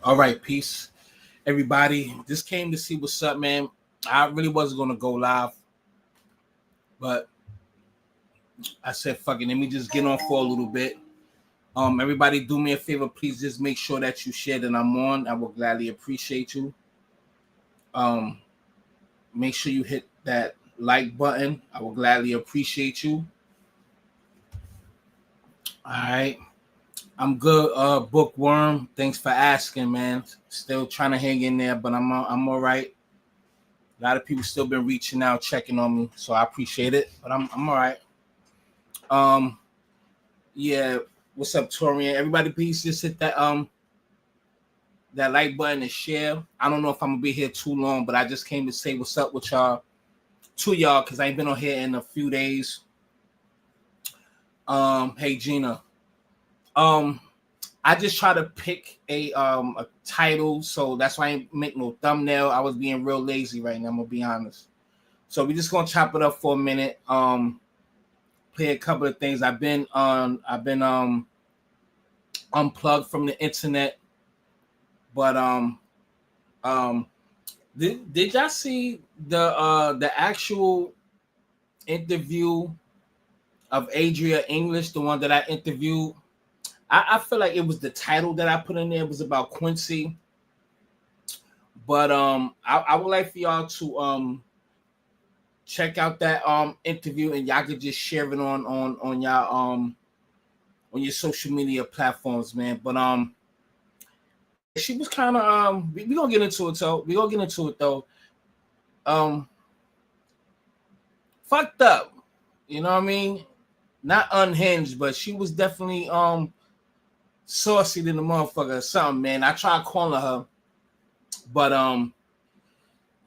All right, peace, everybody. Just came to see what's up, man. I really wasn't gonna go live, but I said, "Fuck it, let me just get on for a little bit." Everybody, do me a favor, please. Just make sure that you share that I'm on. I will gladly appreciate you. Um, Make sure you hit that like button. I will gladly appreciate you. All right. I'm good, bookworm. Thanks for asking, man. Still trying to hang in there, but I'm all right. A lot of people still been reaching out, checking on me, so I appreciate it. But I'm all right. Um, yeah. What's up, Torian? Everybody, please just hit that like button and share. I don't know if I'm gonna be here too long, but I just came to say what's up with y'all, to y'all, because I ain't been on here in a few days. Hey Gina. Um, I just try to pick a title, so that's why I ain't make no thumbnail. I was being real lazy right now, I'm gonna be honest. So we're just gonna chop it up for a minute. Play a couple of things. I've been unplugged from the internet, but did y'all see the actual interview of Adria English, the one that I interviewed? I feel like it was the title that I put in there. It was about Quincy. But I would like for y'all to check out that interview, and y'all could just share it on y'all on your social media platforms, man. But she was kind of we gonna get into it though. Fucked up. You know what I mean? Not unhinged, but she was definitely saucy than the motherfucker or something, man. I tried calling her, but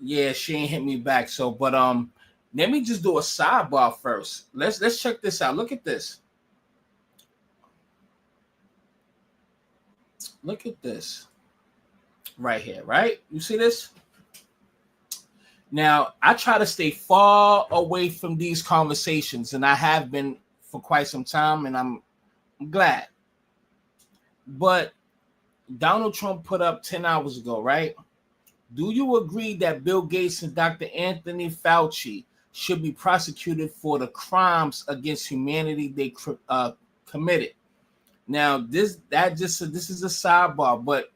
yeah, she ain't hit me back. So, but let me just do a sidebar first. Let's check this out. Look at this. Look at this right here, right? You see this? Now, I try to stay far away from these conversations, and I have been for quite some time, and I'm glad. But Donald Trump put up 10 hours ago, right? Do you agree that Bill Gates and Dr. Anthony Fauci should be prosecuted for the crimes against humanity they committed? Now, this is a sidebar, but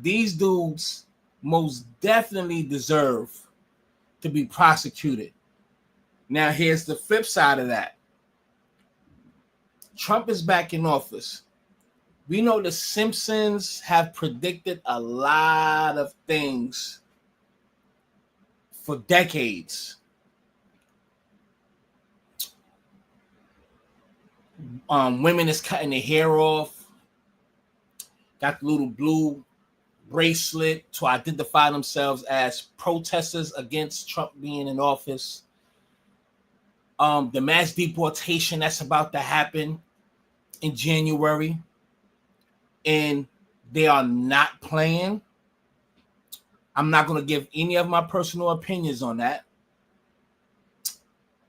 these dudes most definitely deserve to be prosecuted. Now, here's the flip side of that. Trump is back in office. We know the Simpsons have predicted a lot of things for decades. Women is cutting their hair off, got the little blue bracelet to identify themselves as protesters against Trump being in office. The mass deportation that's about to happen in January, and they are not playing. I'm not going to give any of my personal opinions on that.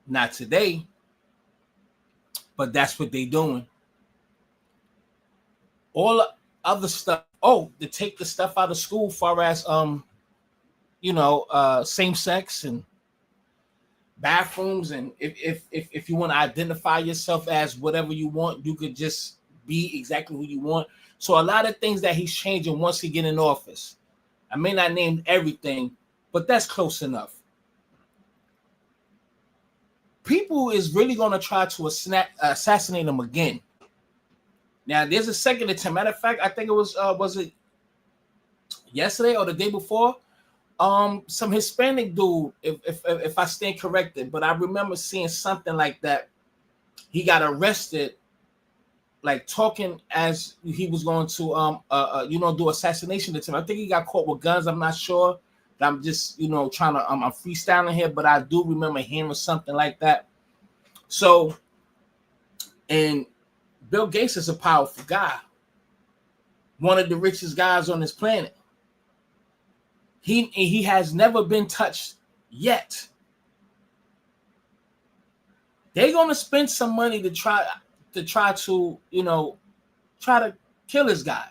Not today, but that's what they're doing. All the other stuff. Oh, to take the stuff out of school, far as same sex and bathrooms, and if you want to identify yourself as whatever you want, you could just be exactly who you want. So a lot of things that he's changing once he get in office. I may not name everything, but that's close enough. People is really going to try to assassinate him again. Now, there's a second attempt. Matter of fact, I think it was it yesterday or the day before? Some Hispanic dude, if I stand corrected, but I remember seeing something like that. He got arrested, like talking as he was going to do assassination attempt. I think he got caught with guns. I'm not sure. I'm just trying to I'm freestyling here, but I do remember hearing something like that. So, and Bill Gates is a powerful guy, one of the richest guys on this planet. He has never been touched yet. They're gonna spend some money to try to kill this guy.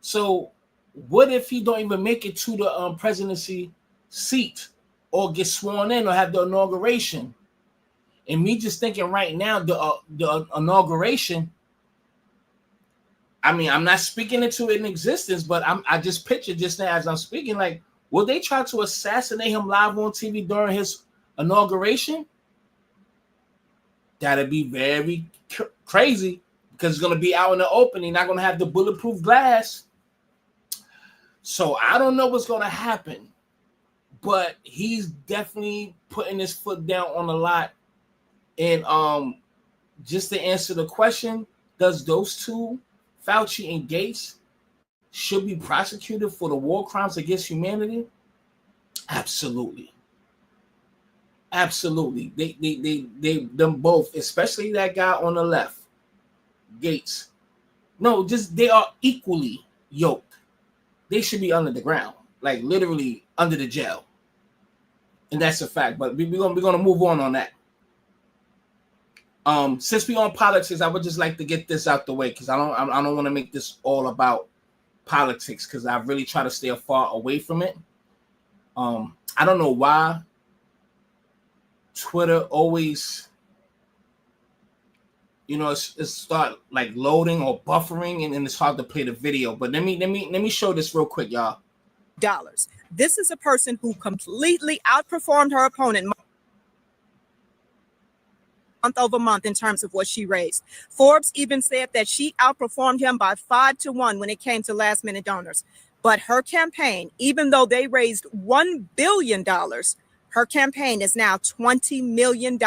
So what if he don't even make it to the presidency seat or get sworn in or have the inauguration? And me just thinking right now, the inauguration, I mean, I'm not speaking into it in existence, but I just pictured just now as I'm speaking, like, will they try to assassinate him live on TV during his inauguration? That'd be very crazy because it's going to be out in the open. He's not going to have the bulletproof glass. So I don't know what's going to happen, but he's definitely putting his foot down on a lot. And just to answer the question, does those two, Fauci and Gates, should be prosecuted for the war crimes against humanity? Absolutely. Absolutely. They them both, especially that guy on the left, Gates. No, just they are equally yoked. They should be under the ground, like literally under the jail. And that's a fact. But we're gonna move on that. Since we're on politics, I would just like to get this out the way because I don't want to make this all about politics because I really try to stay far away from it. I don't know why Twitter always, it's start like loading or buffering and it's hard to play the video. But let me show this real quick, y'all. This is a person who completely outperformed her opponent month over month in terms of what she raised. Forbes even said that she outperformed him by 5-1 when it came to last minute donors. But her campaign, even though they raised $1 billion, her campaign is now $20 million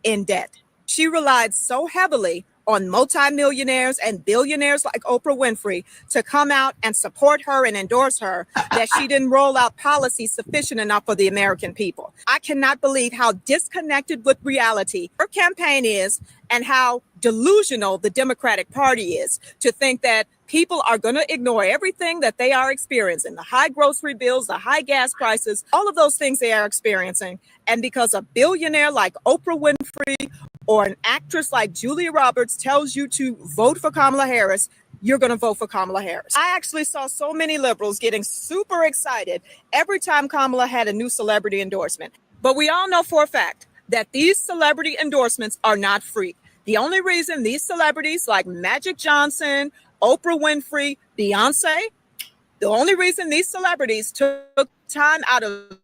in debt. She relied so heavily on multimillionaires and billionaires like Oprah Winfrey to come out and support her and endorse her that she didn't roll out policies sufficient enough for the American people. I cannot believe how disconnected with reality her campaign is and how delusional the Democratic Party is to think that people are going to ignore everything that they are experiencing, the high grocery bills, the high gas prices, all of those things they are experiencing. And because a billionaire like Oprah Winfrey or an actress like Julia Roberts tells you to vote for Kamala Harris, you're going to vote for Kamala Harris. I actually saw so many liberals getting super excited every time Kamala had a new celebrity endorsement. But we all know for a fact that these celebrity endorsements are not free. The only reason these celebrities like Magic Johnson, Oprah Winfrey, Beyonce, the only reason these celebrities took time out of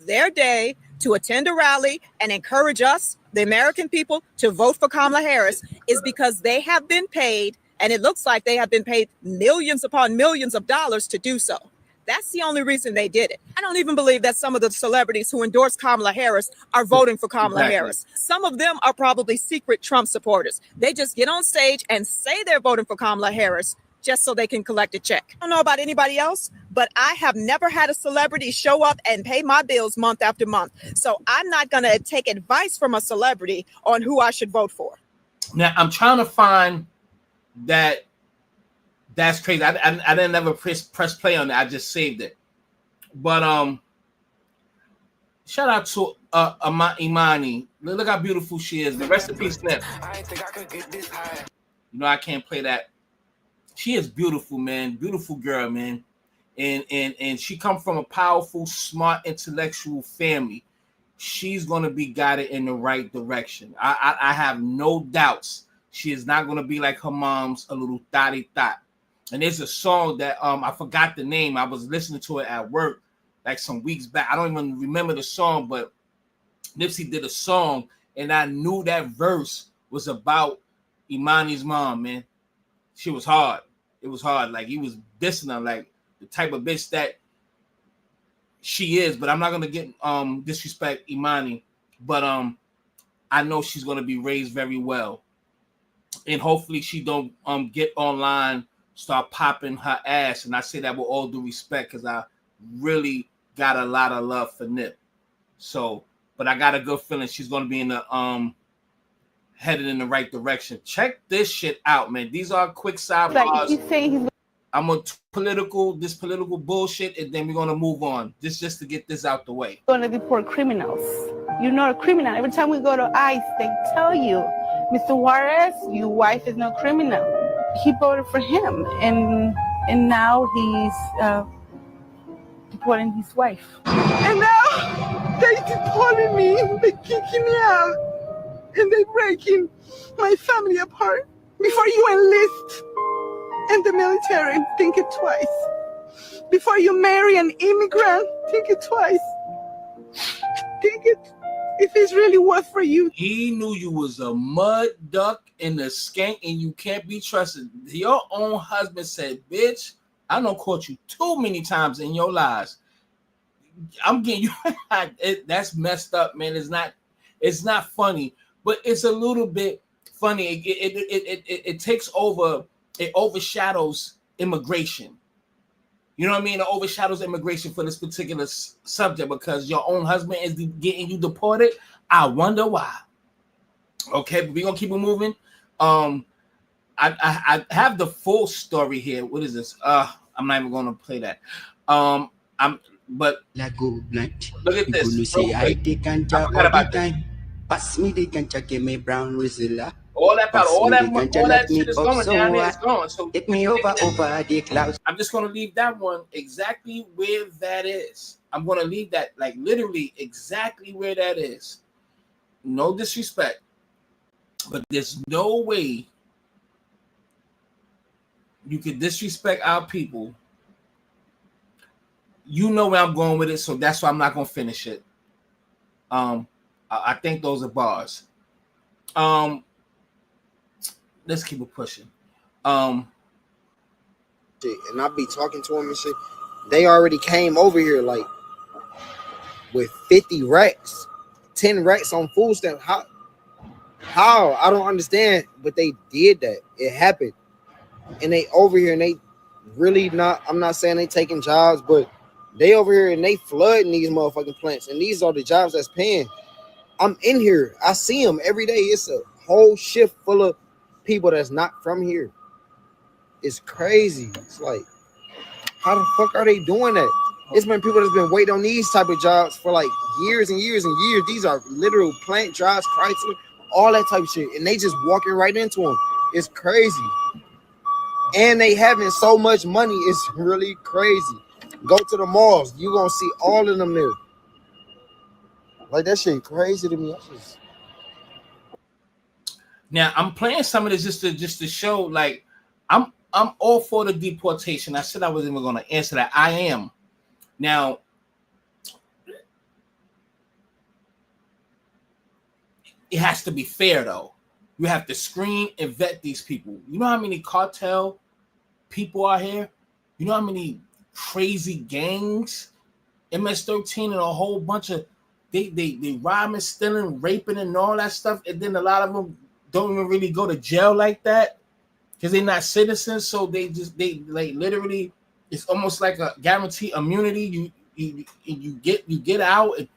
their day to attend a rally and encourage us, the American people, to vote for Kamala Harris is because they have been paid, and it looks like they have been paid millions upon millions of dollars to do so. That's the only reason they did it. I don't even believe that some of the celebrities who endorsed Kamala Harris are voting for Kamala Harris. Some of them are probably secret Trump supporters. They just get on stage and say they're voting for Kamala Harris just so they can collect a check. I don't know about anybody else, but I have never had a celebrity show up and pay my bills month after month. So I'm not going to take advice from a celebrity on who I should vote for. Now, I'm trying to find that. That's crazy. I didn't ever press play on that. I just saved it. But shout out to Imani. Look how beautiful she is. The rest in peace, Snip. I can't play that. She is beautiful, man. Beautiful girl, man. And she come from a powerful, smart, intellectual family. She's gonna be guided in the right direction. I have no doubts. She is not gonna be like her mom's a little thotty thot. And there's a song that I forgot the name. I was listening to it at work like some weeks back. I don't even remember the song, but Nipsey did a song, and I knew that verse was about Imani's mom, man. She was hard. It was hard. Like, he was dissing her, like the type of bitch that she is. But I'm not gonna get disrespect Imani. But I know she's gonna be raised very well, and hopefully she don't get online, start popping her ass. And I say that with all due respect because I really got a lot of love for Nip. So, but I got a good feeling she's going to be in the headed in the right direction. Check this shit out, man. These are quick sidebars. Like he's saying I'm on political bullshit, and then we're going to move on. Just to get this out the way. going to deport criminals. You're not a criminal. Every time we go to ICE, they tell you, Mr. Juarez, your wife is no criminal. He voted for him, and And now he's deporting his wife. And now they deporting me, they kicking me out, and they breaking my family apart. Before you enlist in the military, think it twice. Before you marry an immigrant, think it twice. Think it if it's really worth for you. He knew you was a mud duck and a skank and you can't be trusted. Your own husband said, bitch, I done caught you too many times in your lives. I'm getting you. That's messed up, man. It's not funny, but it's a little bit funny. It takes over. It overshadows immigration. You know what I mean? It overshadows immigration for this particular subject because your own husband is getting you deported. I wonder why. Okay, but we're gonna keep it moving. I have the full story here. What is this? I'm not even gonna play that. But look at this. I forgot about this. Pass me the ganja, give me brown Rizilla. All that shit is going down there. It's gone. So take me over the clouds. I'm just gonna leave that one exactly where that is. I'm gonna leave that like literally exactly where that is. No disrespect, but there's no way you could disrespect our people. You know where I'm going with it, so that's why I'm not gonna finish it. I think those are bars. Let's keep it pushing. And I be talking to them and shit. They already came over here like with 50 racks, 10 racks on food stamps. How? I don't understand, but they did that. It happened. And they over here and they really not, I'm not saying they taking jobs, but they over here and they flooding these motherfucking plants. And these are the jobs that's paying. I'm in here. I see them every day. It's a whole shift full of people that's not from here. It's crazy. It's like, how the fuck are they doing that? It's been people that's been waiting on these type of jobs for like years and years and years. These are literal plant jobs, Chrysler, all that type of shit. And they just walking right into them. It's crazy. And they having so much money. It's really crazy. Go to the malls. You gonna see all of them there. Like that shit crazy to me. Now I'm playing some of this just to show like I'm all for the deportation. I said I wasn't even going to answer that. I am. Now it has to be fair though. You have to screen and vet these people. You know how many cartel people are here? You know how many crazy gangs? MS-13 and a whole bunch of they robbing, stealing, raping, and all that stuff. And then a lot of them don't even really go to jail like that because they're not citizens. So they like literally, it's almost like a guaranteed immunity. You get out. And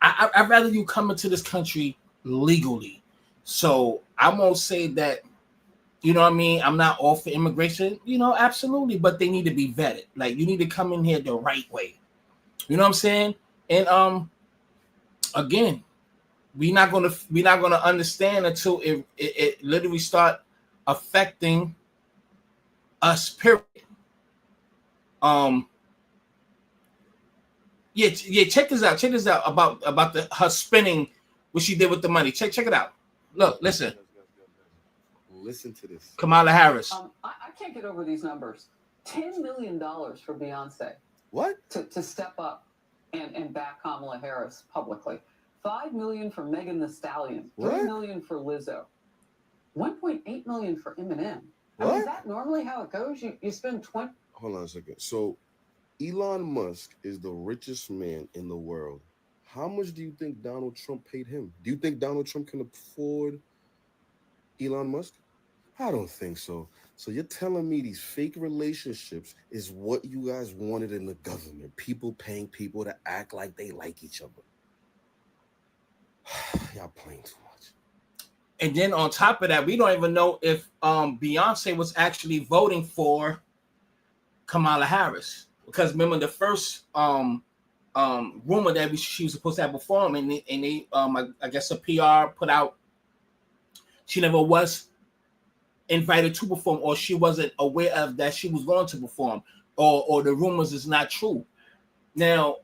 I'd rather you come into this country legally. So I won't say that, you know what I mean? I'm not all for immigration, you know, absolutely, but they need to be vetted. Like you need to come in here the right way. You know what I'm saying? And again, we're not gonna understand until it literally start affecting us. Period. Yeah. Check this out. Check this out about her spending what she did with the money. Check it out. Look, listen. Listen to this. Kamala Harris. I can't get over these numbers. $10 million for Beyonce. What? To step up and back Kamala Harris publicly. $5 million for Megan Thee Stallion. $3 million for Lizzo. $1.8 million for Eminem. I mean, is that normally how it goes? You spend 20. Hold on a second. So Elon Musk is the richest man in the world. How much do you think Donald Trump paid him? Do you think Donald Trump can afford Elon Musk? I don't think so. So you're telling me these fake relationships is what you guys wanted in the government? People paying people to act like they like each other. Y'all playing too much. And then on top of that, we don't even know if Beyonce was actually voting for Kamala Harris. Because remember the first rumor that she was supposed to have performed, and they I guess a PR put out she never was invited to perform, or she wasn't aware of that she was going to perform, or the rumors is not true. Now,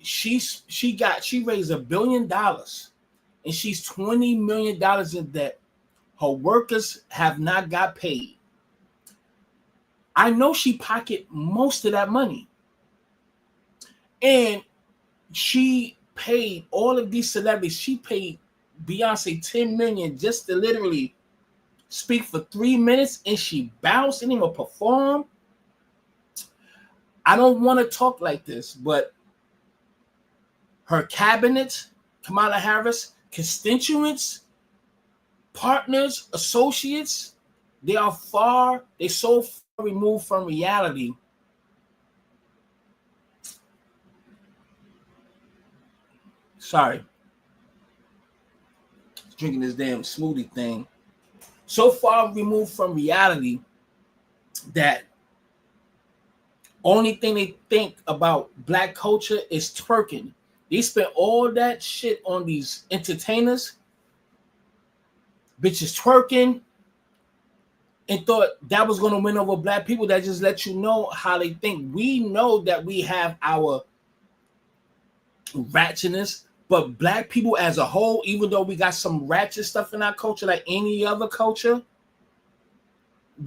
she raised $1 billion, and she's $20 million in debt. Her workers have not got paid. I know she pocketed most of that money, and she paid all of these celebrities. She paid Beyonce $10 million just to literally speak for 3 minutes, and she bounced and even perform. I don't want to talk like this, but her cabinet, Kamala Harris, constituents, partners, associates, they so far removed from reality. Sorry. Drinking this damn smoothie thing. So far removed from reality that only thing they think about black culture is twerking. They spent all that shit on these entertainers, bitches twerking, and thought that was going to win over black people. That just let you know how they think. We know that we have our ratchetness, but black people as a whole, even though we got some ratchet stuff in our culture like any other culture,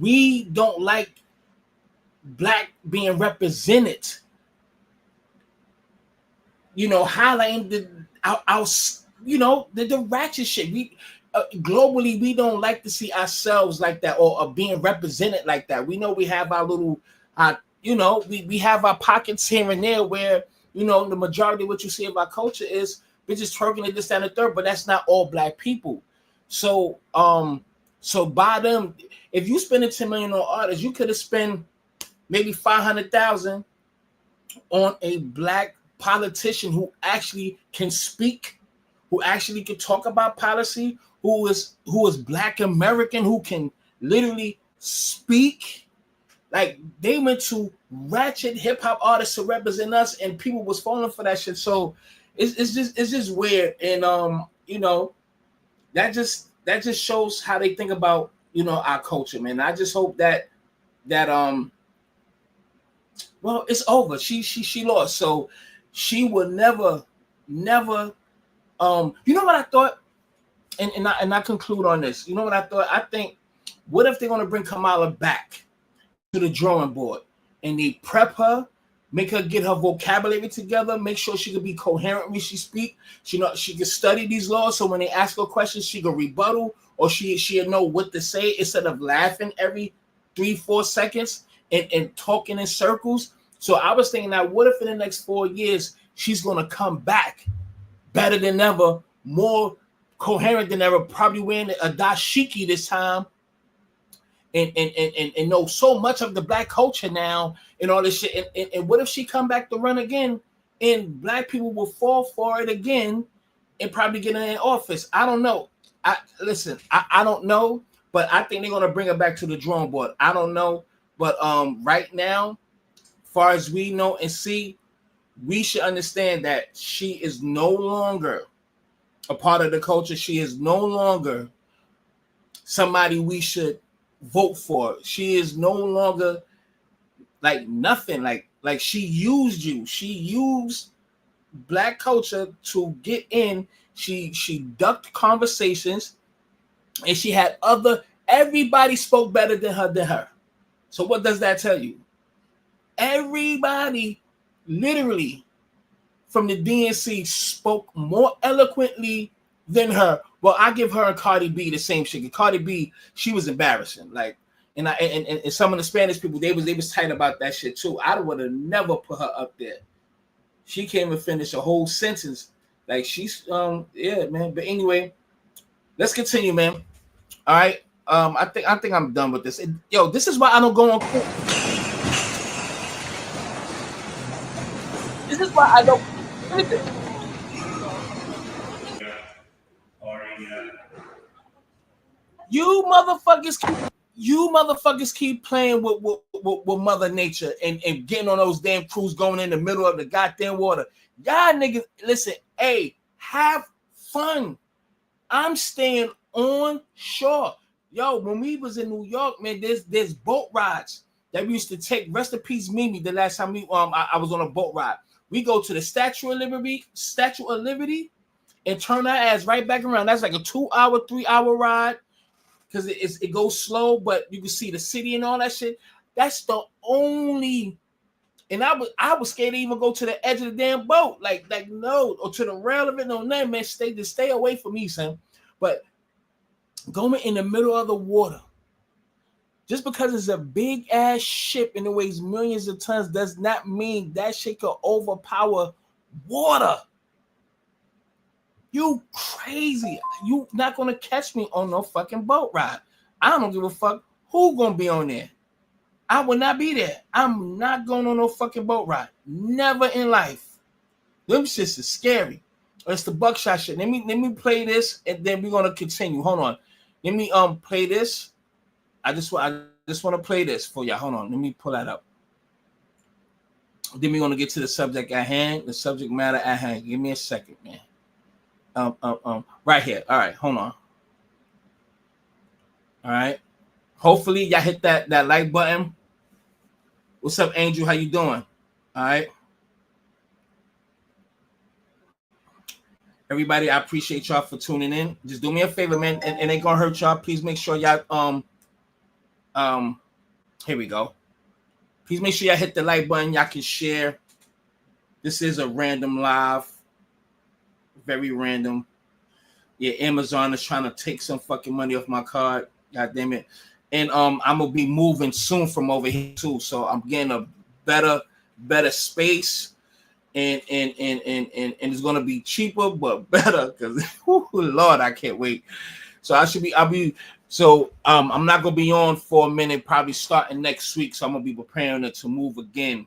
we don't like black being represented. You know, highlighting the ratchet shit. We globally, we don't like to see ourselves like that, or being represented like that. We know we have our little, we have our pockets here and there where, the majority of what you see of our culture is bitches twerking and this, that, and the third, but that's not all black people. So by them, if you spend $10 million on artists, you could have spent maybe $500,000 on a black politician who actually can speak, who actually can talk about policy, who is Black American, who can literally speak. Like, they went to ratchet hip hop artists to represent us, and people was falling for that shit. So it's just weird, and that just shows how they think about our culture, man. I just hope that well, it's over. She lost, so she will never. You know what I thought, and I conclude on this. You know what I thought? I think, what if they're gonna bring Kamala back to the drawing board and they prep her, make her get her vocabulary together, make sure she can be coherent when she speak. She can study these laws, so when they ask her questions, she can rebuttal, or she'll know what to say instead of laughing every 3-4 seconds and talking in circles. So I was thinking that, what if in the next 4 years she's gonna come back better than ever, more coherent than ever, probably wearing a dashiki this time, and know so much of the black culture now and all this shit. And what if she come back to run again, and black people will fall for it again and probably get in office? I don't know. I don't know, but I think they're gonna bring her back to the drawing board. I don't know, but right now, far as we know and see, we should understand that she is no longer a part of the culture. She is no longer somebody we should vote for. She is no longer like nothing. Like she used you. She used black culture to get in. She ducked conversations, and she had everybody spoke better than her. So what does that tell you? Everybody literally from the DNC spoke more eloquently than her. Well, I give her and Cardi B the same shit. Cardi B, she was embarrassing. Like, and some of the Spanish people, they was tight about that shit too. I would have never put her up there. She can't even finish a whole sentence. Like, she's yeah, man. But anyway, let's continue, man. All right. I think I'm done with this. Yo, this is why I don't go on court. This is why I don't. You motherfuckers keep playing with Mother Nature and getting on those damn crews going in the middle of the goddamn water. Y'all niggas, listen, hey, have fun. I'm staying on shore. Yo, when we was in New York, man, there's boat rides that we used to take. Rest in peace, Mimi. The last time I was on a boat ride, we go to the Statue of Liberty, and turn our ass right back around. That's like a 2-hour, 3-hour ride because it goes slow, but you can see the city and all that shit. That's the only. And I was scared to even go to the edge of the damn boat, like no, or to the rail of it. No, man, stay away from me, son. But going in the middle of the water, just because it's a big ass ship and it weighs millions of tons, does not mean that shit could overpower water. You crazy? You not gonna catch me on no fucking boat ride. I don't give a fuck who gonna be on there. I will not be there. I'm not going on no fucking boat ride. Never in life. Them shits is scary. It's the buckshot shit. Let me play this and then we're gonna continue. Hold on. Let me play this. I just want to play this for y'all. Hold on. Let me pull that up. Then we're gonna get to the subject at hand, the subject matter at hand. Give me a second, man. Right here. All right, hold on. All right. Hopefully y'all hit that like button. What's up, Angel? How you doing? All right. Everybody, I appreciate y'all for tuning in. Just do me a favor, man, and it ain't gonna hurt y'all. Please make sure y'all here we go. Please make sure y'all hit the like button. Y'all can share. This is a random live. Very random. Yeah, Amazon is trying to take some fucking money off my card. God damn it. And I'm gonna be moving soon from over here too. So I'm getting a better space. And it's gonna be cheaper but better because Lord, I can't wait. So I'm not gonna be on for a minute, probably starting next week. So I'm gonna be preparing to move again.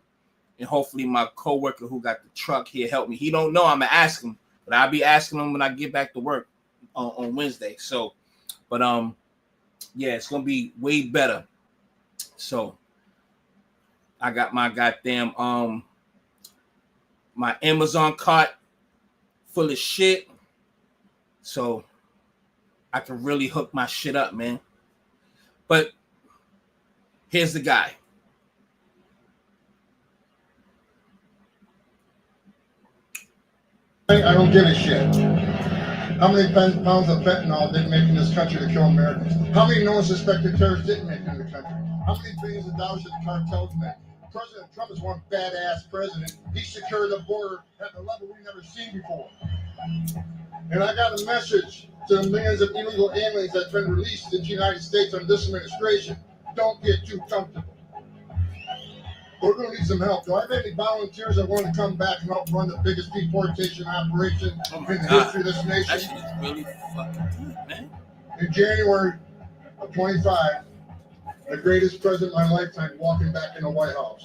And hopefully my coworker who got the truck here help me. He don't know, I'm gonna ask him, but I'll be asking him when I get back to work on Wednesday. So, but yeah, it's gonna be way better. So I got my goddamn my Amazon cart full of shit, so I can really hook my shit up, man. But here's the guy. I don't give a shit. How many pounds of fentanyl didn't make in this country to kill Americans? How many known suspected terrorists didn't make in the country? How many billions of dollars did the cartels make? President Trump is one badass president. He secured the border at a level we've never seen before. And I got a message to the millions of illegal aliens that have been released in the United States under this administration. Don't get too comfortable. We're going to need some help. Do I have any volunteers that want to come back and help run the biggest deportation operation in the history of this nation? That shit is really fucking good, man. In January of 25, the greatest president of my lifetime walking back in the White House.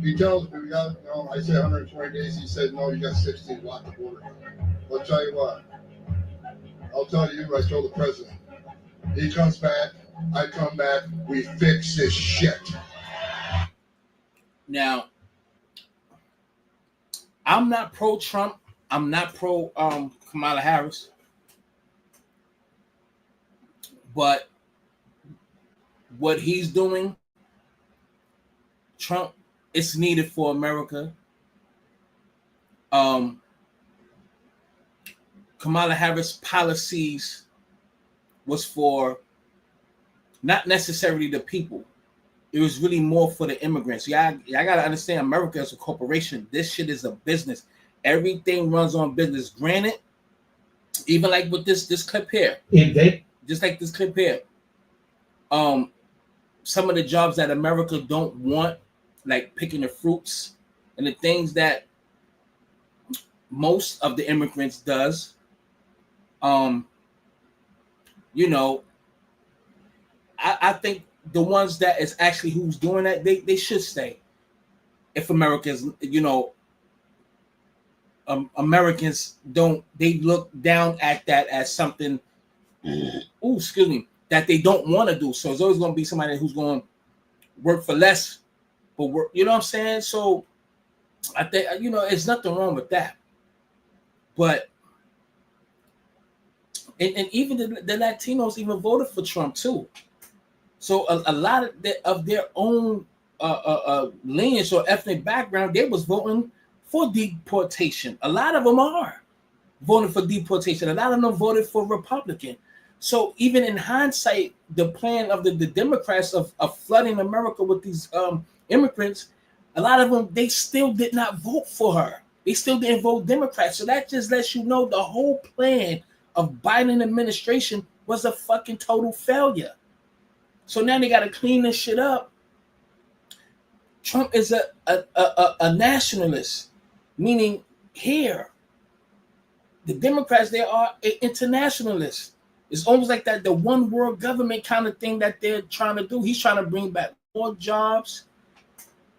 He tells me, I say 120 days. He said, no, you got 60 to lock the border. I'll tell you what. I'll tell you, I told the president. He comes back, I come back, we fix this shit. Now, I'm not pro-Trump. I'm not pro Kamala Harris. But what he's doing, Trump, it's needed for America. Kamala Harris' policies was for not necessarily the people. It was really more for the immigrants. Y'all got to understand, America is a corporation. This shit is a business. Everything runs on business. Granted, even like with this clip here, just like this clip here, some of the jobs that America don't want, like picking the fruits and the things that most of the immigrants does, I think the ones that is actually who's doing that, they should stay. If Americans, Americans they look down at that as something, that they don't want to do. So it's always going to be somebody who's going to work for less, but work, you know what I'm saying? So I think, there's nothing wrong with that. But and even the Latinos even voted for Trump too. So a lot of their own lineage or ethnic background, they was voting for deportation. A lot of them are voting for deportation. A lot of them voted for Republican. So even in hindsight, the plan of the Democrats of flooding America with these immigrants, a lot of them, they still did not vote for her. They still didn't vote Democrat. So that just lets you know the whole plan of Biden administration was a fucking total failure. So now they got to clean this shit up. Trump is a nationalist, meaning here. The Democrats, they are internationalists. It's almost like that the one world government kind of thing that they're trying to do. He's trying to bring back more jobs,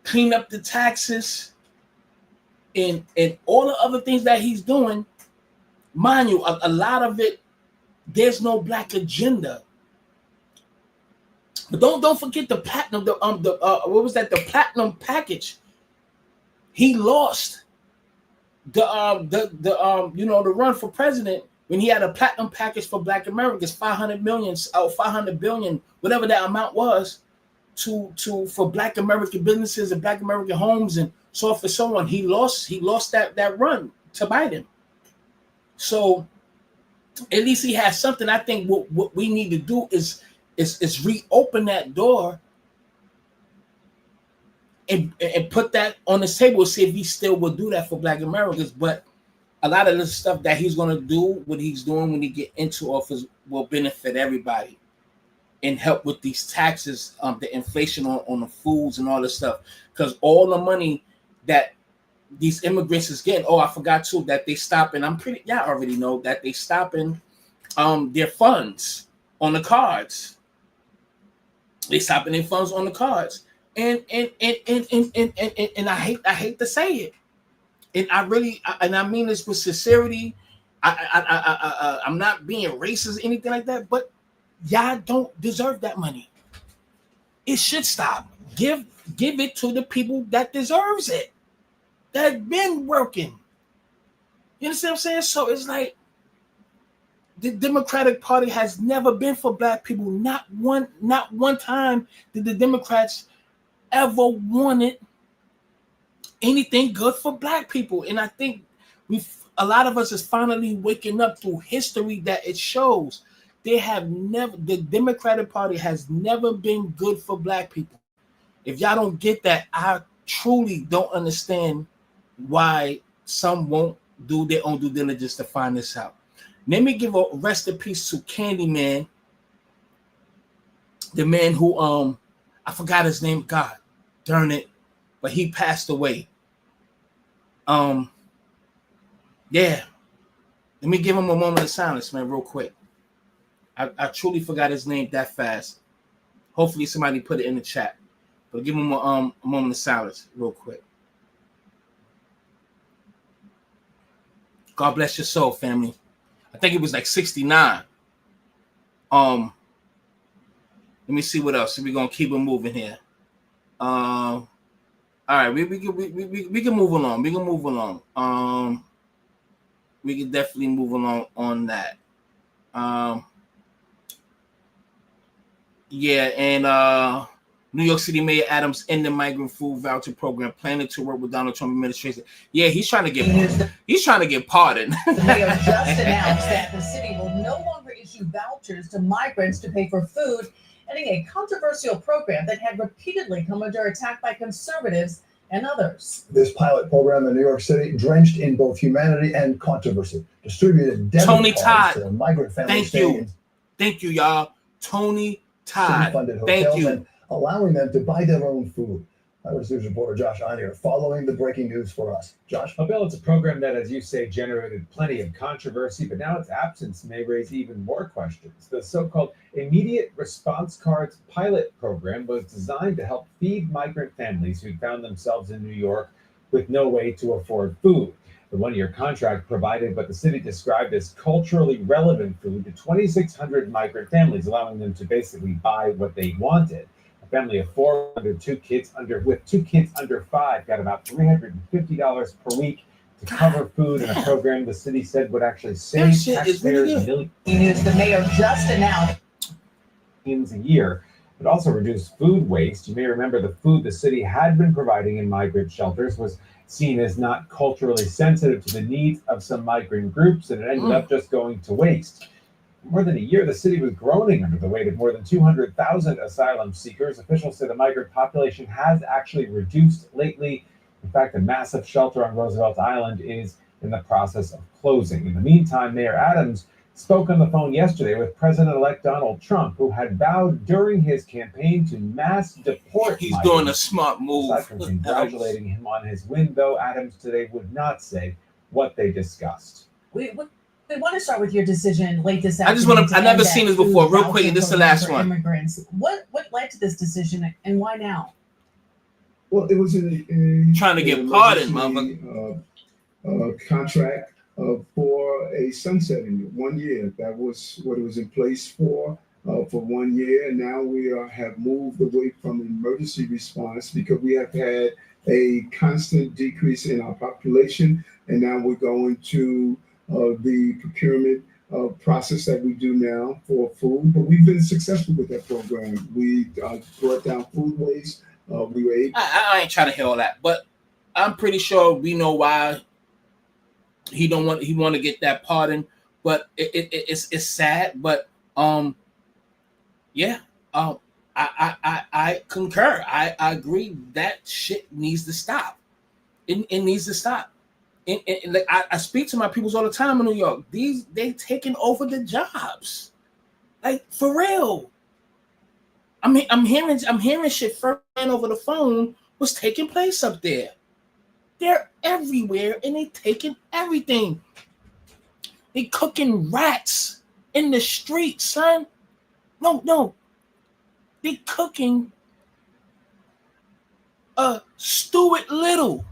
clean up the taxes, and all the other things that he's doing. Mind you, a lot of it, there's no black agenda. But don't forget the platinum, what was that? The platinum package. He lost the run for president when he had a platinum package for Black Americans, 500 million, 500 billion, whatever that amount was, for Black American businesses and Black American homes and so forth and so on. He lost that run to Biden. So at least he has something. I think what we need to do is reopen that door and put that on the table, see if he still will do that for Black Americans. But a lot of the stuff that he's going to do, what he's doing when he get into office, will benefit everybody and help with these taxes, the inflation on the foods and all this stuff. Because all the money that these immigrants is getting, I forgot too, that they stopping, y'all already know that they stopping their funds on the cards. They stopping their funds on the cards. And I hate to say it. And I mean this with sincerity. I'm not being racist or anything like that, but y'all don't deserve that money. It should stop. Give it to the people that deserves it, that been working. You understand what I'm saying? So it's like the Democratic Party has never been for Black people. Not one time did the Democrats ever wanted anything good for Black people. And I think a lot of us is finally waking up through history that it shows the Democratic Party has never been good for Black people. If y'all don't get that, I truly don't understand why some won't do their own due diligence to find this out. Let me give a rest in peace to Candyman, the man who I forgot his name, God darn it, but he passed away. Yeah. Let me give him a moment of silence, man, real quick. I truly forgot his name that fast. Hopefully somebody put it in the chat. But give him a moment of silence, real quick. God bless your soul, family. I think it was like 69. Let me see what else. We're gonna keep it moving here. All right, we can move along. We can move along. We can definitely move along on that. Yeah, and New York City Mayor Adams ended the migrant food voucher program, planning to work with Donald Trump administration. Yeah, he's trying to get pardoned. The mayor just announced that the city will no longer issue vouchers to migrants to pay for food, ending a controversial program that had repeatedly come under attack by conservatives and others. This pilot program in New York City, drenched in both humanity and controversy, distributed Tony Todd to migrant families. Thank you, y'all. Tony Todd. Thank you. And allowing them to buy their own food. Eyewitness News reporter Josh Adria following the breaking news for us. Josh? Well, Bill, it's a program that, as you say, generated plenty of controversy, but now its absence may raise even more questions. The so-called Immediate Response Cards pilot program was designed to help feed migrant families who found themselves in New York with no way to afford food. The one-year contract provided what the city described as culturally relevant food to 2,600 migrant families, allowing them to basically buy what they wanted. Family of four with two kids under 5 got about $350 per week to cover food in a program the city said would actually That save shit is taxpayers really good. millions The mayor just announced a year, but also reduce food waste. You may remember the food the city had been providing in migrant shelters was seen as not culturally sensitive to the needs of some migrant groups, and it ended up just going to waste. For more than a year, the city was groaning under the weight of more than 200,000 asylum seekers. Officials say the migrant population has actually reduced lately. In fact, a massive shelter on Roosevelt Island is in the process of closing. In the meantime, Mayor Adams spoke on the phone yesterday with President-elect Donald Trump, who had vowed during his campaign to mass deport He's migrants. doing a smart move. Aside from congratulating him on his win, though, Adams today would not say what they discussed. We want to start with your decision late this I just afternoon. want to. I've never seen this before. Real quick, and this is the last one. Immigrants. What led to this decision, and why now? Well, it was Trying to get pardoned, motherfucker. Contract for a sunsetting 1 year. That was what it was in place for 1 year. And now we have moved away from emergency response because we have had a constant decrease in our population. And now we're going to the procurement process that we do now for food. But we've been successful with that program. We brought down food waste. We were able. I ain't trying to hear all that, but I'm pretty sure we know why he want to get that pardon. But it's sad. But yeah, I concur. I agree that shit needs to stop. It needs to stop. And like I speak to my peoples all the time in New York. They taking over the jobs, like for real. I'm hearing shit first over the phone was taking place up there. They're everywhere and they taking everything. They cooking rats in the street, son. No. They cooking Stuart Little.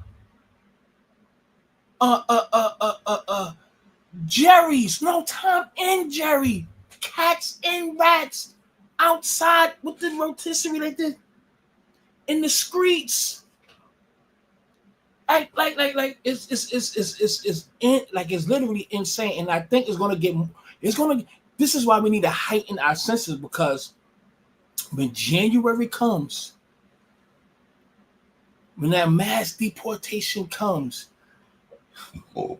Jerry's, no, Tom and Jerry, cats and rats outside with the rotisserie like this in the streets. Like it's literally insane, and I think this is why we need to heighten our senses, because when January comes, when that mass deportation comes,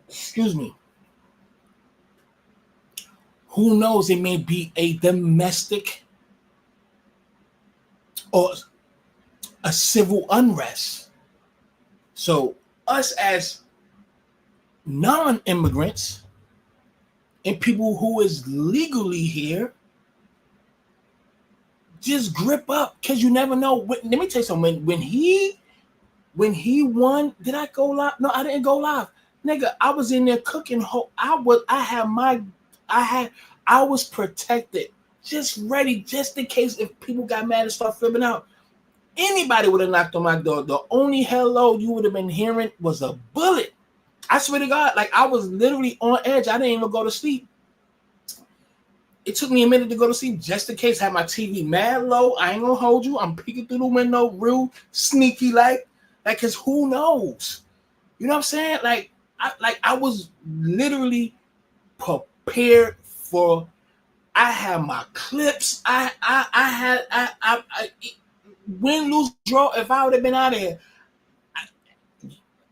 excuse me, who knows, it may be a domestic or a civil unrest. So us as non-immigrants and people who is legally here, just grip up, because you never know. Let me tell you something. When he won, did I go live? No, I didn't go live. Nigga, I was in there cooking. I was protected, just ready, just in case if people got mad and start flipping out. Anybody would have knocked on my door. The only hello you would have been hearing was a bullet. I swear to God, like I was literally on edge. I didn't even go to sleep. It took me a minute to go to sleep just in case. Had my TV mad low. I ain't gonna hold you. I'm peeking through the window, real sneaky, like cause who knows? You know what I'm saying? Like I was literally prepared for. I had my clips. I win, lose, draw. If I would have been out of here,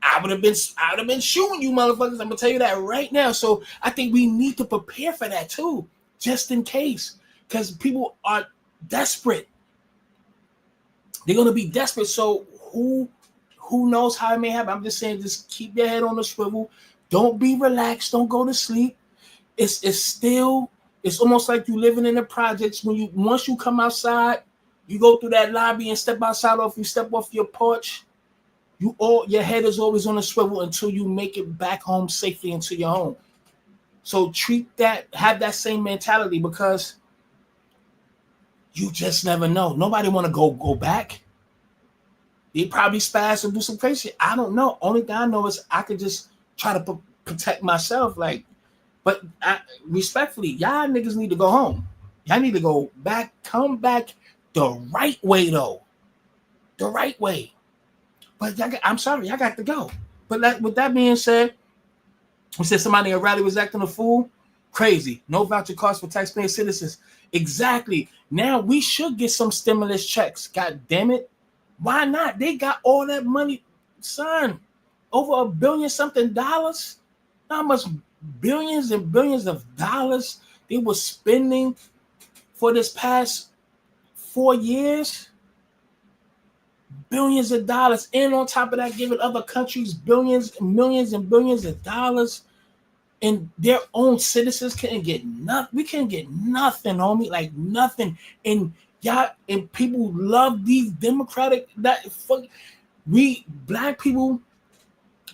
I would have been shooting you motherfuckers. I'm gonna tell you that right now. So I think we need to prepare for that too, just in case, because people are desperate. They're gonna be desperate. So who knows how it may happen? I'm just saying, just keep your head on the swivel. Don't be relaxed. Don't go to sleep. It's almost like you living in the projects. Once you come outside, you go through that lobby and step outside. If you step off your porch, your head is always on a swivel until you make it back home safely into your home. So have that same mentality, because you just never know. Nobody want to go back. They probably spaz and do some crazy shit. I don't know. Only thing I know is I could just try to protect myself. But respectfully, y'all niggas need to go home. Y'all need to go back, come back the right way though. The right way. But I'm sorry, I got to go. But with that being said, Who said somebody in a rally was acting a fool? Crazy. No voucher costs for taxpaying citizens. Exactly. Now we should get some stimulus checks. God damn it. Why not? They got all that money, son. Over $1 billion something dollars. How much billions and billions of dollars they were spending for this past 4 years? Billions of dollars. And on top of that, giving other countries billions, millions, and billions of dollars. And their own citizens couldn't get nothing. We couldn't get nothing, homie. Like nothing. And y'all and people love these democratic we black people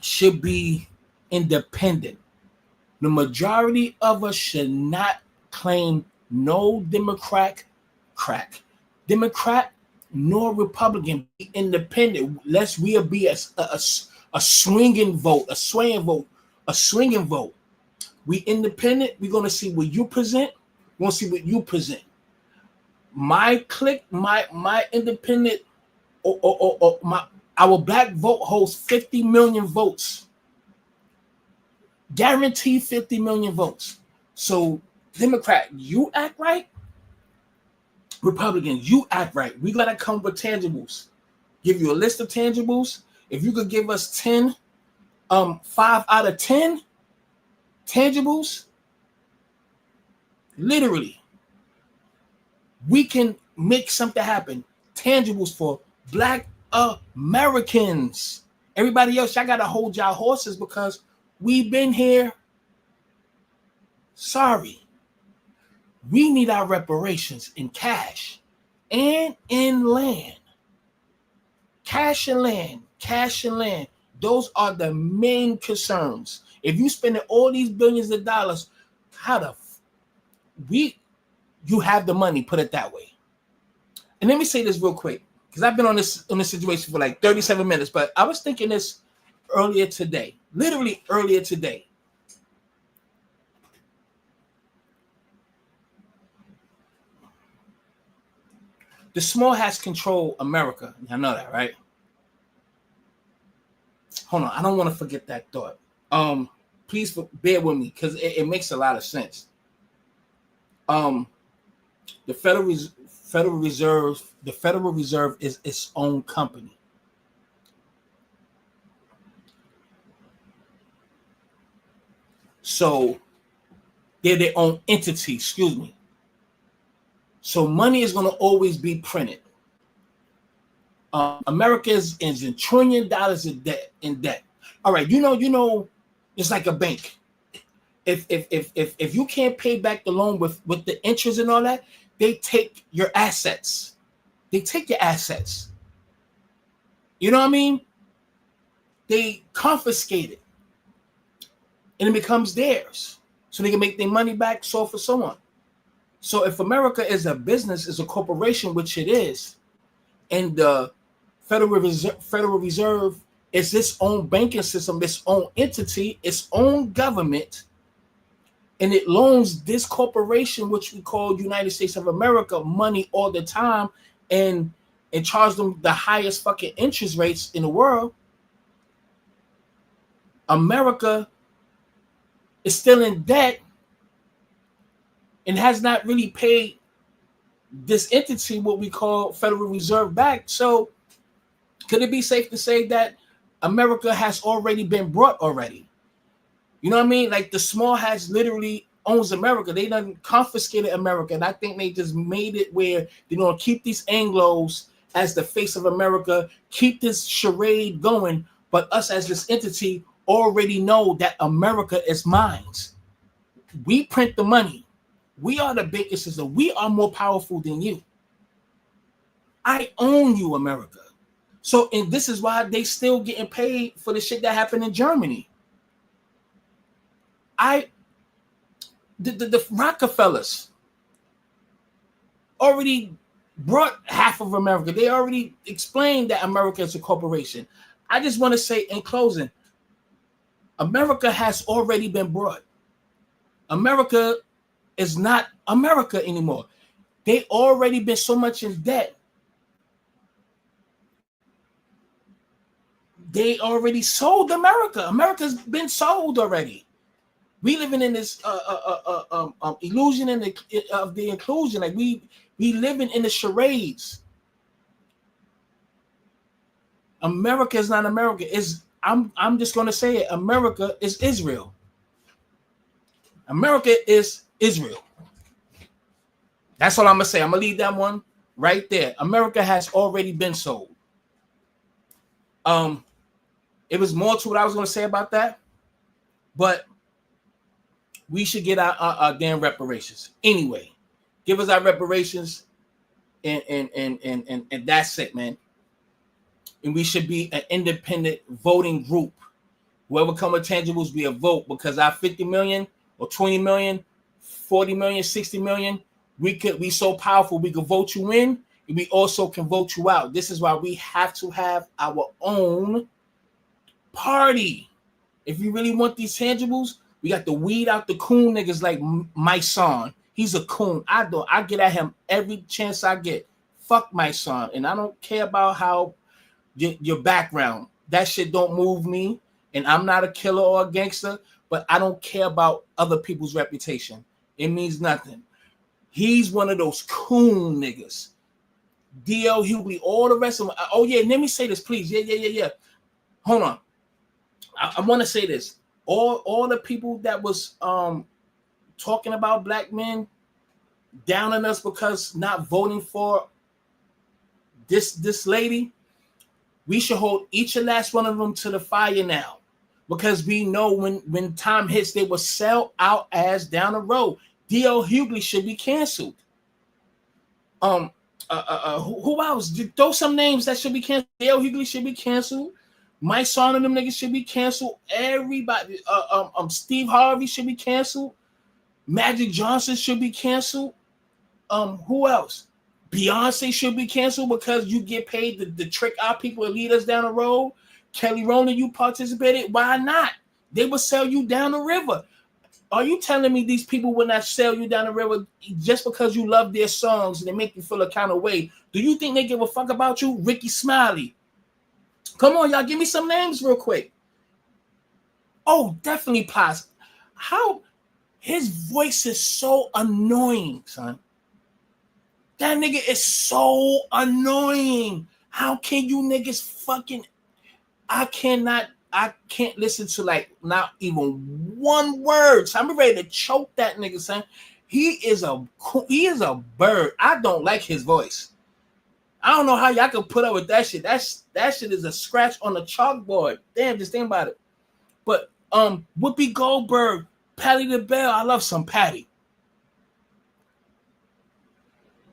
should be independent. The majority of us should not claim no Democrat nor Republican. Be independent. Lest we'll be a swinging vote, a swaying vote. We independent. We're gonna see what you present. We're gonna see what you present. My clique, my independent, our black vote holds 50 million votes. Guaranteed 50 million votes. So, Democrat, you act right. Republicans, you act right. We gotta come with tangibles. Give you a list of tangibles. If you could give us 5 out of 10 tangibles, literally, we can make something happen. Tangibles for black Americans. Everybody else, y'all gotta hold y'all horses because we've been here. Sorry. We need our reparations in cash and in land. Cash and land. Those are the main concerns. If you spending all these billions of dollars, you have the money, put it that way. And let me say this real quick, because I've been on this situation for like 37 minutes, but I was thinking this earlier today, literally earlier today. The small hats control America. I know that, right? Hold on, I don't want to forget that thought. Please bear with me because it makes a lot of sense. The Federal Reserve is its own company. So they're their own entity, excuse me. So money is going to always be printed. America is in $1 trillion in debt. All right, you know, it's like a bank. If you can't pay back the loan with the interest and all that, they take your assets. You know what I mean? They confiscate it. And it becomes theirs. So they can make their money back, so for so on. So if America is a business, is a corporation, which it is, and the Federal Reserve is its own banking system, its own entity, its own government, and it loans this corporation, which we call United States of America, money all the time, and charge them the highest fucking interest rates in the world. America is still in debt and has not really paid this entity, what we call Federal Reserve, back. So could it be safe to say that America has already been brought already? You know what I mean? Like the small hats literally owns America. They done confiscated America. And I think they just made it where they're going to keep these Anglos as the face of America, keep this charade going. But us as this entity already know that America is mine. We print the money. We are the banking system. We are more powerful than you. I own you, America. So, and this is why they still getting paid for the shit that happened in Germany. The Rockefellers already brought half of America. They already explained that America is a corporation. I just want to say in closing, America has already been brought. America is not America anymore. They already been so much in debt. They already sold America. America's been sold already. We living in this illusion of the inclusion. Like we living in the charades. America is not America. I'm just gonna say it. America is Israel. America is Israel. That's all I'm gonna say. I'm gonna leave that one right there. America has already been sold. It was more to what I was gonna say about that, but we should get our damn reparations anyway. Give us our reparations, and that's it, man. And we should be an independent voting group. Whoever come with tangibles, be a vote, because our 50 million or 20 million, 40 million, 60 million, we so powerful, we can vote you in, and we also can vote you out. This is why we have to have our own party. If you really want these tangibles, we got to weed out the coon niggas like my son. He's a coon. I get at him every chance I get. Fuck my son. And I don't care about how your background. That shit don't move me. And I'm not a killer or a gangster, but I don't care about other people's reputation. It means nothing. He's one of those coon niggas. D.L. Hughley, all the rest of them. Oh, yeah, let me say this, please. Yeah. Hold on. I want to say this. All the people that was talking about black men downing us because not voting for this lady, we should hold each and last one of them to the fire now, because we know when time hits, they will sell out as down the road. D.L. Hughley should be canceled. Who else? Throw some names that should be canceled. D.L. Hughley should be canceled. My son and them niggas should be canceled. Everybody, Steve Harvey should be canceled. Magic Johnson should be canceled. Who else? Beyonce should be canceled because you get paid to trick our people and lead us down the road. Kelly Rowland, you participated. Why not? They will sell you down the river. Are you telling me these people will not sell you down the river just because you love their songs and they make you feel a kind of way? Do you think they give a fuck about you? Ricky Smiley. Come on, y'all, give me some names real quick. Oh, definitely Paz. How his voice is so annoying, son. That nigga is so annoying. How can you niggas fucking... I can't listen to like not even one word. So I'm ready to choke that nigga, son. He is a bird. I don't like his voice. I don't know how y'all can put up with that shit. That shit is a scratch on the chalkboard. Damn, just think about it. But Whoopi Goldberg, Patti LaBelle, I love some Patti.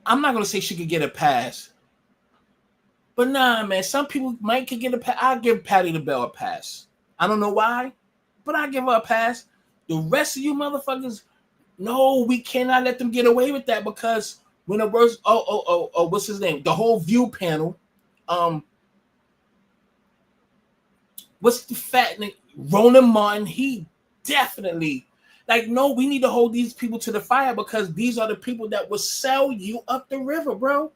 I'm not gonna say she could get a pass, but nah, man. Some people might could get a pass. I'll give Patti LaBelle a pass. I don't know why, but I give her a pass. The rest of you motherfuckers, no, we cannot let them get away with that, because when the worst, what's his name? The whole View panel, what's the fat nigga? Ronan Martin, he definitely, like, no, we need to hold these people to the fire, because these are the people that will sell you up the river, bro.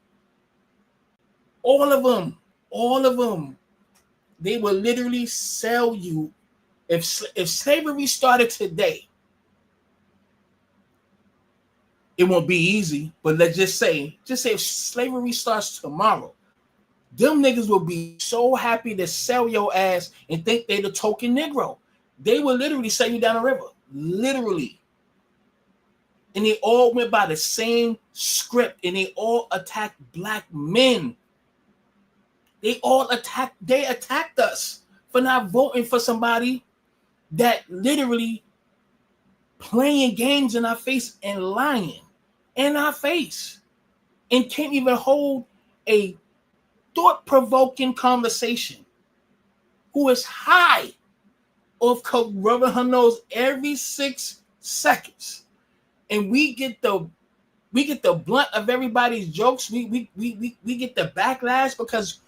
All of them. They will literally sell you. If slavery started today, it won't be easy, but let's just say if slavery starts tomorrow, them niggas will be so happy to sell your ass and think they the token Negro. They will literally sell you down the river. Literally. And they all went by the same script, and they all attacked black men. They attacked us for not voting for somebody that literally playing games in our face and lying in our face and can't even hold a thought-provoking conversation, who is high off coke, rubbing her nose every 6 seconds. And we get the blunt of everybody's jokes. We get the backlash because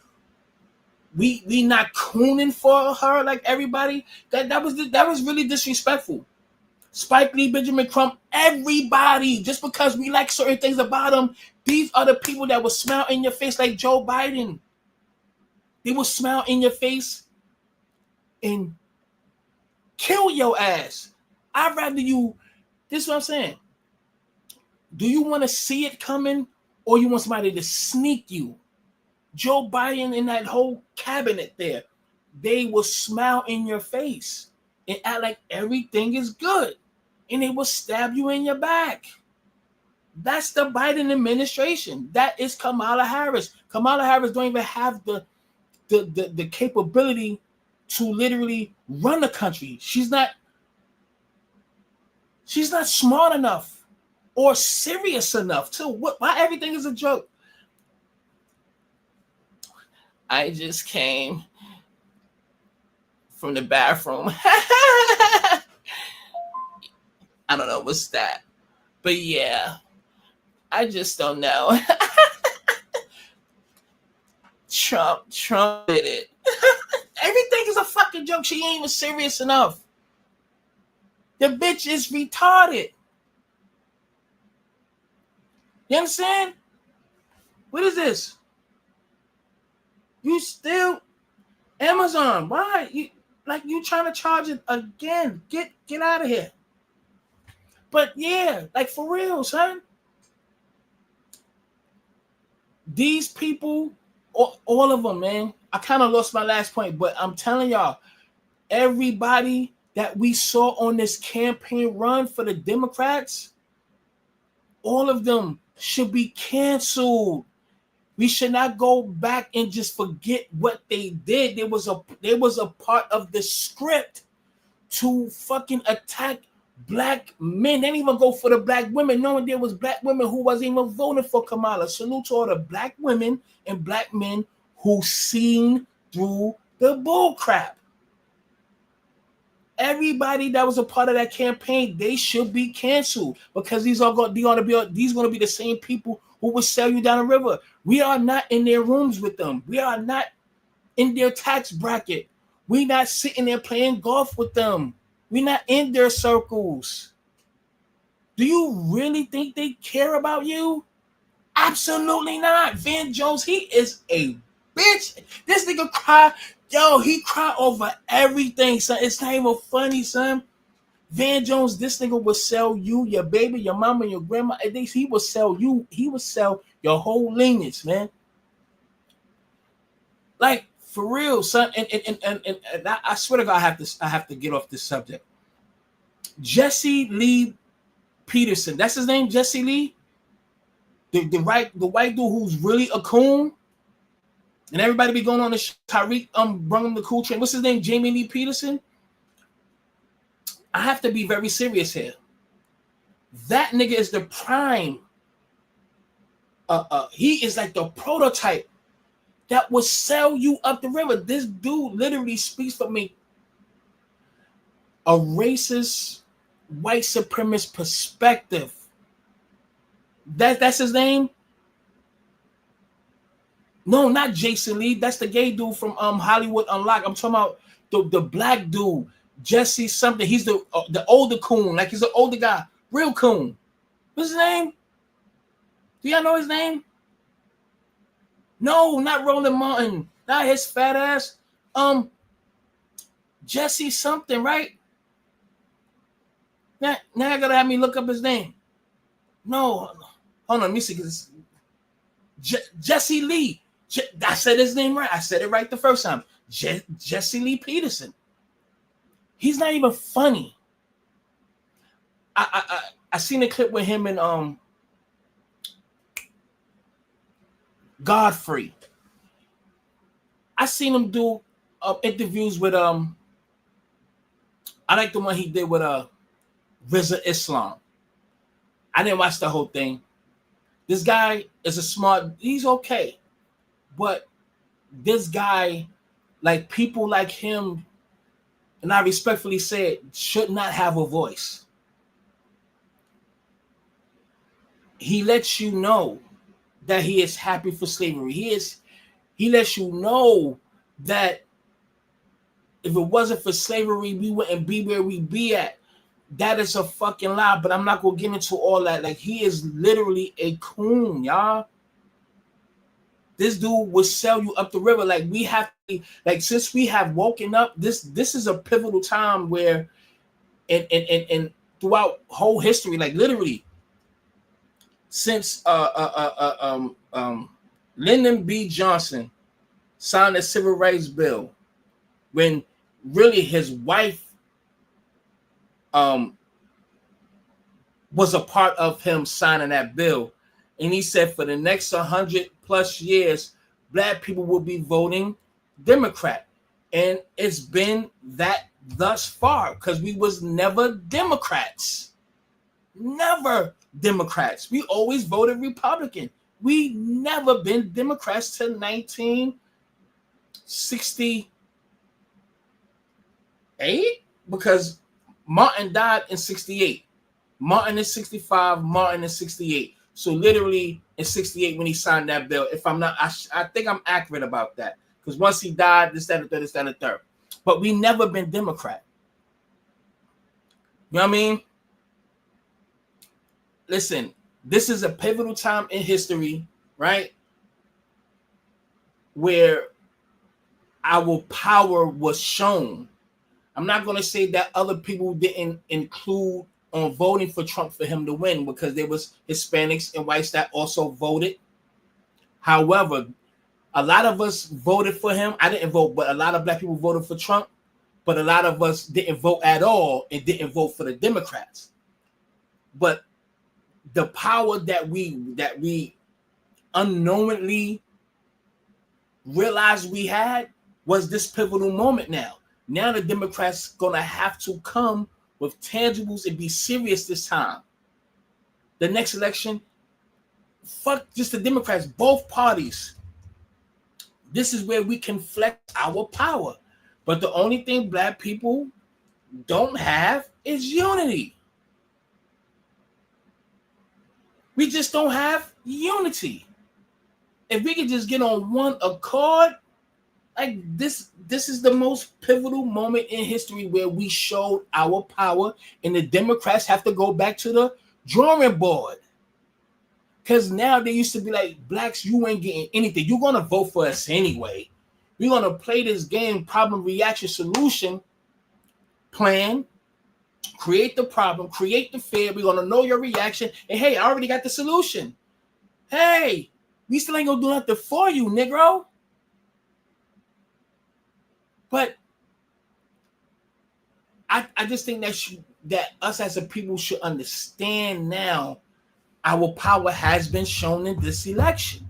we not cooning for her like everybody. That was really disrespectful. Spike Lee, Benjamin Crump, everybody, just because we like certain things about them, these are the people that will smile in your face like Joe Biden. They will smile in your face and kill your ass. I'd rather you. This is what I'm saying. Do you want to see it coming, or you want somebody to sneak you? Joe Biden and that whole cabinet there, they will smile in your face and act like everything is good, and they will stab you in your back. That's the Biden administration. That is Kamala Harris. Kamala Harris don't even have the capability to literally run the country. She's not smart enough or serious enough to why everything is a joke. I just came from the bathroom. I don't know what's that, but yeah, I just don't know. Trump did it. Everything is a fucking joke. She ain't even serious enough. The bitch is retarded. You understand? What is this? You still Amazon? Why you trying to charge it again? Get out of here. But yeah, like for real, son. These people, all of them, man. I kind of lost my last point, but I'm telling y'all, everybody that we saw on this campaign run for the Democrats, all of them should be canceled. We should not go back and just forget what they did. There was a part of the script to fucking attack black men. They didn't even go for the black women, knowing there was black women who wasn't even voting for Kamala. Salute to all the black women and black men who seen through the bull crap. Everybody that was a part of that campaign, they should be canceled because these are going to be the same people who will sell you down the river. We are not in their rooms with them. We are not in their tax bracket. We're not sitting there playing golf with them. We're not in their circles. Do you really think they care about you? Absolutely not. Van Jones, he is a bitch. This nigga cry. Yo, he cry over everything, son. It's not even funny, son. Van Jones, this nigga will sell you, your baby, your mama, your grandma. He will sell you. He will sell your whole lineage, man. Like for real, son. And I swear to God, I have to get off this subject. Jesse Lee Peterson, that's his name, Jesse Lee. The white dude who's really a coon. And everybody be going on the Tyreek brung him the cool train. What's his name? Jamie Lee Peterson. I have to be very serious here. That nigga is the prime. He is like the prototype that will sell you up the river. This dude literally speaks for me. A racist, white supremacist perspective. That's his name. No, not Jason Lee. That's the gay dude from Hollywood Unlocked. I'm talking about the black dude, Jesse something. He's the older coon. Like he's an older guy. Real coon. What's his name? Do y'all know his name? No, not Roland Martin. Not his fat ass. Jesse something, right? Now I gotta have me look up his name. No, hold on. Let me see. Jesse Lee. I said his name right. I said it right the first time. Jesse Lee Peterson. He's not even funny. I seen a clip with him and Godfrey. I seen him do interviews with I like the one he did with Rizza Islam. I didn't watch the whole thing. This guy is he's okay. But this guy, like people like him, and I respectfully say it, should not have a voice. He lets you know that he is happy for slavery. He lets you know that if it wasn't for slavery, we wouldn't be where we be at. That is a fucking lie, but I'm not gonna get into all that. Like he is literally a coon, y'all. This dude will sell you up the river. Like we have to, like since we have woken up, this is a pivotal time where and throughout whole history, like literally since Lyndon B. Johnson signed the Civil Rights Bill, when really his wife was a part of him signing that bill. And he said for the next 100 plus years, Black people will be voting Democrat. And it's been that thus far, because we was never Democrats. Never Democrats. We always voted Republican. We never been Democrats till 1968, because Martin died in 68. Martin is 65, Martin is 68. So literally in 68 when he signed that bill, if I'm not, I think I'm accurate about that. Because once he died, this, that, and third, this, that, and third. But we never been Democrat. You know what I mean? Listen, this is a pivotal time in history, right? Where our power was shown. I'm not going to say that other people didn't include on voting for Trump for him to win, because there was Hispanics and whites that also voted. However, a lot of us voted for him. I didn't vote, but a lot of Black people voted for Trump. But a lot of us didn't vote at all and didn't vote for the Democrats. But the power that we unknowingly realized we had was this pivotal moment now. Now the Democrats gonna have to come with tangibles and be serious this time. The next election, fuck just the Democrats, both parties. This is where we can flex our power. But the only thing Black people don't have is unity. We just don't have unity. If we could just get on one accord, like this is the most pivotal moment in history where we showed our power, and the Democrats have to go back to the drawing board. Because now they used to be like, Blacks, you ain't getting anything. You're going to vote for us anyway. We're going to play this game, problem, reaction, solution, plan, create the problem, create the fear. We're going to know your reaction. And hey, I already got the solution. Hey, we still ain't going to do nothing for you, Negro. But I just think that us as a people should understand now our power has been shown in this election.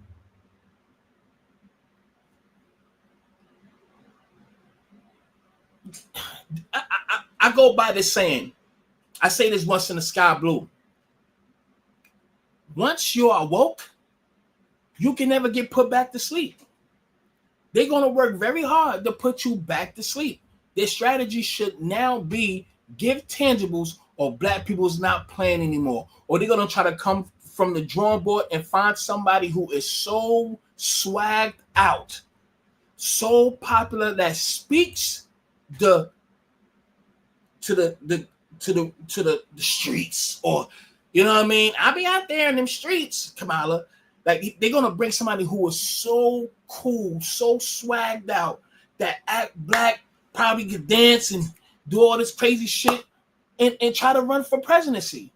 I go by this saying. I say this once in the sky blue. Once you are woke, you can never get put back to sleep. They're going to work very hard to put you back to sleep. Their strategy should now be give tangibles, or Black people's not playing anymore. Or they're going to try to come from the drawing board and find somebody who is so swagged out, so popular, that speaks to the streets, or you know what I mean? I'll be out there in them streets, Kamala. Like they're gonna bring somebody who is so cool, so swagged out, that act Black, probably could dance and do all this crazy shit, and try to run for presidency.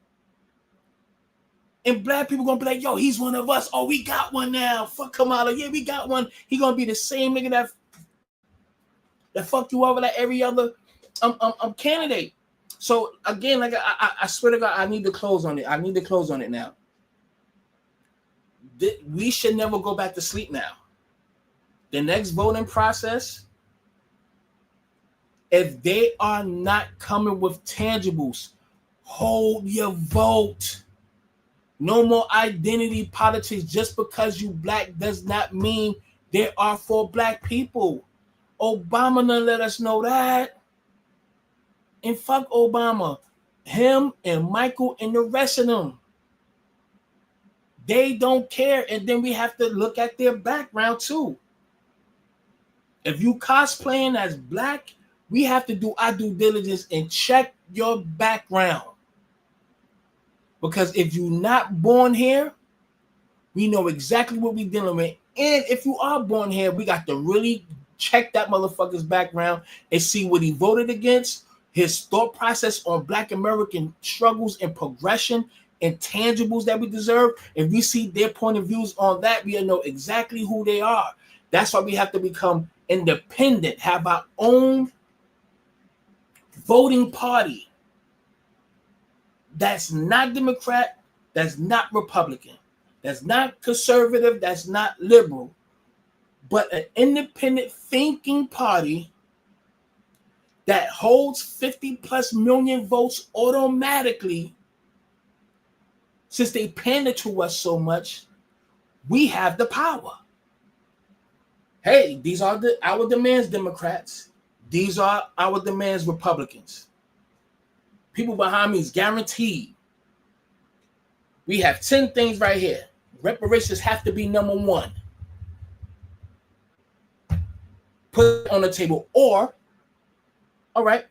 And Black people gonna be like, yo, he's one of us. Oh, we got one now. Fuck Kamala. Yeah, we got one. He gonna be the same nigga that fucked you over like every other candidate. So again, like I swear to God, I need to close on it. I need to close on it now. We should never go back to sleep now. The next voting process, if they are not coming with tangibles, hold your vote. No more identity politics. Just because you Black does not mean they are for Black people. Obama done let us know that. And fuck Obama. Him and Michael and the rest of them. They don't care. And then we have to look at their background too. If you cosplaying as Black, we have to do our due diligence and check your background. Because if you're not born here, we know exactly what we're dealing with. And if you are born here, we got to really check that motherfucker's background and see what he voted against, his thought process on Black American struggles and progression and tangibles that we deserve, if we see their point of views on that, we know exactly who they are. That's why we have to become independent, have our own voting party that's not Democrat, that's not Republican, that's not conservative, that's not liberal, but an independent thinking party that holds 50 plus million votes automatically. Since they pander to us so much, we have the power. Hey, these are our demands, Democrats. These are our demands, Republicans. People behind me is guaranteed. We have 10 things right here. Reparations have to be number one. Put it on the table. Or, all right,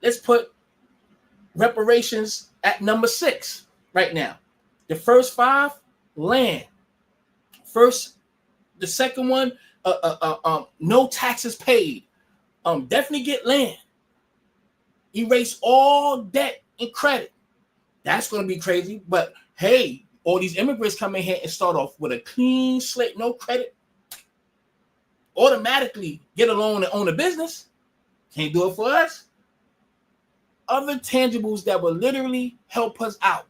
let's put reparations at number 6 right now. The first 5, land. The second one, no taxes paid. Definitely get land. Erase all debt and credit. That's going to be crazy. But hey, all these immigrants come in here and start off with a clean slate, no credit. Automatically get a loan and own a business. Can't do it for us. Other tangibles that will literally help us out.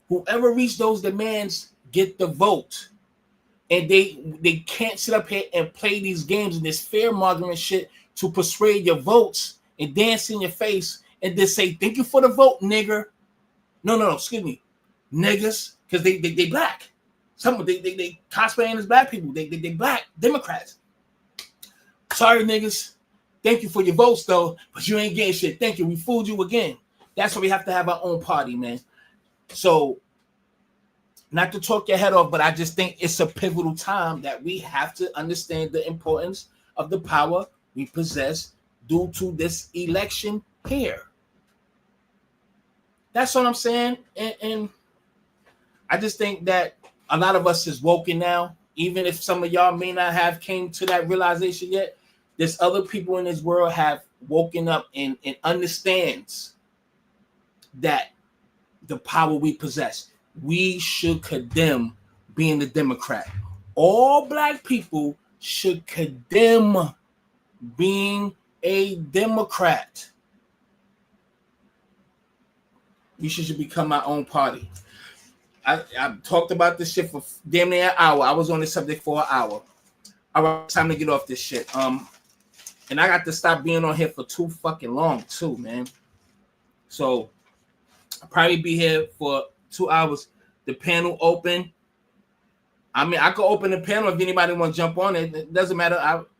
Whoever reached those demands get the vote. And they can't sit up here and play these games and this fear-mongering shit to persuade your votes and dance in your face and just say, thank you for the vote, nigger. No, excuse me. Niggas, because they black. Some they cosplaying as black people. They black Democrats. Sorry, niggas. Thank you for your votes, though, but you ain't getting shit. Thank you. We fooled you again. That's why we have to have our own party, man. So, not to talk your head off, but I just think it's a pivotal time that we have to understand the importance of the power we possess due to this election here. That's what I'm saying. And I just think that a lot of us is woken now, even if some of y'all may not have came to that realization yet. There's other people in this world have woken up and understands that the power we possess. We should condemn being a Democrat. All black people should condemn being a Democrat. We should become our own party. I talked about this shit for damn near an hour. I was on this subject for an hour. All right, time to get off this shit. And I got to stop being on here for too fucking long too, man. So I'll probably be here for 2 hours. The panel open. I mean, I could open the panel if anybody want to jump on it. It doesn't matter.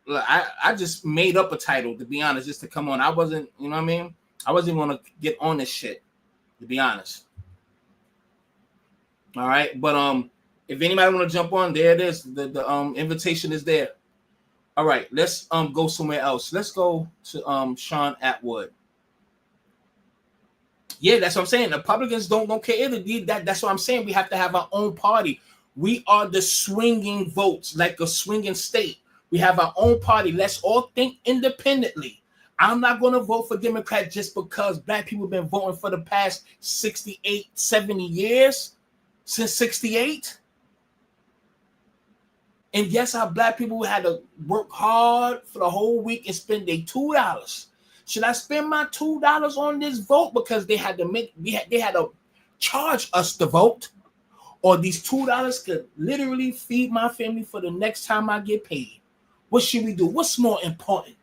I just made up a title, to be honest, just to come on. I wasn't, you know what I mean? I wasn't going to get on this shit, to be honest. All right, but if anybody want to jump on, there it is. The invitation is there. All right, let's go somewhere else. Let's go to Sean Atwood. Yeah, that's what I'm saying. The Republicans don't care either. That's what I'm saying. We have to have our own party. We are the swinging votes, like a swinging state. We have our own party. Let's all think independently. I'm not going to vote for Democrat just because black people have been voting for the past 68, 70 years, since 68. And yes, our black people had to work hard for the whole week and spend their $2. Should I spend my $2 on this vote because they had to charge us to vote, or these $2 could literally feed my family for the next time I get paid? What should we do? What's more important,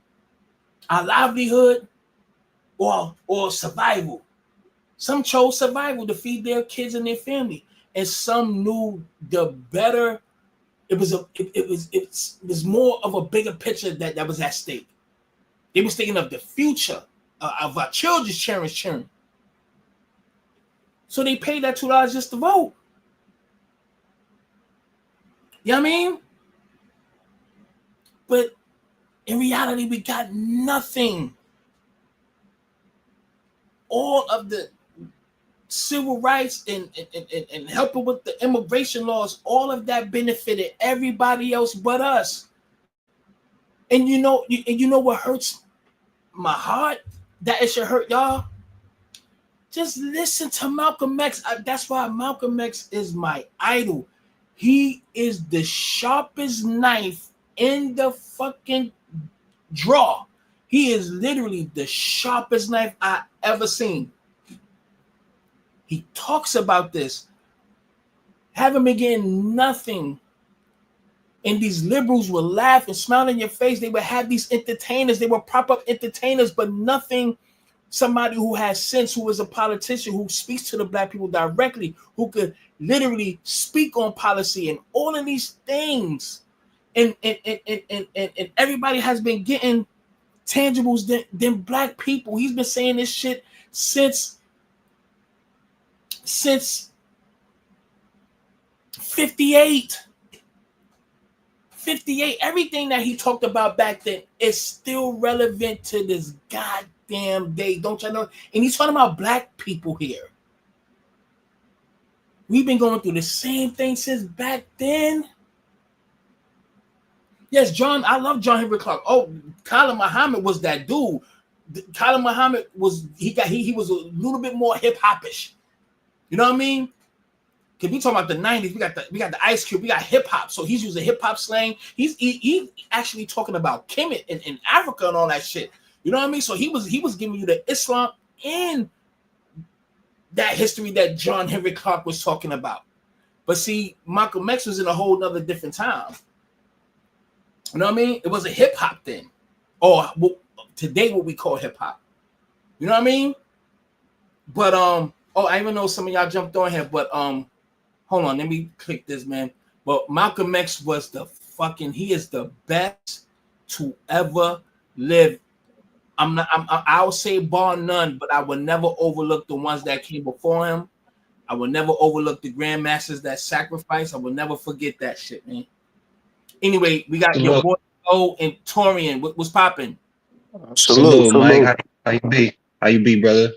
our livelihood or survival? Some chose survival to feed their kids and their family, and some knew the better. It was more of a bigger picture that was at stake. They was thinking of the future of our children's children. So they paid that $2 just to vote. You know what I mean? But in reality, we got nothing. All of the civil rights and helping with the immigration laws, all of that benefited everybody else but us. And you know what hurts my heart that it should hurt y'all. Just listen to Malcolm X. That's why Malcolm X is my idol. He is the sharpest knife in the fucking drawer. He is literally the sharpest knife I ever seen. He talks about this. Haven't been getting nothing. And these liberals will laugh and smile in your face. They would have these entertainers. They were prop up entertainers, but nothing. Somebody who has sense, who is a politician, who speaks to the black people directly, who could literally speak on policy and all of these things. And everybody has been getting tangibles than black people. He's been saying this shit since 58. 58. Everything that he talked about back then is still relevant to this goddamn day. Don't y'all know? And he's talking about black people here. We've been going through the same thing since back then. Yes, John, I love John Henry Clark. Oh, Colin Muhammad was that dude. Colin Muhammad was he was a little bit more hip hopish. You know what I mean? Cause we talking about the 90s, we got the Ice Cube, we got hip hop. So he's using hip hop slang. He's actually talking about Kemet in Africa and all that shit. You know what I mean? So he was giving you the Islam and that history that John Henry Clark was talking about. But see, Malcolm X was in a whole nother different time. You know what I mean? It was a hip hop thing, or today what we call hip hop. You know what I mean? But I even know some of y'all jumped on here, but hold on, let me click this, man. But Malcolm X was he is the best to ever live. I'll say bar none, but I will never overlook the ones that came before him. I will never overlook the grandmasters that sacrificed. I will never forget that shit, man. Anyway, we got your boy O and Torian. What's popping? Salute, Mike. How you be? How you be, brother?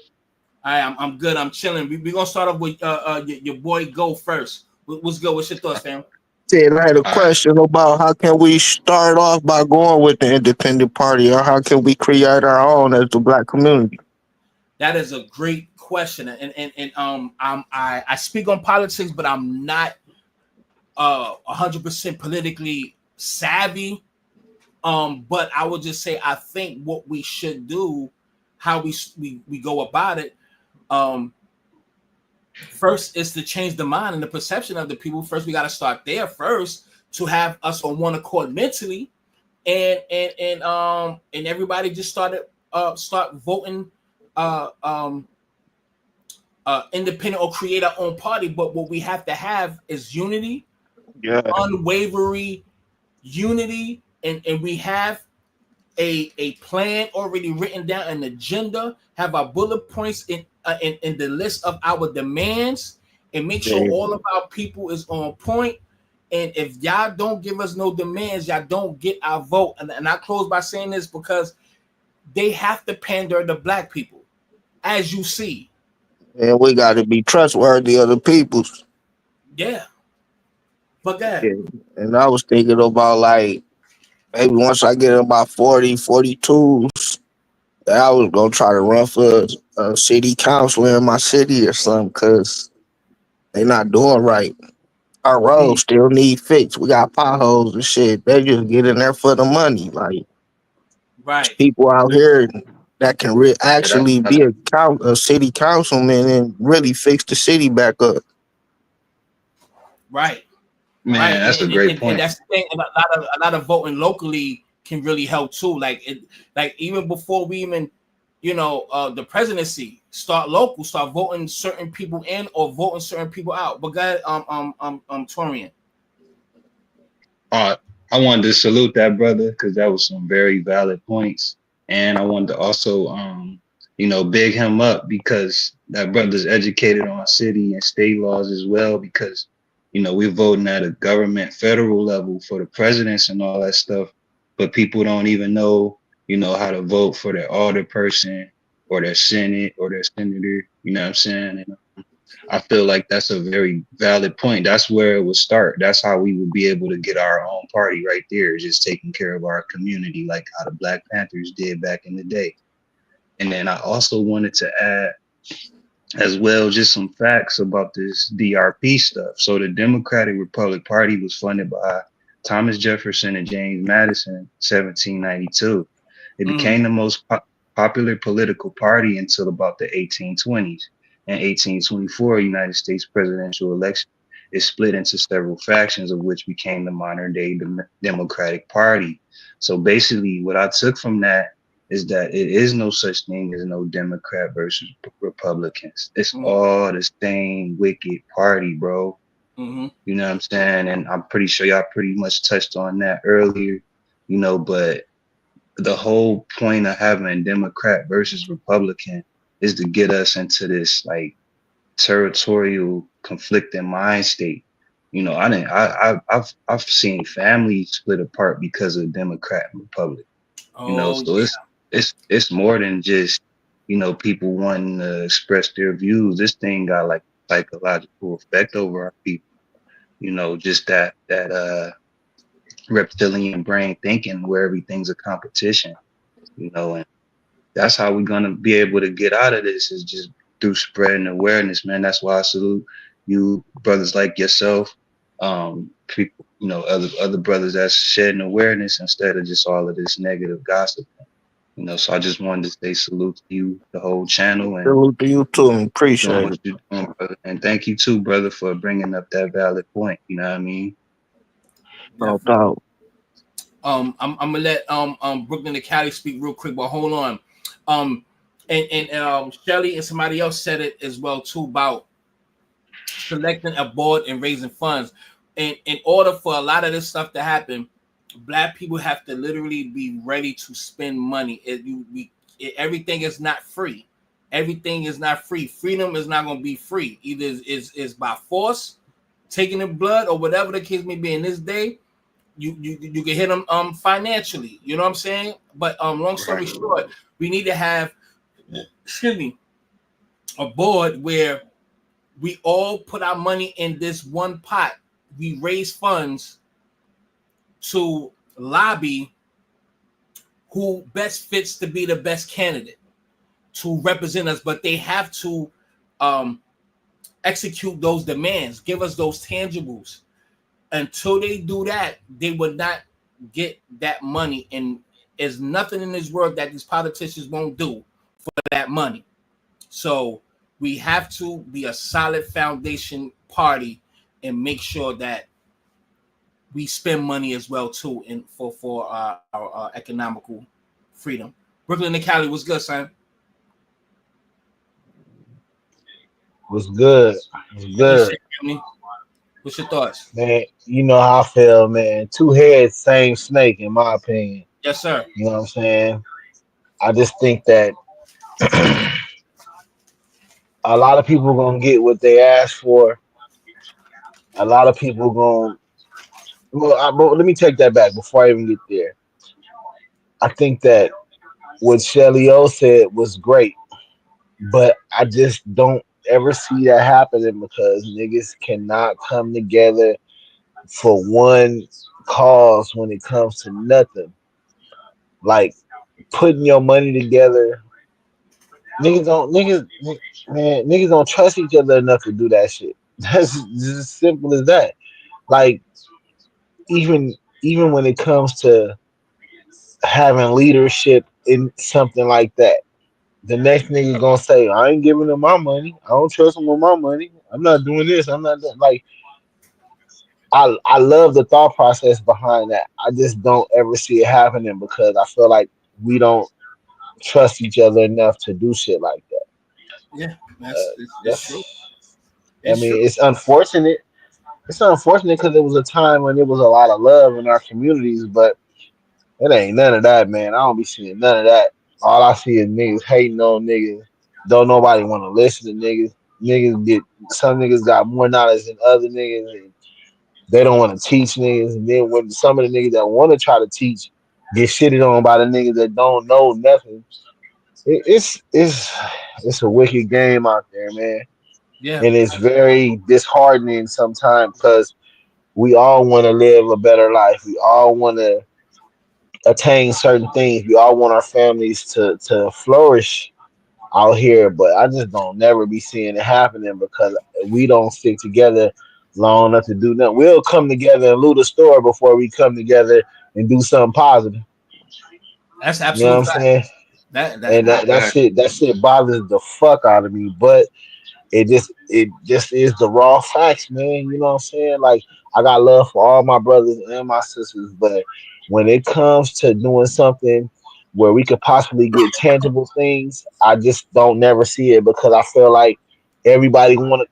All right, I'm good. I'm chilling. We're gonna start off with your boy Go first. What's good? What's your thoughts, fam? I had a question about how can we start off by going with the independent party, or how can we create our own as the black community? That is a great question, and I speak on politics, but I'm not 100% politically savvy. But I would just say I think what we should do, how we go about it. First is to change the mind and the perception of the people. First, we got to start there first to have us on one accord mentally, and everybody just start voting independent or create our own party. But what we have to have is unity, unwavering unity, and we have a plan already written down, an agenda, have our bullet points in the list of our demands, and make sure all of our people is on point. And if y'all don't give us no demands, y'all don't get our vote. And I close by saying this because they have to pander to black people, as you see. And we got to be trustworthy of the peoples. Yeah. But that. Yeah. And I was thinking about, like, maybe once I get about 40, 42, I was going to try to run for a city councilor in my city or something, because they not doing right. Our roads still need fixed. We got potholes and shit. They just get in there for the money. Like, right. People out here that can actually be a city councilman and really fix the city back up. Right. Man, right. That's a great point. And that's the thing. A lot of voting locally can really help too. Like even before we even, the presidency, start local, start voting certain people in or voting certain people out. But guys, Torian. I wanted to salute that brother because that was some very valid points, and I wanted to also, big him up because that brother's educated on city and state laws as well. Because we're voting at a government federal level for the presidents and all that stuff, but people don't even know, how to vote for their alderperson or their senate or their senator. You know what I'm saying? And I feel like that's a very valid point. That's where it would start. That's how we would be able to get our own party right there, just taking care of our community, like how the Black Panthers did back in the day. And then I also wanted to add as well just some facts about this DRP stuff. So the Democratic Republic Party was funded by Thomas Jefferson and James Madison in 1792. It became the most popular political party until about the 1820s. In 1824, United States presidential election is split into several factions, of which became the modern day Democratic Party. So basically, what I took from that is that it is no such thing as no Democrat versus Republicans. It's all the same wicked party, bro. Mm-hmm. You know what I'm saying? And I'm pretty sure y'all pretty much touched on that earlier, you know, but the whole point of having Democrat versus Republican is to get us into this like territorial conflicting mind state. You know, I've seen families split apart because of Democrat and Republican. You know, so it's more than just, you know, people wanting to express their views. This thing got like psychological effect over our people. You know, just that reptilian brain thinking where everything's a competition. You know, and that's how we're gonna be able to get out of this, is just through spreading awareness, man. That's why I salute you brothers like yourself, people, you know, other brothers that's shedding awareness instead of just all of this negative gossip. You know, so I just wanted to say salute to you, the whole channel, and Salute to you too. Appreciate doing it. what you're doing, brother. And thank you too, brother, for bringing up that valid point. You know what I mean? No doubt. I'm gonna let Brooklyn and Cali speak real quick, but hold on. And Shelly and somebody else said it as well too about selecting a board and raising funds. And in order for a lot of this stuff to happen, Black people have to literally be ready to spend money. Everything is not free. Everything is not free. Freedom is not going to be free. Either is by force, taking the blood, or whatever the case may be. In this day, you can hit them financially. You know what I'm saying? But long story short, we need to have, a board where we all put our money in this one pot. We raise funds to lobby who best fits to be the best candidate to represent us, but they have to execute those demands, give us those tangibles. Until they do that, they would not get that money. And there's nothing in this world that these politicians won't do for that money. So we have to be a solid foundation party and make sure that we spend money as well too, and for our economical freedom. Brooklyn and Cali, what's good, son? What's good? What's good? What's your thoughts? Man, you know how I feel, man. Two heads, same snake, in my opinion. Yes, sir. You know what I'm saying? I just think that a lot of people are gonna get what they ask for. A lot of people gonna. Well, let me take that back before I even get there. I think that what Shelly O said was great, but I just don't ever see that happening because niggas cannot come together for one cause when it comes to nothing. Like putting your money together. Niggas don't trust each other enough to do that shit. That's just as simple as that. Like even when it comes to having leadership in something like that, the next nigga gonna say, I ain't giving them my money. I don't trust them with my money. I'm not doing this. I'm not doing, like I love the thought process behind that. I just don't ever see it happening because I feel like we don't trust each other enough to do shit like that. Yeah, that's true. It's unfortunate. It's unfortunate because it was a time when there was a lot of love in our communities, but it ain't none of that, man. I don't be seeing none of that. All I see is niggas hating on niggas. Don't nobody want to listen to niggas. Some niggas got more knowledge than other niggas, and they don't want to teach niggas. And then when some of the niggas that want to try to teach get shitted on by the niggas that don't know nothing, it's a wicked game out there, man. Yeah, and it's very disheartening sometimes because we all want to live a better life. We all want to attain certain things. We all want our families to flourish. out here, but I just don't never be seeing it happening because we don't stick together long enough to do nothing. We'll come together and loot a store before we come together and do something positive. That's You know what absolute I'm fact. saying? And that shit bothers the fuck out of me. But it just is the raw facts, man. You know what I'm saying? Like I got love for all my brothers and my sisters, but when it comes to doing something where we could possibly get tangible things, I just don't never see it because I feel like everybody gonna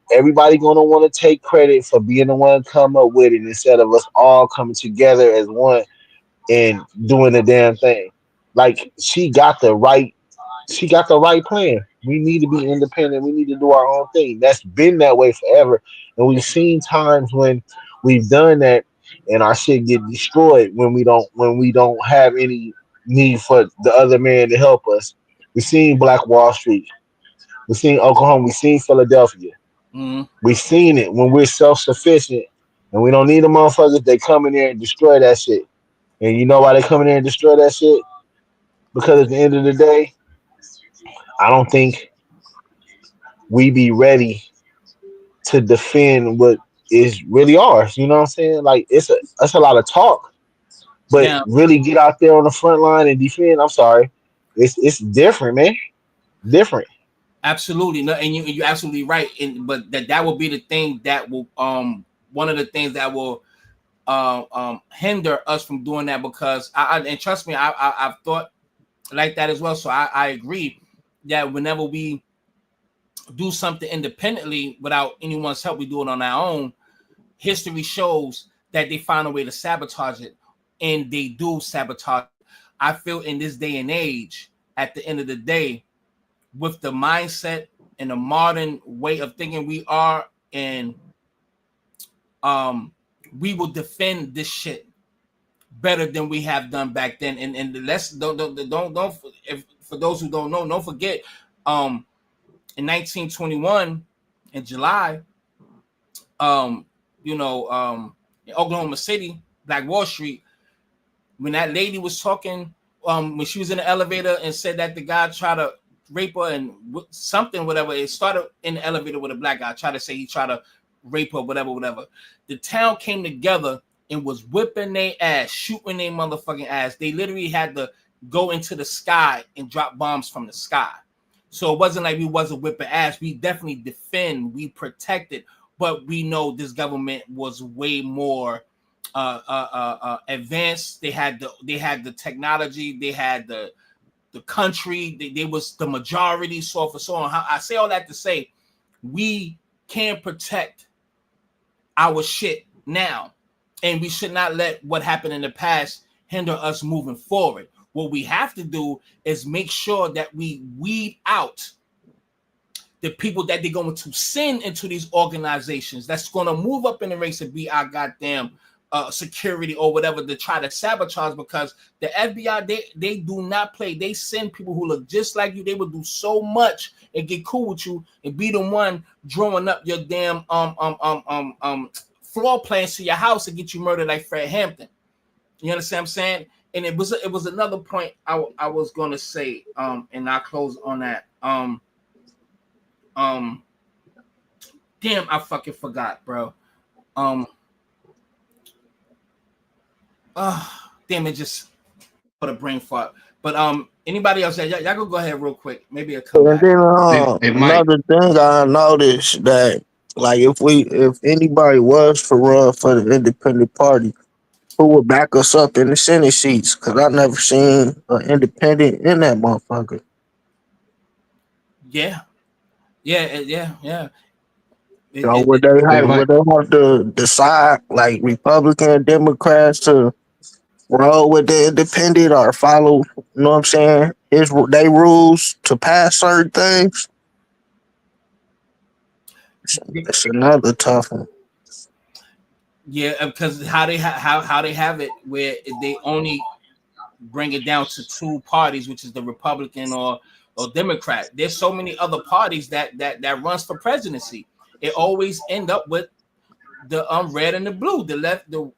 want to take credit for being the one to come up with it instead of us all coming together as one and doing the damn thing. Like she got the right plan. We need to be independent. We need to do our own thing. That's been that way forever. And we've seen times when we've done that and our shit get destroyed when we don't have any need for the other man to help us. We've seen Black Wall Street. We've seen Oklahoma. We've seen Philadelphia. Mhm. We've seen it when we're self-sufficient and we don't need the motherfuckers. They come in there and destroy that shit. And you know why they come in there and destroy that shit? Because at the end of the day, I don't think we be ready to defend what is really ours. You know what I'm saying? Like that's a lot of talk, but Now, really get out there on the front line and defend. I'm sorry, it's different, man. Different. absolutely, no, and you're absolutely right. And but that will be the thing that will one of the things that will hinder us from doing that because and trust me, I've thought like that as well. So I agree that whenever we do something independently without anyone's help, we do it on our own. History shows that they find a way to sabotage it, and they do sabotage. I feel in this day and age, at the end of the day, with the mindset and the modern way of thinking we are, and we will defend this shit better than we have done back then. And let's don't if, for those who don't know, don't forget, in 1921 in July, in Oklahoma City, Black Wall Street, when that lady was talking, when she was in the elevator and said that the guy tried to rape her and something, whatever. It started in the elevator with a black guy, tried to say he tried to rape her, whatever. The town came together and was whipping their ass, shooting their motherfucking ass. They literally had to go into the sky and drop bombs from the sky. So it wasn't like we wasn't whipping ass. We definitely defend, we protected, but we know this government was way more advanced. They had the technology, they had the country, they was the majority, so for so on. I say all that to say we can protect our shit now, and we should not let what happened in the past hinder us moving forward. What we have to do is make sure that we weed out the people that they're going to send into these organizations that's going to move up in the ranks and be our goddamn security or whatever to try to sabotage, because the FBI, they do not play. They send people who look just like you. They will do so much and get cool with you and be the one drawing up your damn floor plans to your house and get you murdered like Fred Hampton. You understand what I'm saying? And it was another point I was gonna say, and I'll close on that. Damn, I fucking forgot, bro. Damn, it just put a brain fart. But anybody else? Y'all go ahead real quick. Maybe a And comeback. then Mike. another thing I noticed that like if anybody was to run for the independent party, who would back us up in the Senate seats? Cause I never seen an independent in that motherfucker. Yeah. So would they have to decide like Republican, Democrats to roll with the independent or follow? You know what I'm saying? They rules to pass certain things. It's another tough one. Yeah, because how they have it where they only bring it down to two parties, which is the Republican or Democrat. There's so many other parties that runs for presidency. It always end up with the red and the blue, the left and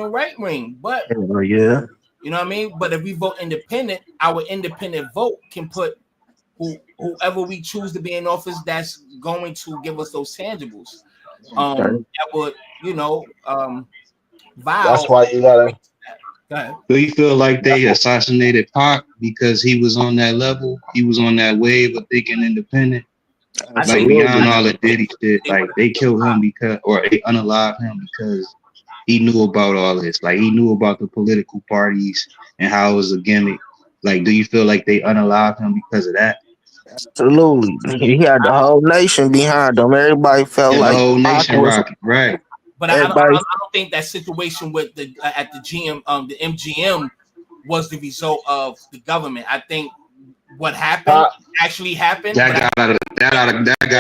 the right wing. But Yeah. you know what I mean? But if we vote independent, our independent vote can put whoever we choose to be in office, that's going to give us those tangibles. Okay. That would, That's vow. why you gotta. Go ahead. Do you feel like they assassinated Pac because he was on that level? He was on that wave of thinking independent. I Like think beyond all the Diddy shit, like they killed him because, or they unalived him because he knew about all this. Like he knew about the political parties and how it was a gimmick. Like, do you feel like they unalived him because of that? Absolutely. He had the whole nation behind him. Everybody felt And the like whole Pac nation was. rocking, right? But Everybody. I don't think that situation with the at the the MGM was the result of the government. I think what happened actually happened. That got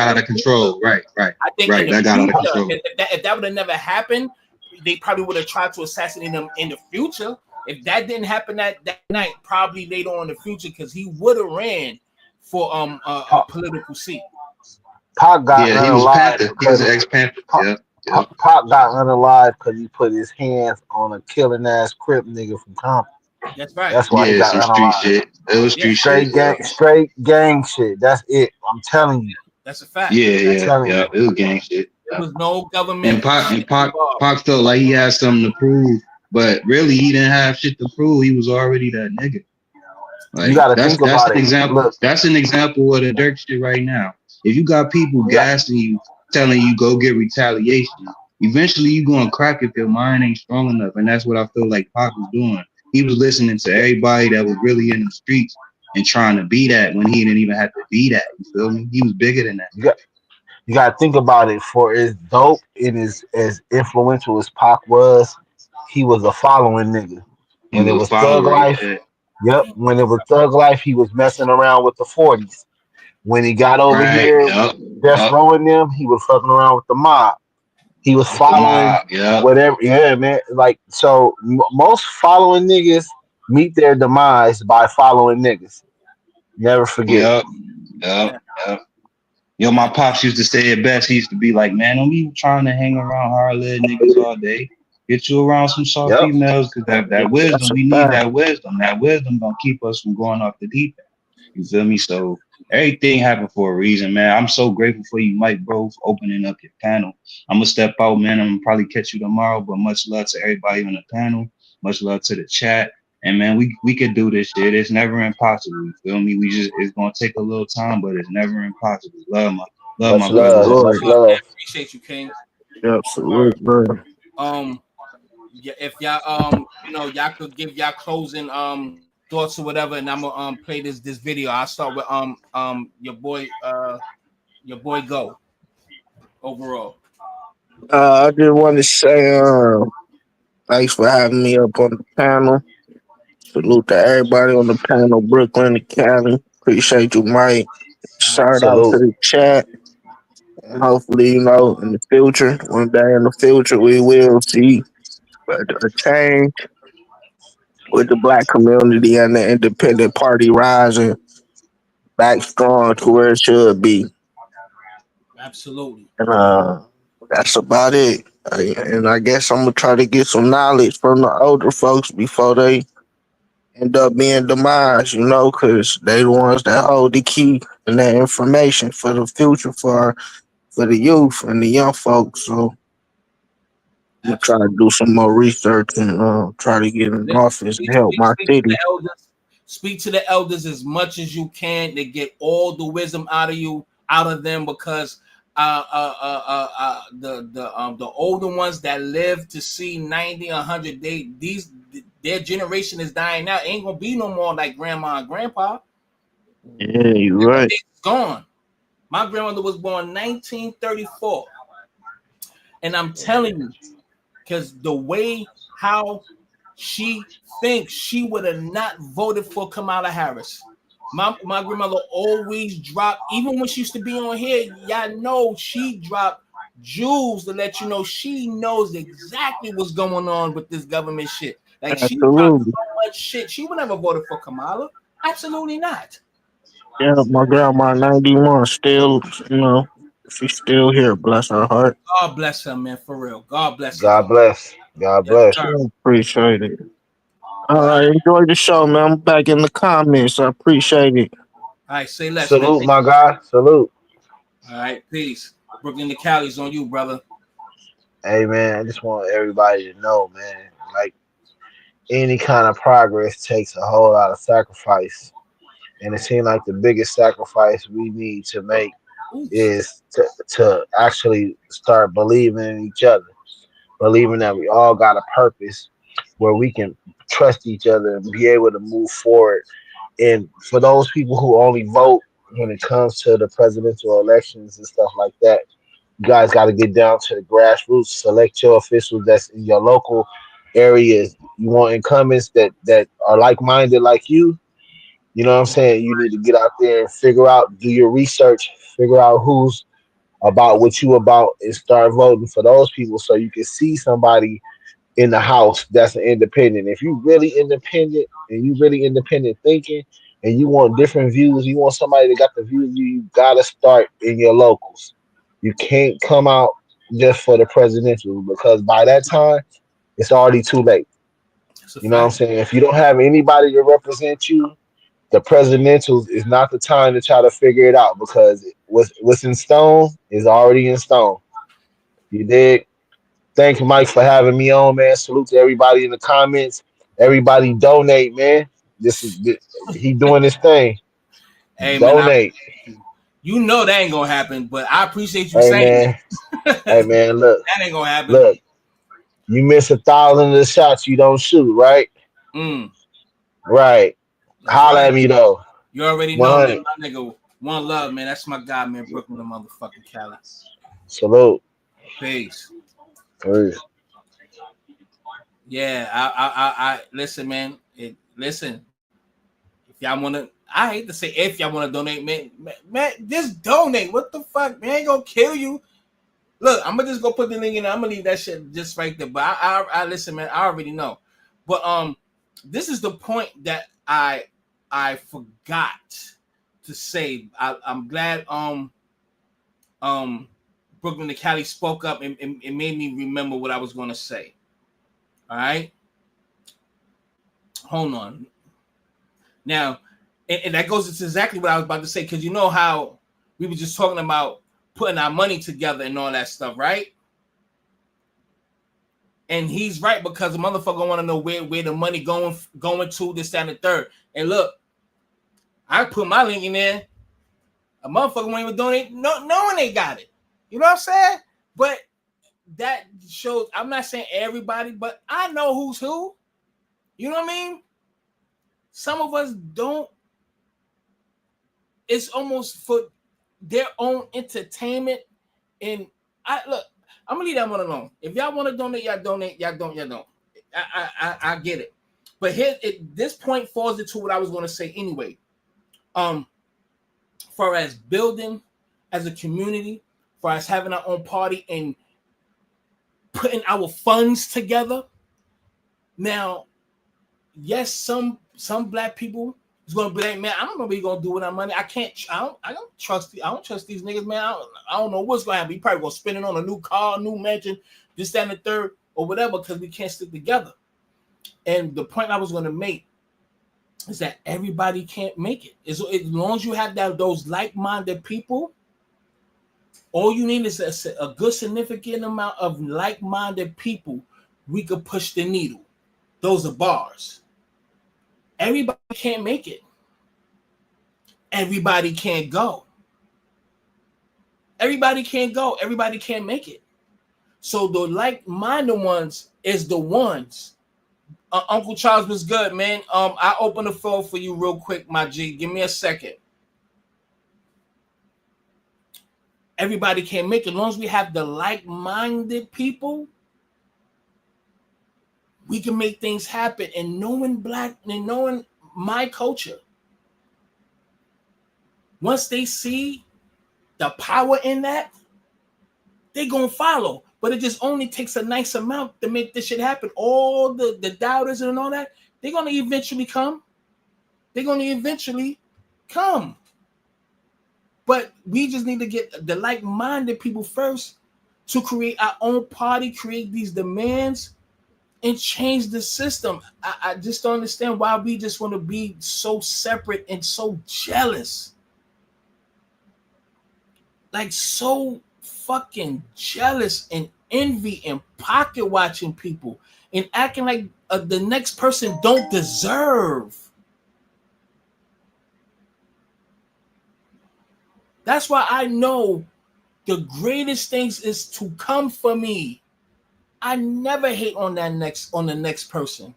out of control. Right. I think Right. in the That got out of future, control. if that would have never happened, they probably would have tried to assassinate him in the future. If that didn't happen that night, probably later on in the future, because he would have ran for a political seat. Pac got Yeah, he was unalived Panther. He was an because ex-Panther. Yeah. Pac got unalived because he put his hands on a killing ass Crip nigga from Compton. That's right. That's why he Yeah, got some street unalived. shit. It was street shit. Straight gang shit. That's it. I'm telling you. That's a fact. Yeah. It was gang shit. There was no government. And Pac felt like he had something to prove, but really he didn't have shit to prove. He was already that nigga. Like You got to that's think about an it. example. Look, That's an example of the Dirk shit right now. If you got people gassing you, telling you go get retaliation, eventually you gonna crack if your mind ain't strong enough. And that's what I feel like Pac was doing. He was listening to everybody that was really in the streets and trying to be that when he didn't even have to be that. You feel me? He was bigger than that. you got to think about it. For as dope and as influential as Pac was, he was a following nigga. When it was Thug Life, when it was Thug Life, he was messing around with the 40s. When he got over here, Death Row and them, he was fucking around with the mob. He was following whatever. Yeah, man. Like, so most following niggas meet their demise by following niggas. Never forget. Yep. Yo, my pops used to say it best. He used to be like, man, don't be trying to hang around hard-legged niggas all day. Get you around some soft females, because that wisdom, we need that wisdom. That wisdom gonna keep us from going off the deep end. You feel me? So everything happened for a reason, man. I'm so grateful for you, Mike, bro, for opening up your panel. I'm gonna step out, man. I'm gonna probably catch you tomorrow, but much love to everybody on the panel. Much love to the chat. And man, we could do this shit. It's never impossible. You feel me? It's gonna take a little time, but it's never impossible. Love my Much brother. love. Much love. Appreciate you, King. Absolutely. Yeah, if y'all y'all could give y'all closing thoughts or whatever, and I'm gonna play this video. I'll start with your boy Go overall. I just want to say thanks for having me up on the panel. Salute to everybody on the panel, Brooklyn and Cali. Appreciate you, Mike. Shout out to the chat. And hopefully, in the future, one day in the future, we will see a change with the black community and the independent party rising back strong to where it should be. Absolutely. And that's about it. And I guess I'm gonna try to get some knowledge from the older folks before they end up being demised, because they the ones that hold the key and that information for the future for the youth and the young folks. So I'm gonna try to do some more research and try to get in office and help my city. Speak to the elders as much as you can to get all the wisdom out of them, because the older ones that live to see 90, 100, their generation is dying out. Ain't gonna be no more like grandma and grandpa. Yeah, you're right. It's gone. My grandmother was born 1934, and I'm telling you, because the way how she thinks, she would have not voted for Kamala Harris. My grandmother always dropped, even when she used to be on here, y'all know she dropped jewels to let you know she knows exactly what's going on with this government shit. Like, she dropped so much shit. She would never voted for Kamala. Absolutely not. Yeah, my grandma 91 still, she's still here. Bless her heart. God bless her, man, for real. God bless her. God bless. God bless. Appreciate it. All right, enjoy the show, man. I'm back in the comments. I appreciate it. All right, say less, man. Salute, my guy. Salute. All right, peace. Brooklyn the Cali's on you, brother. Hey man, I just want everybody to know, man. Like any kind of progress takes a whole lot of sacrifice, and it seems like the biggest sacrifice we need to make is to actually start believing in each other, believing that we all got a purpose where we can trust each other and be able to move forward. And for those people who only vote when it comes to the presidential elections and stuff like that, you guys got to get down to the grassroots, select your officials that's in your local areas. You want incumbents that are like-minded like you know what I'm saying? You need to get out there and figure out, do your research, figure out who's about what you about, and start voting for those people so you can see somebody in the house that's an independent. If you really independent and you really independent thinking and you want different views, you want somebody that got the view of you gotta start in your locals. You can't come out just for the presidential because by that time it's already too late. You know what I'm saying? If you don't have anybody to represent you, the presidentials is not the time to try to figure it out because what's in stone is already in stone. You dig? Thank you, Mike, for having me on, man. Salute to everybody in the comments. Everybody donate, man. He doing his thing. Hey, man, Donate. you know that ain't gonna happen, but I appreciate you Hey saying man. that. Hey man, look. That ain't gonna happen. Look. You miss 1,000 of the shots you don't shoot, right? Right. That's Holla right. at me though. You already know, 100. man. My nigga, one love, man. That's my guy, man. Brooklyn, the motherfucking Cali. Salute. Peace. Peace. Yeah, I listen, man. Listen, if y'all wanna, I hate to say if y'all wanna donate, man, just donate. What the fuck, man? Ain't gonna kill you. Look, I'm gonna just go put the link in there. I'm gonna leave that shit just right there. But I listen, man. I already know. But this is the point that I forgot to say. I'm glad Brooklyn the Cali spoke up and made me remember what I was gonna say. All right, hold on. Now, and that goes into exactly what I was about to say because you know how we were just talking about putting our money together and all that stuff, right? And he's right because the motherfucker want to know where the money going to, this, that, and the third. And look, I put my link in there. A motherfucker won't even donate, knowing they got it. You know what I'm saying? But that shows, I'm not saying everybody, but I know who's who. You know what I mean? Some of us don't. It's almost for their own entertainment. And I'm gonna leave that one alone. If y'all want to donate, y'all donate. Y'all don't. I get it. But this point falls into what I was gonna say anyway. For as building as a community, for us having our own party and putting our funds together. Now, yes, some black people is gonna be like, man, I don't know what you're gonna do with our money. I don't trust these niggas, man. I don't know what's gonna happen. You probably gonna spend it on a new car, new mansion, this, that, and the third, or whatever, because we can't stick together. And the point I was gonna make is that everybody can't make it. As long as you have those like-minded people, all you need is a good significant amount of like-minded people. We could push the needle. Those are bars. Everybody can't make it. Everybody can't go. Everybody can't go. Everybody can't make it. So the like-minded ones is the ones. Uncle Charles was good, man. I open the floor for you real quick, my G. Give me a second. Everybody can't make it. As long as we have the like-minded people, we can make things happen. And knowing my culture, once they see the power in that, they're going to follow. But it just only takes a nice amount to make this shit happen. All the doubters and all that, they're going to eventually come. They're going to eventually come. But we just need to get the like-minded people first to create our own party, create these demands, and change the system. I just don't understand why we just want to be so separate and so jealous. like so fucking jealous and envy and pocket watching people and acting like the next person don't deserve. That's why I know the greatest things is to come for me. I never hate on the next person.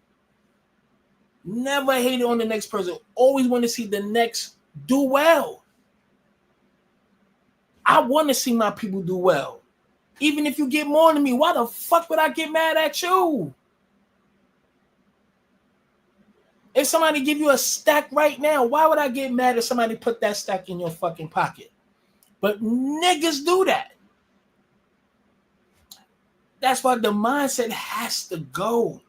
Never hate on the next person. Always want to see the next do well. I want to see my people do well. Even if you get more than me, why the fuck would I get mad at you? If somebody give you a stack right now, why would I get mad if somebody put that stack in your fucking pocket? But niggas do that. That's why the mindset has to go.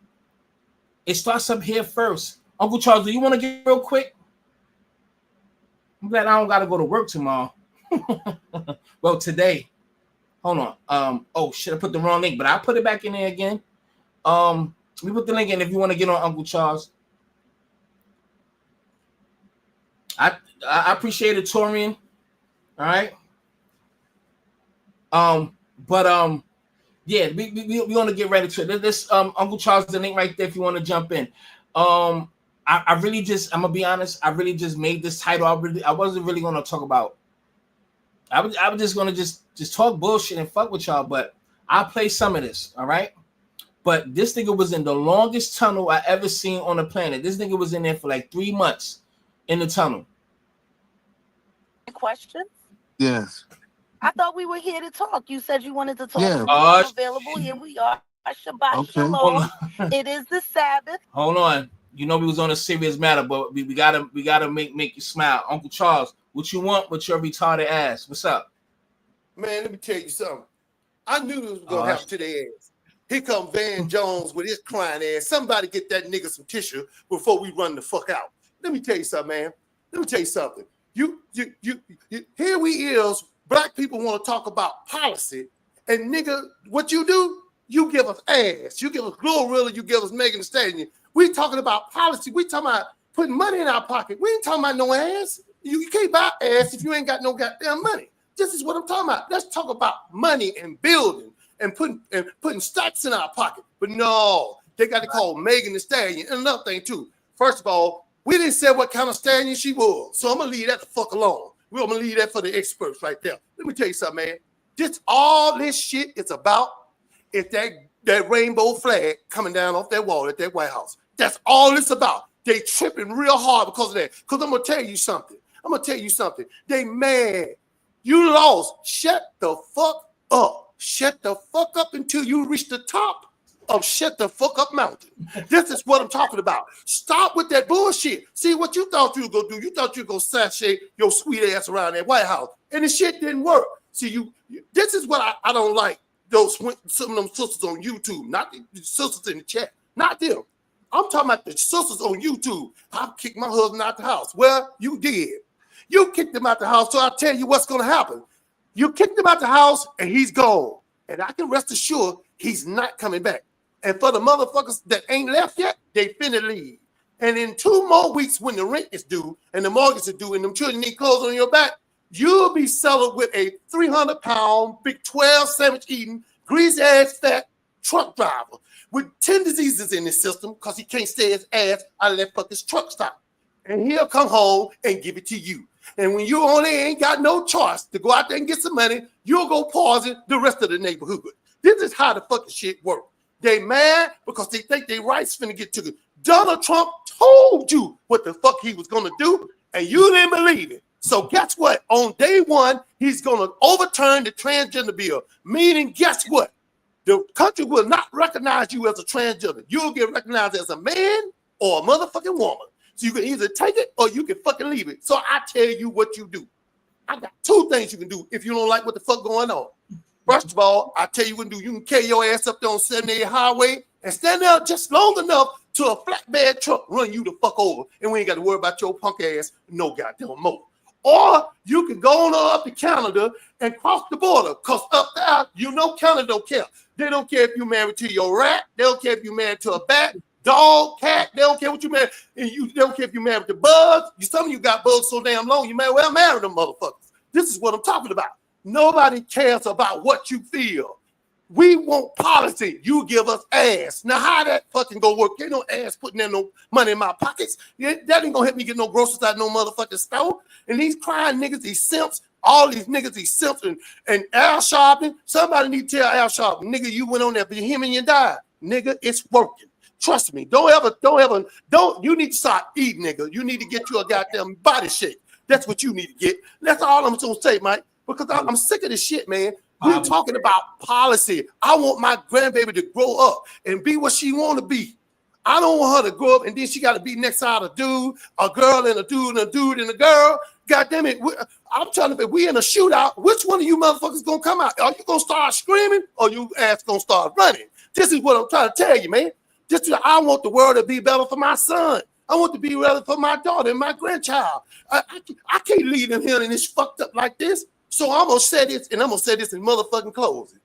It starts up here first. Uncle Charles, do you want to get real quick? I'm glad I don't got to go to work tomorrow. Well, today. Hold on. Oh shit, I put the wrong link, but I'll put it back in there again. We put the link in if you want to get on Uncle Charles. I appreciate it, Torian. All right. Yeah, we want to get ready to it. This Uncle Charles, the link right there if you want to jump in. I really just, I'm gonna be honest, I really just made this title. I wasn't really gonna talk about. I was just gonna just talk bullshit and fuck with y'all, but I'll play some of this, all right? But this nigga was in the longest tunnel I ever seen on the planet. This nigga was in there for like 3 months in the tunnel. Questions? Yes. I thought we were here to talk. You said you wanted to talk. Yeah. I'm available. Here we are. Shabbat shalom. It is the Sabbath. Hold on. You know we was on a serious matter, but we gotta make you smile. Uncle Charles, what you want with your retarded ass? What's up? Man, let me tell you something. I knew this was gonna happen to their ass. Here come Van Jones with his crying ass. Somebody get that nigga some tissue before we run the fuck out. Let me tell you something, man. Let me tell you something. You here we is. Black people want to talk about policy, and nigga, what you do? You give us ass. You give us Glorilla. You give us Megan Thee Stallion. We talking about policy. We talking about putting money in our pocket. We ain't talking about no ass. You can't buy ass if you ain't got no goddamn money. This is what I'm talking about. Let's talk about money and building and putting stacks in our pocket. But no, they got to call Megan Thee Stallion. And another thing too. First of all, we didn't say what kind of stallion she was, so I'm gonna leave that the fuck alone. We're gonna leave that for the experts right there. Let me tell you something, man. All this shit is about is that rainbow flag coming down off that wall at that White House. That's all it's about. They tripping real hard because of that. Because I'm gonna tell you something. They mad. You lost. Shut the fuck up. Shut the fuck up until you reach the top of Shut the Fuck Up Mountain. This is what I'm talking about. Stop with that bullshit. See what you thought you were gonna do. You thought you were gonna sashay your sweet ass around that White House, and the shit didn't work. See, this is what I don't like. Some of them sisters on YouTube, not the sisters in the chat, not them. I'm talking about the sisters on YouTube. I kicked my husband out the house. Well, you did. You kicked him out the house, so I'll tell you what's gonna happen. You kicked him out the house, and he's gone. And I can rest assured he's not coming back. And for the motherfuckers that ain't left yet, they finna leave. And in 2 more weeks, when the rent is due and the mortgage is due and them children need clothes on your back, you'll be selling with a 300-pound, big 12 sandwich eating, greasy ass fat truck driver with 10 diseases in his system because he can't stay his ass out of that fucking truck stop. And he'll come home and give it to you. And when you only ain't got no choice to go out there and get some money, you'll go poison the rest of the neighborhood. This is how the fucking shit works. They mad because they think their rights finna get taken. Donald Trump told you what the fuck he was gonna do, and you didn't believe it. So guess what? On day one, he's gonna overturn the transgender bill. Meaning, guess what? The country will not recognize you as a transgender. You'll get recognized as a man or a motherfucking woman. So you can either take it or you can fucking leave it. So I tell you what you do. I got 2 things you can do if you don't like what the fuck going on. First of all, I tell you what to do. You can carry your ass up there on 78 highway and stand there just long enough till a flatbed truck run you the fuck over, and we ain't got to worry about your punk ass no goddamn more. Or you can go on up to Canada and cross the border, because up there, you know Canada don't care. They don't care if you're married to your rat. They don't care if you're married to a bat, dog, cat. They don't care what you married. And they don't care if you're married to bugs. Some of you got bugs so damn long, you may well marry them motherfuckers. This is what I'm talking about. Nobody cares about what you feel. We want policy. You give us ass. Now, how that fucking go work? Ain't no ass putting in no money in my pockets. That ain't gonna help me get no groceries out no motherfucking store. And these crying niggas, these simps, all these niggas, these simps, and Al Sharpton. Somebody need to tell Al Sharpton, nigga, you went on there for him and you died. Nigga, it's working. Trust me. Don't. You need to start eating, nigga. You need to get you a goddamn body shake. That's what you need to get. That's all I'm gonna say, Mike. Because I'm sick of this shit, man. We're talking about policy. I want my grandbaby to grow up and be what she want to be. I don't want her to grow up and then she got to be next side a dude, a girl and a dude and a dude and a girl. God damn it. I'm trying to be, we in a shootout. Which one of you motherfuckers going to come out? Are you going to start screaming or you ass going to start running? This is what I'm trying to tell you, man. I want the world to be better for my son. I want to be better for my daughter and my grandchild. I can't leave them here and it's fucked up like this. So I'm going to say this, and I'm going to say this in motherfucking closing.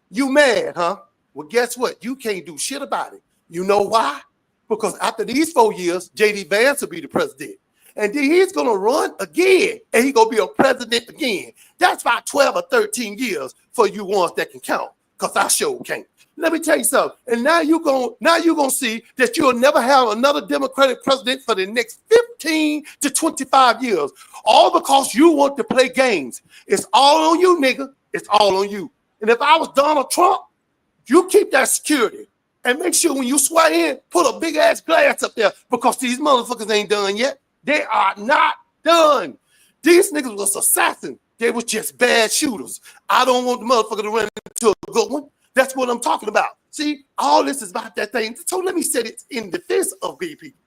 You mad, huh? Well, guess what? You can't do shit about it. You know why? Because after these 4 years, J.D. Vance will be the president. And then he's going to run again, and he's going to be a president again. That's about 12 or 13 years for you ones that can count, because I sure can't. Let me tell you something. And now you're gonna see that you'll never have another Democratic president for the next 15 to 25 years. All because you want to play games. It's all on you, nigga. It's all on you. And if I was Donald Trump, you keep that security. And make sure when you swear in, put a big ass glass up there because these motherfuckers ain't done yet. They are not done. These niggas was assassins. They was just bad shooters. I don't want the motherfucker to run into a good one. That's what I'm talking about. See, all this is about that thing. So let me say it in defense of gay people.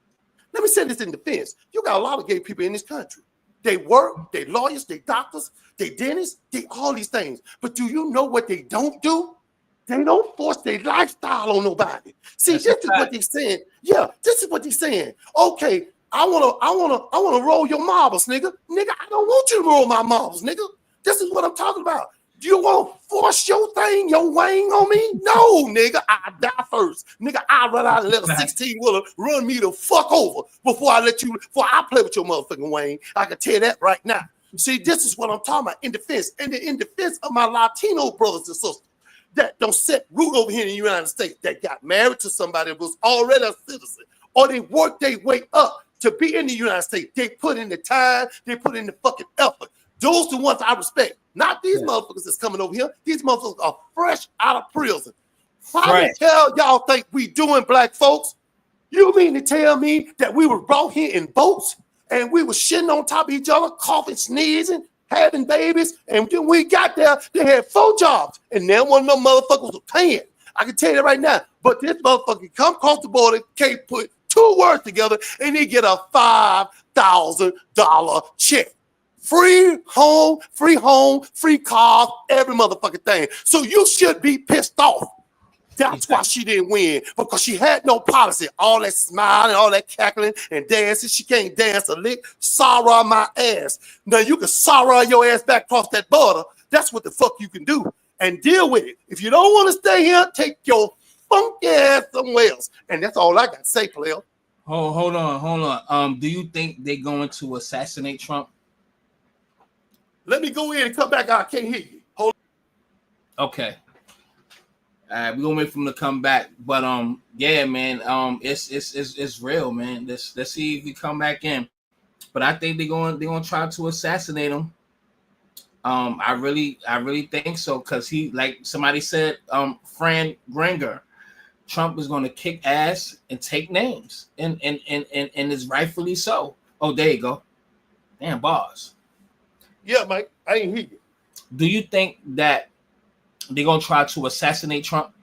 Let me say this in defense. You got a lot of gay people in this country. They work, they lawyers, they doctors, they dentists, they all these things. But do you know what they don't do? They don't force their lifestyle on nobody. See, this is what they're saying. Yeah, this is what they're saying. Okay, I wanna roll your marbles, nigga. Nigga, I don't want you to roll my marbles, nigga. This is what I'm talking about. Do you want to force your thing, your wang on me? No, nigga, I die first. Nigga, I run out and let a 16-wheeler run me the fuck over before I play with your motherfucking wang. I can tell you that right now. See, this is what I'm talking about in defense. And in defense of my Latino brothers and sisters that don't set root over here in the United States, that got married to somebody that was already a citizen, or they worked their way up to be in the United States. They put in the time, they put in the fucking effort. Those are the ones I respect. Not these motherfuckers that's coming over here. These motherfuckers are fresh out of prison. How the hell y'all think we doing, black folks? You mean to tell me that we were brought here in boats and we were shitting on top of each other, coughing, sneezing, having babies, and then we got there, they had 4 jobs, and then one of them motherfuckers was paying. I can tell you that right now. But this motherfucker come across the border, can't put 2 words together, and he get a $5,000 check. Free home, free cars, every motherfucking thing. So you should be pissed off. That's why she didn't win, because she had no policy. All that smiling, all that cackling and dancing. She can't dance a lick. Sorrow my ass. Now you can sorrow your ass back across that border. That's what the fuck you can do. And deal with it. If you don't want to stay here, take your funky ass somewhere else. And that's all I got to say, player. Hold on. Do you think they're going to assassinate Trump? Let me go in and come back out. I can't hear you. Hold on. Okay. All right, we're gonna wait for him to come back. But yeah, man, it's real, man. Let's see if we come back in. But I think they're gonna try to assassinate him. I really think so, because he, like somebody said, Fran Granger, Trump is gonna kick ass and take names, and it's rightfully so. Oh, there you go. Damn, bars. Yeah, Mike, I ain't hear you. Do you think that they're gonna try to assassinate Trump?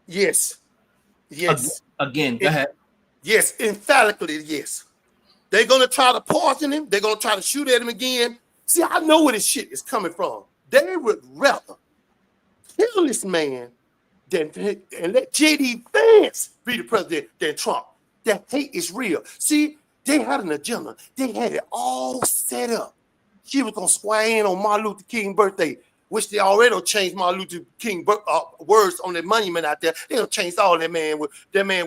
Yes. Again, go ahead. Yes, emphatically, yes. They're gonna try to poison him. They're gonna try to shoot at him again. See, I know where this shit is coming from. They would rather kill this man and let J.D. Vance be the president than Trump. That hate is real. See, they had an agenda. They had it all set up. She was gonna swear in on Martin Luther King's birthday, which they already changed Martin Luther King words on the monument out there. They done changed all that man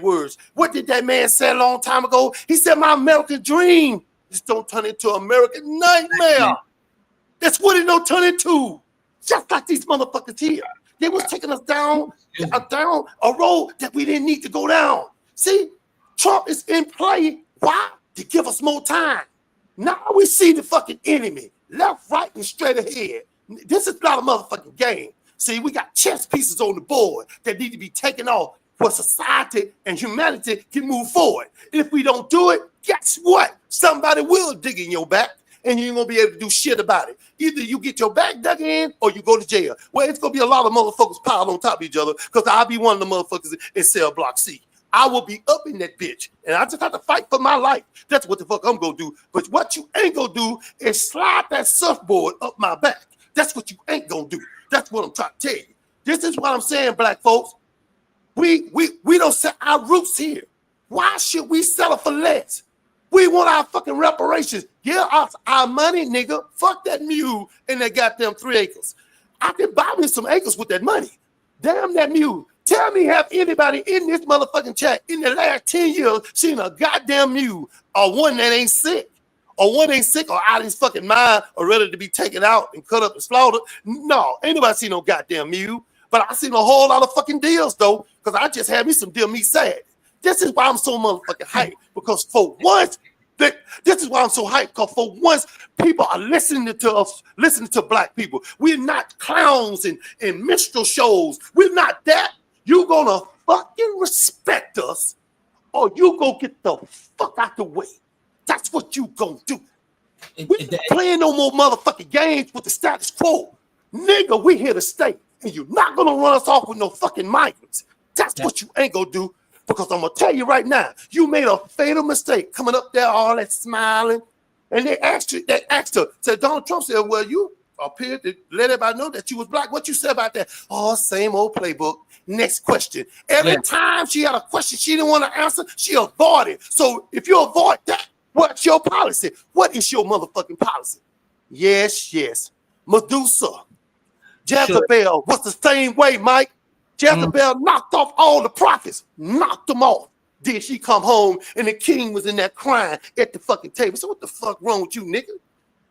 words. What did that man say a long time ago? He said, "My American dream just don't turn into American nightmare." That's what it don't turn into. just like these motherfuckers here. They was taking us down a road that we didn't need to go down. See, Trump is in play. Why? To give us more time. Now we see the fucking enemy, left, right, and straight ahead. This is not a motherfucking game. See, we got chess pieces on the board that need to be taken off for society and humanity can move forward. And if we don't do it, guess what? Somebody will dig in your back and you ain't gonna be able to do shit about it. Either you get your back dug in or you go to jail. Well, it's gonna be a lot of motherfuckers piled on top of each other because I'll be one of the motherfuckers in cell block C. I will be up in that bitch and I just have to fight for my life. That's what the fuck I'm gonna do. But what you ain't gonna do is slide that surfboard up my back. That's what you ain't gonna do. That's what I'm trying to tell you. This is what I'm saying, black folks. We don't set our roots here. Why should we settle for less? We want our fucking reparations. Give us our money, nigga. Fuck that mule and that goddamn 3 acres. I can buy me some acres with that money. Damn that mule. Tell me, have anybody in this motherfucking chat in the last 10 years seen a goddamn mule or one that ain't sick? Or one ain't sick or out of his fucking mind or ready to be taken out and cut up and slaughtered? No, ain't nobody seen no goddamn mule. But I seen a whole lot of fucking deals though, because I just had me some deal meat sad. This is why I'm so motherfucking hyped, because for once, this is why I'm so hyped, because for once, people are listening to us, listening to black people. We're not clowns and minstrel shows. We're not that. You're gonna fucking respect us, or you go get the fuck out the way. That's what you gonna do. We ain't playing no more motherfucking games with the status quo. Nigga, we here to stay. And you're not gonna run us off with no fucking migrants. That's what you ain't gonna do. Because I'm gonna tell you right now, you made a fatal mistake coming up there all that smiling. And they asked her, said Donald Trump said, well, you appeared to let everybody know that you was black. What you said about that? Oh, same old playbook. Next question. Every time she had a question she didn't want to answer, she avoided. So if you avoid that, what's your policy? What is your motherfucking policy? Yes. Medusa. Jezebel was the same way, Mike. Jezebel knocked off all the prophets, knocked them off. Then she come home and the king was in there crying at the fucking table. So what the fuck wrong with you, nigga?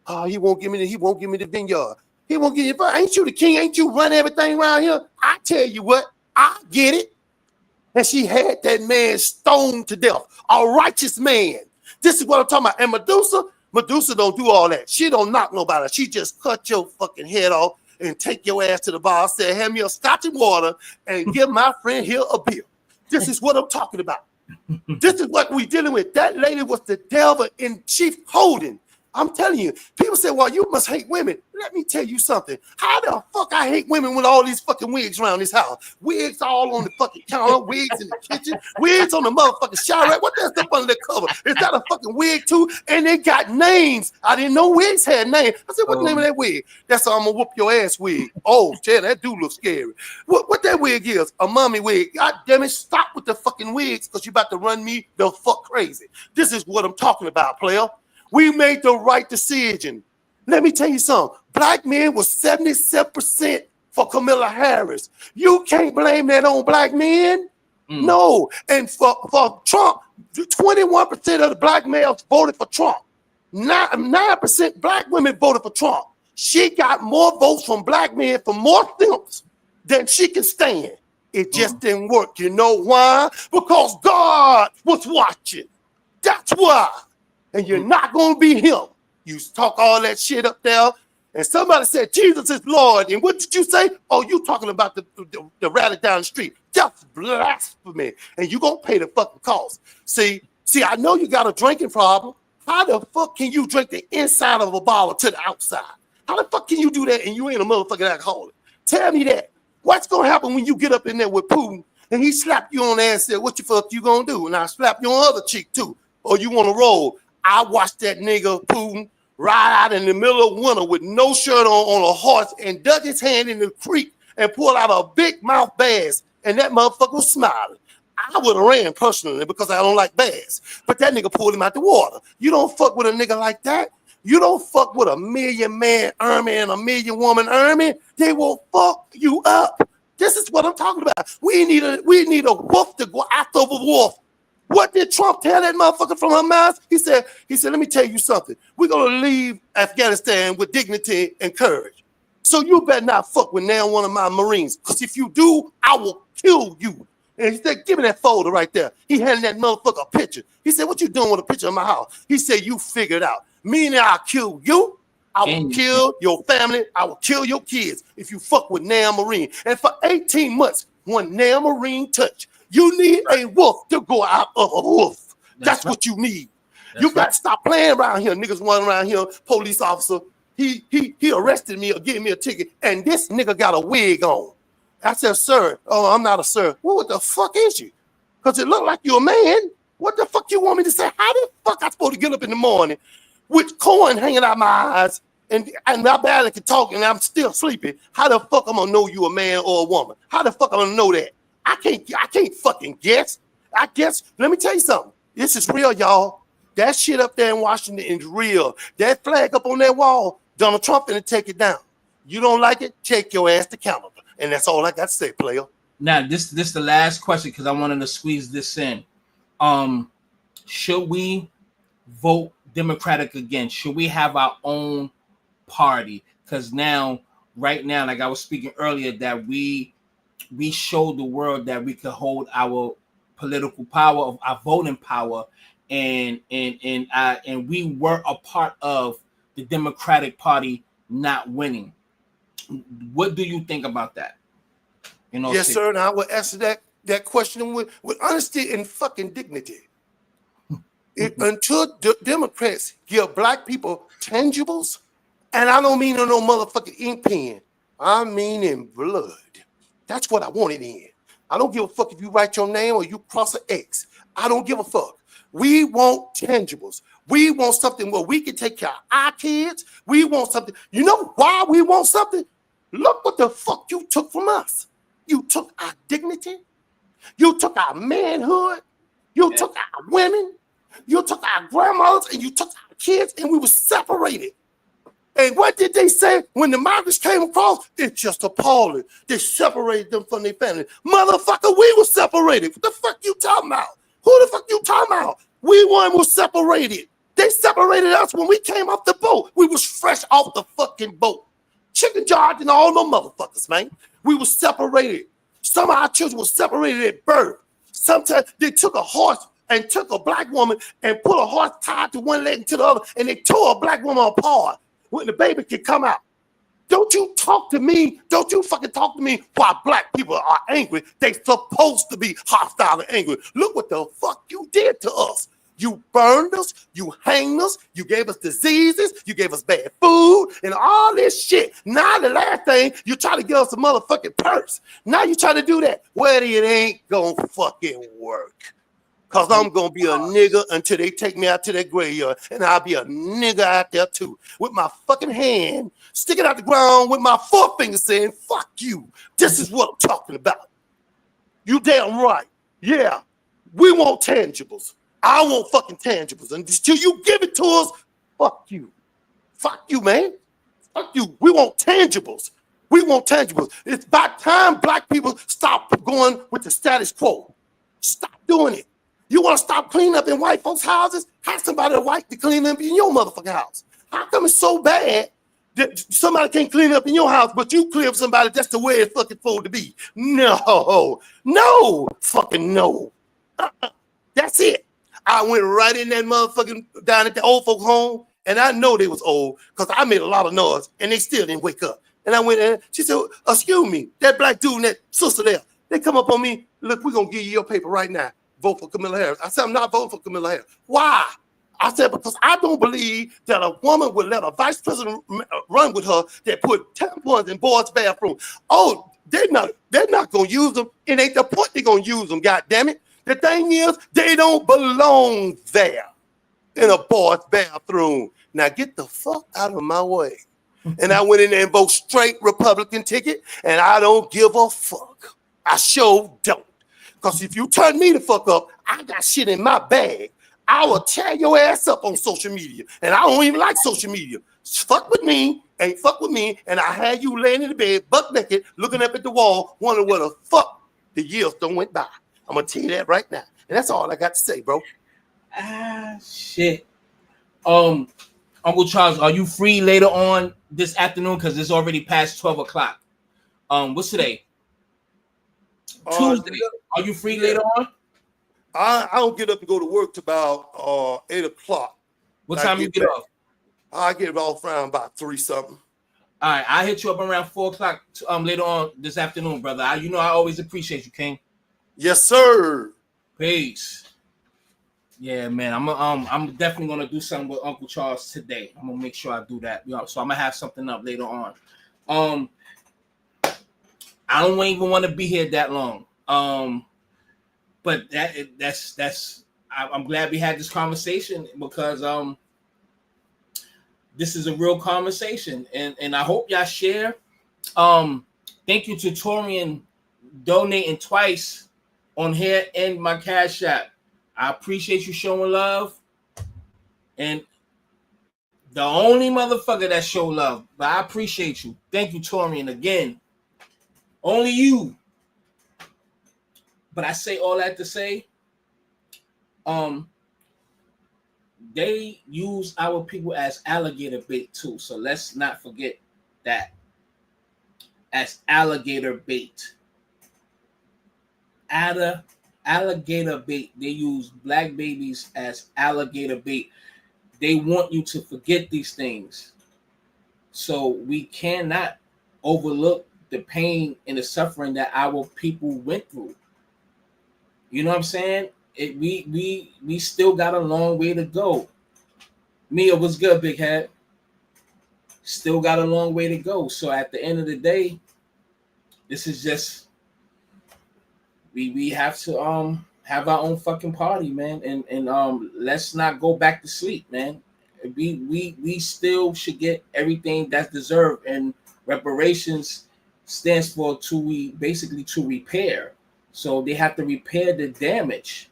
Oh, he won't give me the vineyard. He won't give you, ain't you the king? Ain't you run everything around here? I tell you what, I get it. And she had that man stoned to death, a righteous man. This is what I'm talking about. And Medusa don't do all that. She don't knock nobody. She just cut your fucking head off and take your ass to the bar, say, have me a scotch and water and give my friend here a beer. This is what I'm talking about. This is what we dealing with. That lady was the devil in chief holding. I'm telling you, people say, well, you must hate women. Let me tell you something. How the fuck I hate women with all these fucking wigs around this house? Wigs all on the fucking counter, wigs in the kitchen, wigs on the motherfucking shower rack. What that stuff under the cover? Is that a fucking wig too? And they got names. I didn't know wigs had names. I said, what's the name of that wig? That's I'm gonna whoop your ass wig. Oh, yeah, that do look scary. What that wig is? A mommy wig. God damn it, stop with the fucking wigs because you about to run me the fuck crazy. This is what I'm talking about, player. We made the right decision. Let me tell you something. Black men was 77% for Kamala Harris. You can't blame that on black men. No. And for Trump, 21% of the black males voted for Trump. 9% black women voted for Trump. She got more votes from black men for more things than she can stand. It just didn't work. You know why? Because God was watching. That's why. And you're not going to be him. You talk all that shit up there, and somebody said Jesus is Lord. And what did you say? Oh, you talking about the rally down the street. Just blasphemy. And you're going to pay the fucking cost. See, I know you got a drinking problem. How the fuck can you drink the inside of a bottle to the outside? How the fuck can you do that and you ain't a motherfucking alcoholic? Tell me that. What's going to happen when you get up in there with Putin and he slap you on the ass and say, what the fuck you going to do? And I slap you on the other cheek too. Or you want to roll. I watched that nigga Putin ride out in the middle of winter with no shirt on a horse and dug his hand in the creek and pulled out a big mouth bass, and that motherfucker was smiling. I would have ran personally because I don't like bass, but that nigga pulled him out the water. You don't fuck with a nigga like that. You don't fuck with a 1,000,000-man army and a 1,000,000-woman army. They will fuck you up. This is what I'm talking about. We need a wolf to go after a wolf. What did Trump tell that motherfucker from her mouth? He said, let me tell you something. We're going to leave Afghanistan with dignity and courage. So you better not fuck with now one of my Marines. Because if you do, I will kill you. And he said, give me that folder right there. He handed that motherfucker a picture. He said, what you doing with a picture of my house? He said, you figure it out. Meaning I'll kill you. I will kill your family. I will kill your kids if you fuck with Nam Marine. And for 18 months, when Nam Marine touch, you need a wolf to go out of a wolf. That's what you need. You got to stop playing around here. Niggas running around here, police officer. He arrested me or gave me a ticket, and this nigga got a wig on. I said, sir, oh, I'm not a sir. Well, what the fuck is you? Because it looked like you're a man. What the fuck you want me to say? How the fuck I supposed to get up in the morning with corn hanging out my eyes and I barely can talk and I'm still sleeping? How the fuck I'm gonna know you a man or a woman? How the fuck I'm gonna know that? I can't fucking guess. I guess, let me tell you something. This is real, y'all. That shit up there in Washington is real. That flag up on that wall, Donald Trump finna take it down. You don't like it? Take your ass to Canada. And that's all I got to say, player. Now, this the last question because I wanted to squeeze this in. Should we vote Democratic again? Should we have our own party? Because right now, like I was speaking earlier, that we showed the world that we could hold our political power, our voting power, and we were a part of the Democratic Party not winning. What do you think about that? Yes, sir. And I will answer that question with honesty and fucking dignity. Until Democrats give black people tangibles, and I don't mean in no motherfucking ink pen, I mean in blood. That's what I want it in. I don't give a fuck if you write your name or you cross an X. I don't give a fuck. We want tangibles. We want something where we can take care of our kids. We want something. You know why we want something? Look what the fuck you took from us. You took our dignity. You took our manhood. You took our women. You took our grandmothers and you took our kids and we were separated. And what did they say when the migrants came across? It's just appalling. They separated them from their family. Motherfucker, we were separated. What the fuck you talking about? Who the fuck you talking about? We was separated. They separated us when we came off the boat. We was fresh off the fucking boat. Chicken George and all them motherfuckers, man. We were separated. Some of our children were separated at birth. Sometimes they took a horse and took a black woman and put a horse tied to one leg and to the other, and they tore a black woman apart when the baby could come out. Don't you talk to me. Don't you fucking talk to me while black people are angry. They supposed to be hostile and angry. Look what the fuck you did to us. You burned us, you hanged us, you gave us diseases, you gave us bad food, and all this shit. Now the last thing, you try to give us a motherfucking purse. Now you try to do that. Well, it ain't gonna fucking work. Cause I'm gonna be a nigga until they take me out to that graveyard, and I'll be a nigga out there too, with my fucking hand sticking out the ground with my forefinger saying, fuck you. This is what I'm talking about. You damn right. Yeah, we want tangibles. I want fucking tangibles. And until you give it to us, fuck you. Fuck you, man. Fuck you. We want tangibles. We want tangibles. It's about time black people stop going with the status quo. Stop doing it. You want to stop cleaning up in white folks' houses? Have somebody white to clean up in your motherfucking house. How come it's so bad that somebody can't clean up in your house, but you clear up somebody that's the way it's fucking supposed to be? No. No. Fucking no. That's it. I went right in that motherfucking down at the old folks' home, and I know they was old because I made a lot of noise, and they still didn't wake up. And I went in, she said, excuse me, that black dude and that sister there, they come up on me, look, we're going to give you your paper right now. Vote for Kamala Harris. I said, I'm not voting for Kamala Harris. Why? I said, because I don't believe that a woman would let a vice president run with her that put tampons in boys' bathroom. Oh, they're not going to use them. It ain't the point they're going to use them, goddammit. The thing is, they don't belong there in a boy's bathroom. Now get the fuck out of my way. And I went in there and voted straight Republican ticket, and I don't give a fuck. I sure don't. Because if you turn me the fuck up, I got shit in my bag. I will tear your ass up on social media. And I don't even like social media. Fuck with me, ain't fuck with me, and I had you laying in the bed, butt naked, looking up at the wall, wondering where the fuck the years don't went by. I'm gonna tell you that right now. And that's all I got to say, bro. Shit. Uncle Charles, are you free later on this afternoon? Because it's already past 12 o'clock. What's today? Tuesday. Are you free later on? I don't get up and go to work till about 8 o'clock. What time you get off? I get off around about 3 something. All right, I'll hit you up around 4 o'clock later on this afternoon, brother. I always appreciate you, King. Yes, sir. Peace. Yeah, man. I'm definitely gonna do something with Uncle Charles today. I'm gonna make sure I do that. So I'm gonna have something up later on. I don't even want to be here that long. But that's I'm glad we had this conversation because this is a real conversation and I hope y'all share. Thank you to Torian donating twice on here and my Cash App. I appreciate you showing love. And the only motherfucker that show love, but I appreciate you. Thank you, Torian, again. Only you. But I say all that to say, they use our people as alligator bait too. So let's not forget that. As alligator bait. Alligator bait. They use black babies as alligator bait. They want you to forget these things. So we cannot overlook the pain and the suffering that our people went through. You know what I'm saying? We still got a long way to go. Mia, what's good, big head? Still got a long way to go. So at the end of the day, this is just we have to have our own fucking party, man, and let's not go back to sleep, man. We still should get everything that's deserved, and reparations stands for to repair. So they have to repair the damage,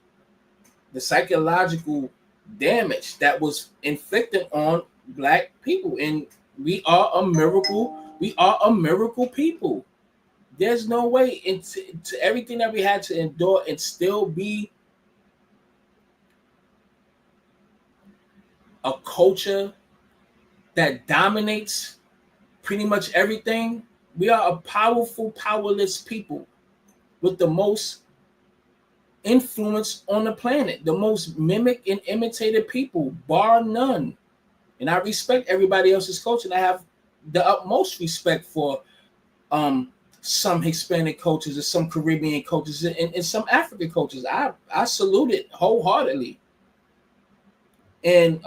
the psychological damage that was inflicted on black people. And we are a miracle. We are a miracle people. There's no way into everything that we had to endure and still be a culture that dominates pretty much everything. We are a powerful, powerless people with the most influence on the planet, the most mimicked and imitated people, bar none. And I respect everybody else's culture, and I have the utmost respect for some Hispanic cultures and some Caribbean cultures and some African cultures. I salute it wholeheartedly. And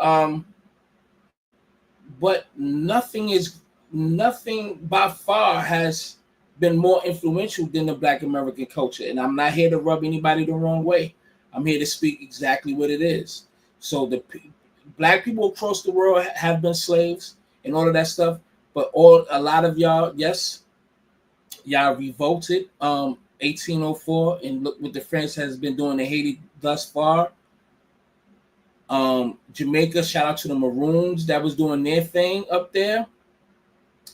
but nothing by far has been more influential than the Black American culture. And I'm not here to rub anybody the wrong way. I'm here to speak exactly what it is. So the black people across the world have been slaves and all of that stuff. But a lot of y'all, yes, y'all revolted 1804, and look what the French has been doing to Haiti thus far. Jamaica, shout out to the Maroons that was doing their thing up there.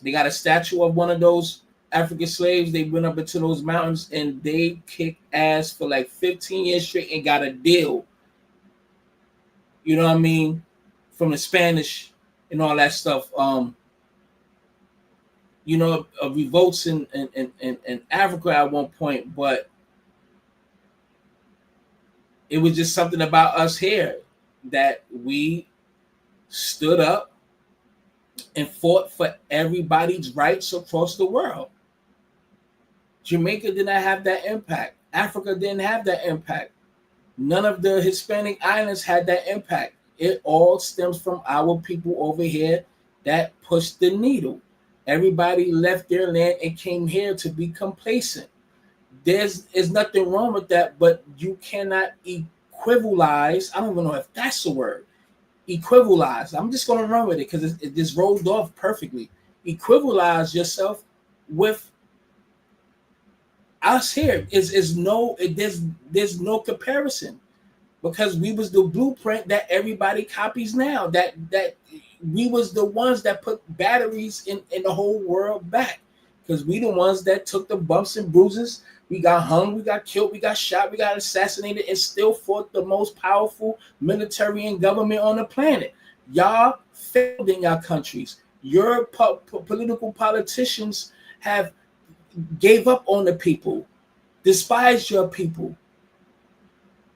They got a statue of one of those African slaves. They went up into those mountains and they kicked ass for like 15 years straight and got a deal. You know what I mean? From the Spanish and all that stuff. Revolts in Africa at one point, but it was just something about us here that we stood up and fought for everybody's rights across the world. Jamaica did not have that impact. Africa didn't have that impact. None of the Hispanic islands had that impact. It all stems from our people over here that pushed the needle. Everybody left their land and came here to be complacent. There's nothing wrong with that, but you cannot equivalize. I don't even know if that's the word. Equivalize. I'm just going to run with it because it just rolled off perfectly. Equivalize yourself with us here. There's no comparison, because we was the blueprint that everybody copies now. That we was the ones that put batteries in the whole world back, because we the ones that took the bumps and bruises. We got hung, we got killed, we got shot, we got assassinated, and still fought the most powerful military and government on the planet. Y'all failed in your countries. Your political politicians have gave up on the people, despised your people,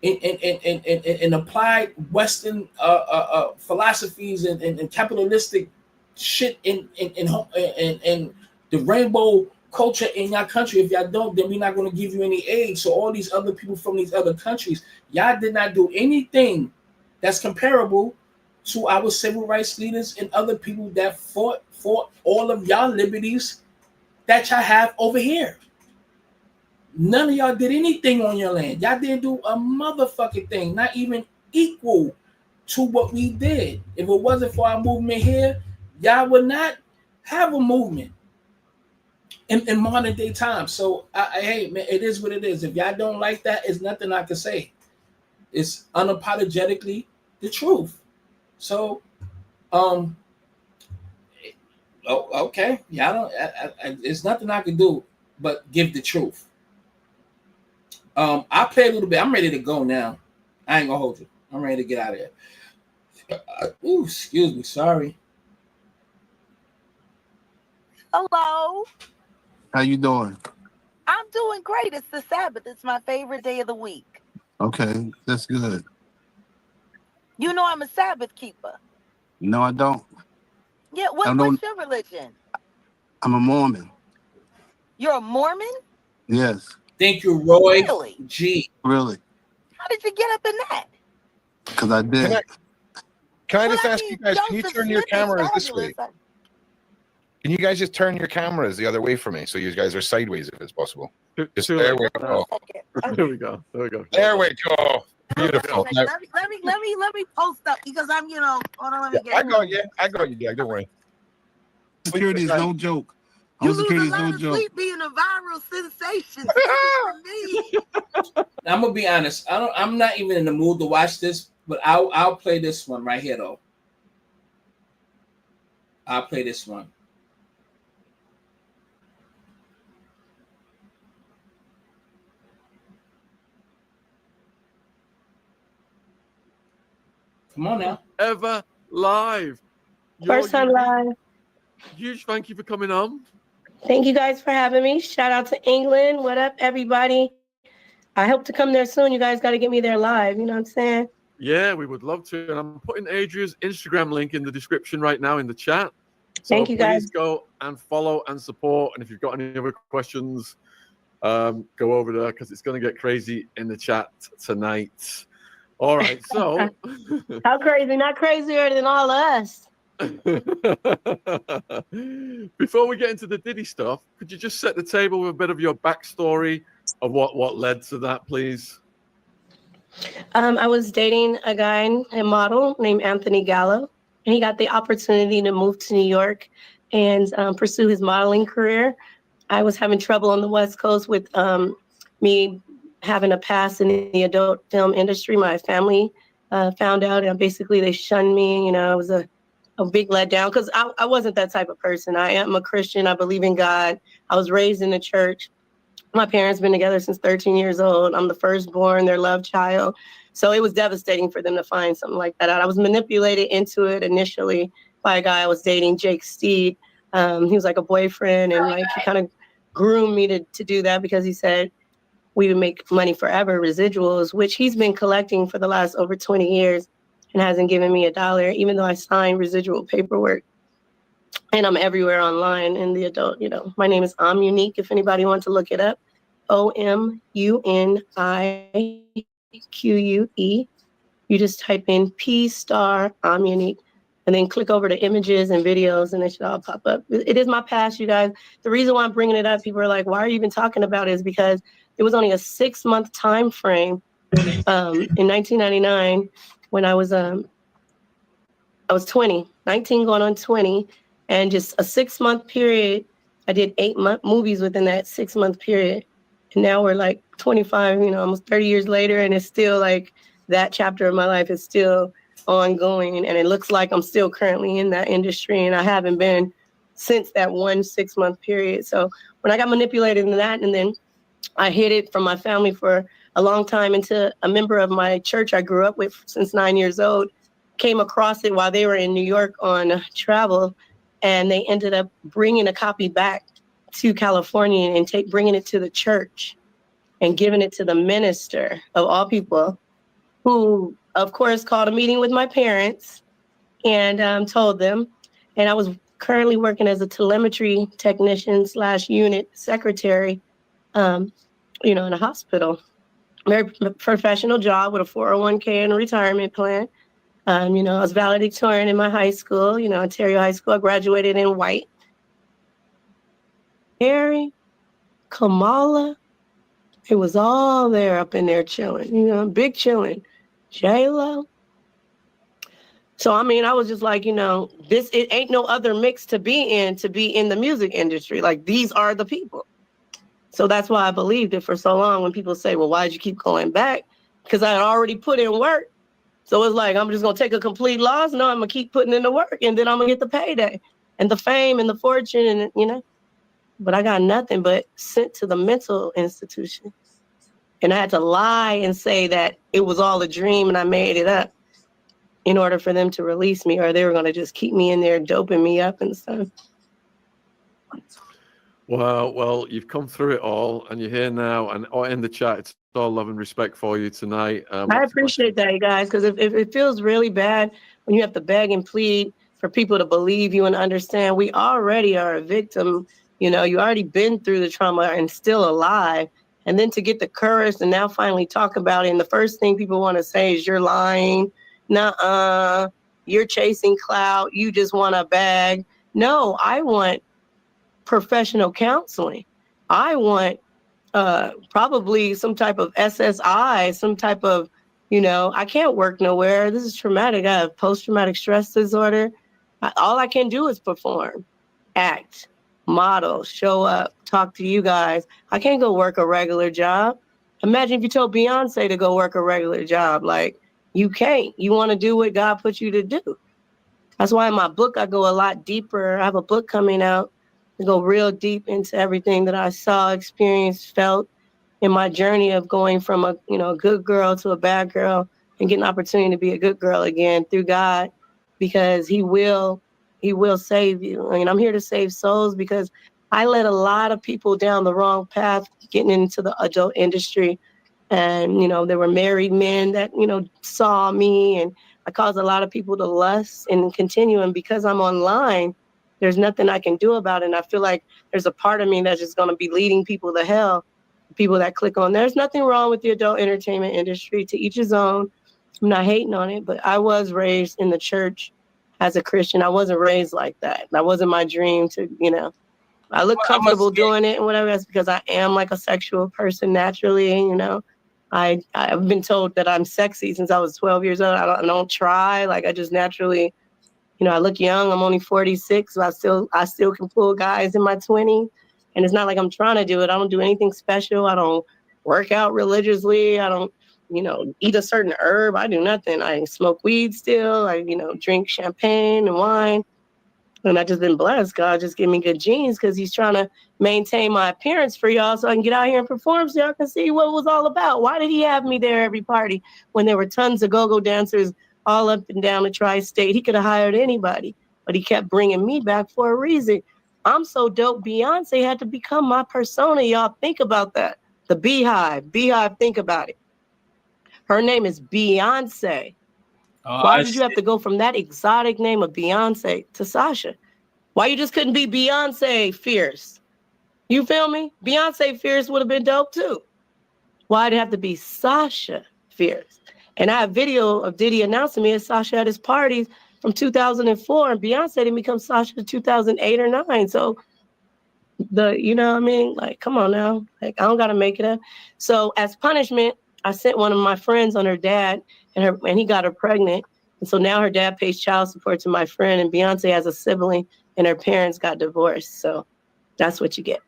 and applied Western philosophies and capitalistic shit in the rainbow culture in your country. If y'all don't, then we're not going to give you any aid. So all these other people from these other countries, y'all did not do anything that's comparable to our civil rights leaders and other people that fought for all of y'all liberties that y'all have over here. None of y'all did anything on your land. Y'all didn't do a motherfucking thing, not even equal to what we did. If it wasn't for our movement here, y'all would not have a movement in modern day times. So, hey, man, it is what it is. If y'all don't like that, it's nothing I can say. It's unapologetically the truth. So, okay, y'all don't. It's nothing I can do but give the truth. I played a little bit. I'm ready to go now. I ain't gonna hold you. I'm ready to get out of here. Ooh, excuse me. Sorry. Hello. How you doing? I'm doing great. It's the Sabbath. It's my favorite day of the week. Okay, that's good. You know I'm a Sabbath keeper. No, I don't. Yeah, I don't. what's your religion? I'm a Mormon. You're a Mormon? Yes. Thank you, Roy. Really? G. Really? How did you get up in that? Because I did. Can I Well, just I ask mean, you guys, can you Joseph turn your Smith is cameras this way? fabulous. Can you guys just turn your cameras the other way for me so you guys are sideways if it's possible? Just there we go. There we go. There we go. There we go. Beautiful. Okay, let me post up because I'm, hold on, let me get I got you. I got you, Jack. Don't worry. Security is no joke. You Home lose security a is no lot of joke. sleep being a viral sensation. For me. I'm gonna be honest. I'm not even in the mood to watch this, but I'll play this one right here though. I'll play this one. Come on now. Ever live. First time live. Huge thank you for coming on. Thank you guys for having me. Shout out to England. What up, everybody? I hope to come there soon. You guys got to get me there live. You know what I'm saying? Yeah, we would love to. And I'm putting Adria's Instagram link in the description right now in the chat. So Thank you, guys. please go and follow and support. And if you've got any other questions, go over there because it's going to get crazy in the chat tonight. All right, so How crazy? Not crazier than all of us. before we get into the Diddy stuff, could you just set the table with a bit of your backstory of what led to that, please? I was dating a guy, a model named Anthony Gallo, and he got the opportunity to move to New York and pursue his modeling career. I was having trouble on the West Coast with me having a past in the adult film industry. My family found out, and basically they shunned me. It was a big letdown because I wasn't that type of person. I am a Christian. I believe in God. I was raised in the church. My parents been together since 13 years old. I'm the firstborn, their love child. So it was devastating for them to find something like that out. I was manipulated into it initially by a guy I was dating, Jake Steed. He was like a boyfriend, and he kind of groomed me to do that because he said we would make money forever, residuals, which he's been collecting for the last over 20 years and hasn't given me $1, even though I signed residual paperwork. And I'm everywhere online in the adult, My name is Unique, if anybody wants to look it up. OMUNIQUE. You just type in P* Unique, and then click over to images and videos, and it should all pop up. It is my past, you guys. The reason why I'm bringing it up, people are like, why are you even talking about it? Is because it was only a 6-month time frame in 1999 when I was 20, 19 going on 20, and just a 6-month period. I did 8 movies within that 6-month period. And now we're like 25, almost 30 years later, and it's still like that chapter of my life is still ongoing. And it looks like I'm still currently in that industry, and I haven't been since that 1 6-month period. So when I got manipulated in that, and then I hid it from my family for a long time until a member of my church I grew up with since 9 years old came across it while they were in New York on travel, and they ended up bringing a copy back to California and bringing it to the church and giving it to the minister of all people, who, of course, called a meeting with my parents and told them. And I was currently working as a telemetry technician / unit secretary, in a hospital. Very professional job with a 401k and a retirement plan. I was valedictorian in my high school, Ontario High School. I graduated in white. Harry, Kamala, it was all there up in there chilling, big chilling. J-Lo. So, I was just like, it ain't no other mix to be in the music industry. Like, these are the people. So that's why I believed it for so long. When people say, well, why'd you keep going back? Because I had already put in work. So it's like, I'm just going to take a complete loss. No, I'm going to keep putting in the work, and then I'm going to get the payday and the fame and the fortune, and, but I got nothing but sent to the mental institution. And I had to lie and say that it was all a dream and I made it up in order for them to release me, or they were going to just keep me in there doping me up and stuff. Well, you've come through it all, and you're here now, and in the chat, it's all love and respect for you tonight. I appreciate that, you guys, because if it feels really bad when you have to beg and plead for people to believe you and understand, we already are a victim. You already been through the trauma and still alive. And then to get the courage and now finally talk about it, and the first thing people want to say is you're lying. Nuh-uh, you're chasing clout. You just want a bag. No, I want professional counseling. I want probably some type of SSI, some type of, I can't work nowhere. This is traumatic. I have post-traumatic stress disorder. All I can do is perform, act, model, show up, talk to you guys. I can't go work a regular job. Imagine if you told Beyonce to go work a regular job. Like, you can't. You want to do what God put you to do. That's why in my book, I go a lot deeper. I have a book coming out. I go real deep into everything that I saw, experienced, felt in my journey of going from a good girl to a bad girl, and getting an opportunity to be a good girl again through God, because He will save you. I'm here to save souls, because I led a lot of people down the wrong path getting into the adult industry. And, there were married men that, saw me, and I caused a lot of people to lust and continue. And because I'm online, there's nothing I can do about it. And I feel like there's a part of me that's just going to be leading people to hell, people that click on. There's nothing wrong with the adult entertainment industry, to each his own. I'm not hating on it, but I was raised in the church as a Christian. I wasn't raised like that. That wasn't my dream to, I look comfortable doing it and whatever. That's because I am like a sexual person naturally, I've been told that I'm sexy since I was 12 years old. I don't try. Like, I just naturally, I look young. I'm only 46, so I still can pull guys in my 20s. And it's not like I'm trying to do it. I don't do anything special. I don't work out religiously. I don't, eat a certain herb. I do nothing. I smoke weed still. I, drink champagne and wine. And I just been blessed. God just give me good genes, because He's trying to maintain my appearance for y'all so I can get out here and perform, so y'all can see what it was all about. Why did He have me there every party when there were tons of go-go dancers all up and down the tri-state? He could have hired anybody, but He kept bringing me back for a reason. I'm so dope. Beyonce had to become my persona. Y'all think about that. The Beehive, think about it. Her name is Beyonce. Why did you have to go from that exotic name of Beyonce to Sasha? Why you just couldn't be Beyonce Fierce? You feel me? Beyonce Fierce would have been dope too. Why'd it have to be Sasha Fierce? And I have video of Diddy announcing me as Sasha at his parties from 2004, and Beyonce didn't become Sasha in 2008 or 9. So like, come on now. Like, I don't gotta make it up. So as punishment, I sent one of my friends on her dad, and he got her pregnant. And so now her dad pays child support to my friend, and Beyonce has a sibling, and her parents got divorced. So that's what you get.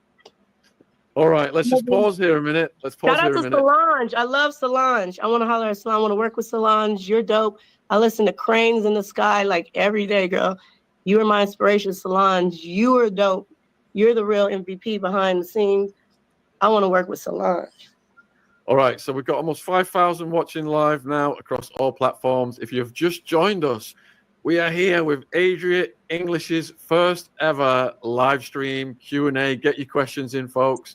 All right, let's just pause here a minute. Shout out to Solange. I love Solange. I want to holler at Solange. I want to work with Solange. You're dope. I listen to Cranes in the Sky like every day, girl. You are my inspiration, Solange. You are dope. You're the real MVP behind the scenes. I want to work with Solange. All right, so we've got almost 5,000 watching live now across all platforms. If you've just joined us, we are here with Adria English's first ever live stream Q&A. Get your questions in, folks.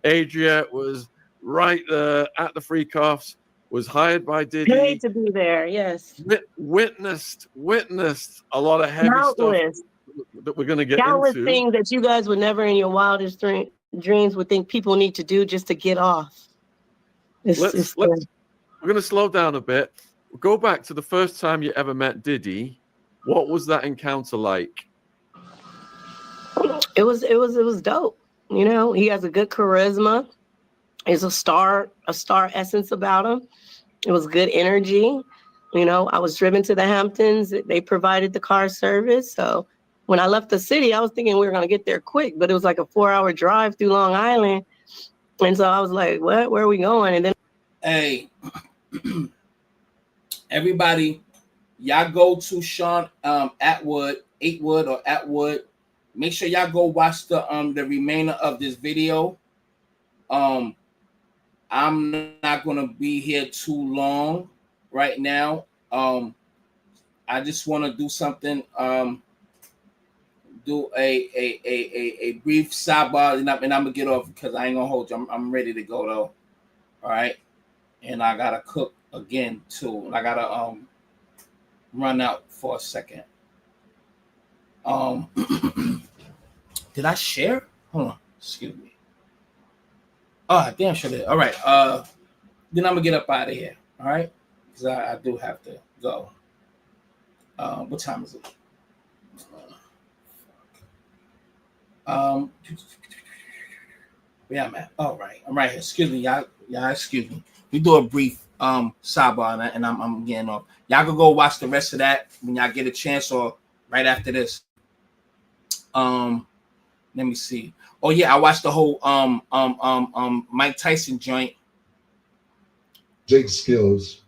Adria was right there at the Freak Offs, was hired by Diddy. Paid to be there, yes. Witnessed a lot of heavy stuff that we're going to get Countless into. things that you guys would never in your wildest dreams would think people need to do just to get off. We're going to slow down a bit. Go back to the first time you ever met Diddy. What was that encounter like? It was dope. You know, he has a good charisma. He's a star essence about him. It was good energy. You know, I was driven to the Hamptons. They provided the car service. So when I left the city, I was thinking we were going to get there quick, but it was like a 4-hour drive through Long Island. And so I was like, what? Where are we going? And then, hey, everybody, y'all go to Sean Atwood or Atwood. Make sure y'all go watch the remainder of this video. I'm not gonna be here too long right now. I just want to do something. Do a brief sidebar, and I'm gonna get off because I ain't gonna hold you. I'm ready to go though. All right, and I gotta cook again too, and I gotta run out for a second. Did I share? Hold on, excuse me. Oh, damn sure did. All right. Then I'm gonna get up out of here. All right, because I do have to go. What time is it? Yeah, man. All right. I'm right here. Excuse me, y'all. Excuse me. We do a brief sidebar, and I'm getting off. Y'all can go watch the rest of that when y'all get a chance, or right after this. Let me see. Oh yeah, I watched the whole Mike Tyson joint. Jake Skills.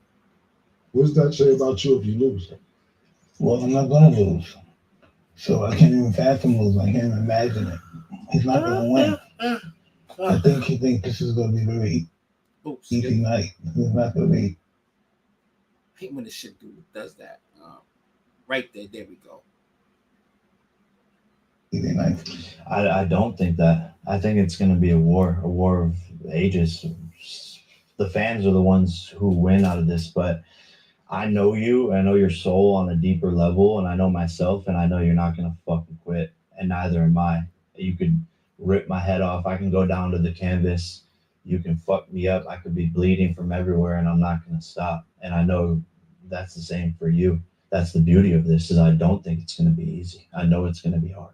What does that say about you if you lose? Well, I'm not gonna lose. So I can't even fathom lose. I can't even imagine it. He's not gonna win. I think he thinks this is gonna be very easy night. It's not gonna be. I hate when this shit dude does that. Right there, there we go. I don't think that. I think it's going to be a war of ages. The fans are the ones who win out of this, but I know you, I know your soul on a deeper level, and I know myself, and I know you're not going to fucking quit, and neither am I. You could rip my head off. I can go down to the canvas. You can fuck me up. I could be bleeding from everywhere, and I'm not going to stop. And I know that's the same for you. That's the beauty of this, is I don't think it's going to be easy. I know it's going to be hard.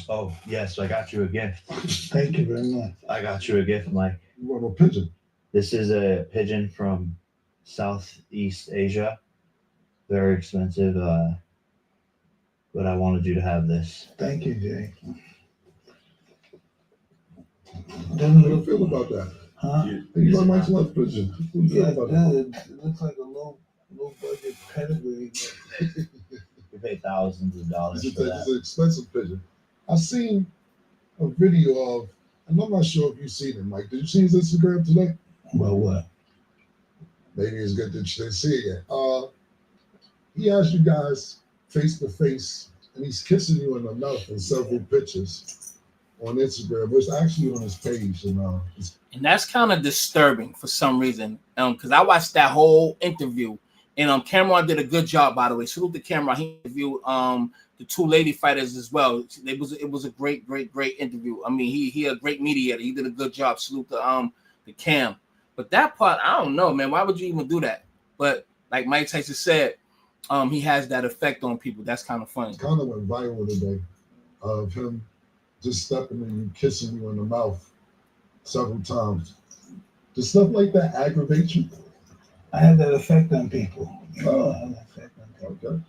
Oh, yes, I got you a gift. Thank you very much. I got you a gift, Mike. You want a pigeon? This is a pigeon from Southeast Asia. Very expensive, but I wanted you to have this. Thank you, Jay. How do you feel about that? Huh? You like Mike's love pigeon. How do you feel Yeah, about that? it looks like a low budget pedigree. We pay thousands of dollars for that. It's an expensive pigeon. I seen a video of, and I'm not sure if you've seen it, Mike. Did you see his Instagram today? Well, what? Maybe it's good that you didn't see it yet. He asked you guys face to face, and he's kissing you in the mouth in several pictures on Instagram. But it's actually on his page, and that's kind of disturbing for some reason. Because I watched that whole interview, and Cameron did a good job, by the way. Salute to Cameron. He interviewed the two lady fighters as well. It was a great interview. I mean, he a great mediator. He did a good job. Salute to Cam. But that part, I don't know, man. Why would you even do that? But like Mike Tyson said, he has that effect on people. That's kind of funny. it kind of went viral today of him just stepping and you kissing you in the mouth several times. Does stuff like that aggravate you? I have that effect on people. Okay.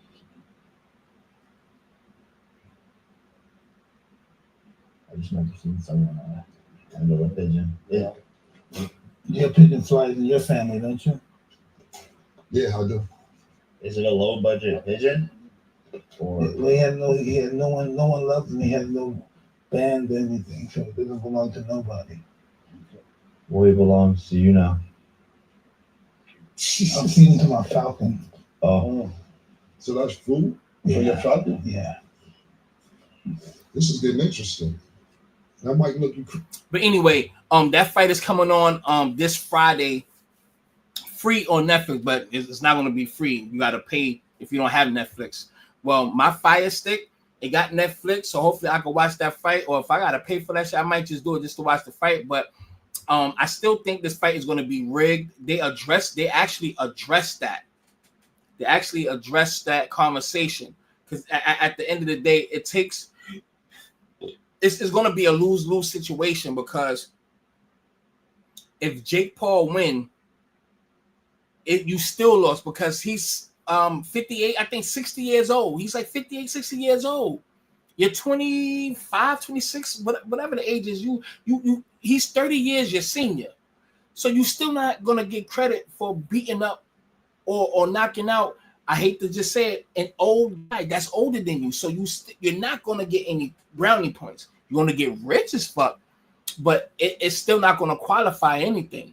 I just never seen someone under a pigeon. Yeah. You have pigeon flies in your family, don't you? Yeah, I do. Is it a low budget pigeon? Or He had no one loves him. He has no band or anything, so it doesn't belong to nobody. Well, he belongs to you now. I'm feeding to my falcon. Oh. So that's food for your falcon? Yeah. This is getting interesting. That might look you. But anyway, that fight is coming on this Friday, free on Netflix, but it's not going to be free. You got to pay if you don't have Netflix. Well, my Fire Stick, it got Netflix, so hopefully I can watch that fight. Or if I got to pay for that shit, I might just do it just to watch the fight. But I still think this fight is going to be rigged. They actually addressed that. They actually addressed that conversation because at the end of the day, it's going to be a lose-lose situation because if Jake Paul win, you still lost because he's 58, I think 60 years old. He's like 58, 60 years old. You're 25, 26, whatever the age is, he's 30 years your senior. So you're still not going to get credit for beating up or knocking out, I hate to just say it, an old guy that's older than you. So you're not going to get any brownie points. You're going to get rich as fuck, but it's still not going to qualify anything.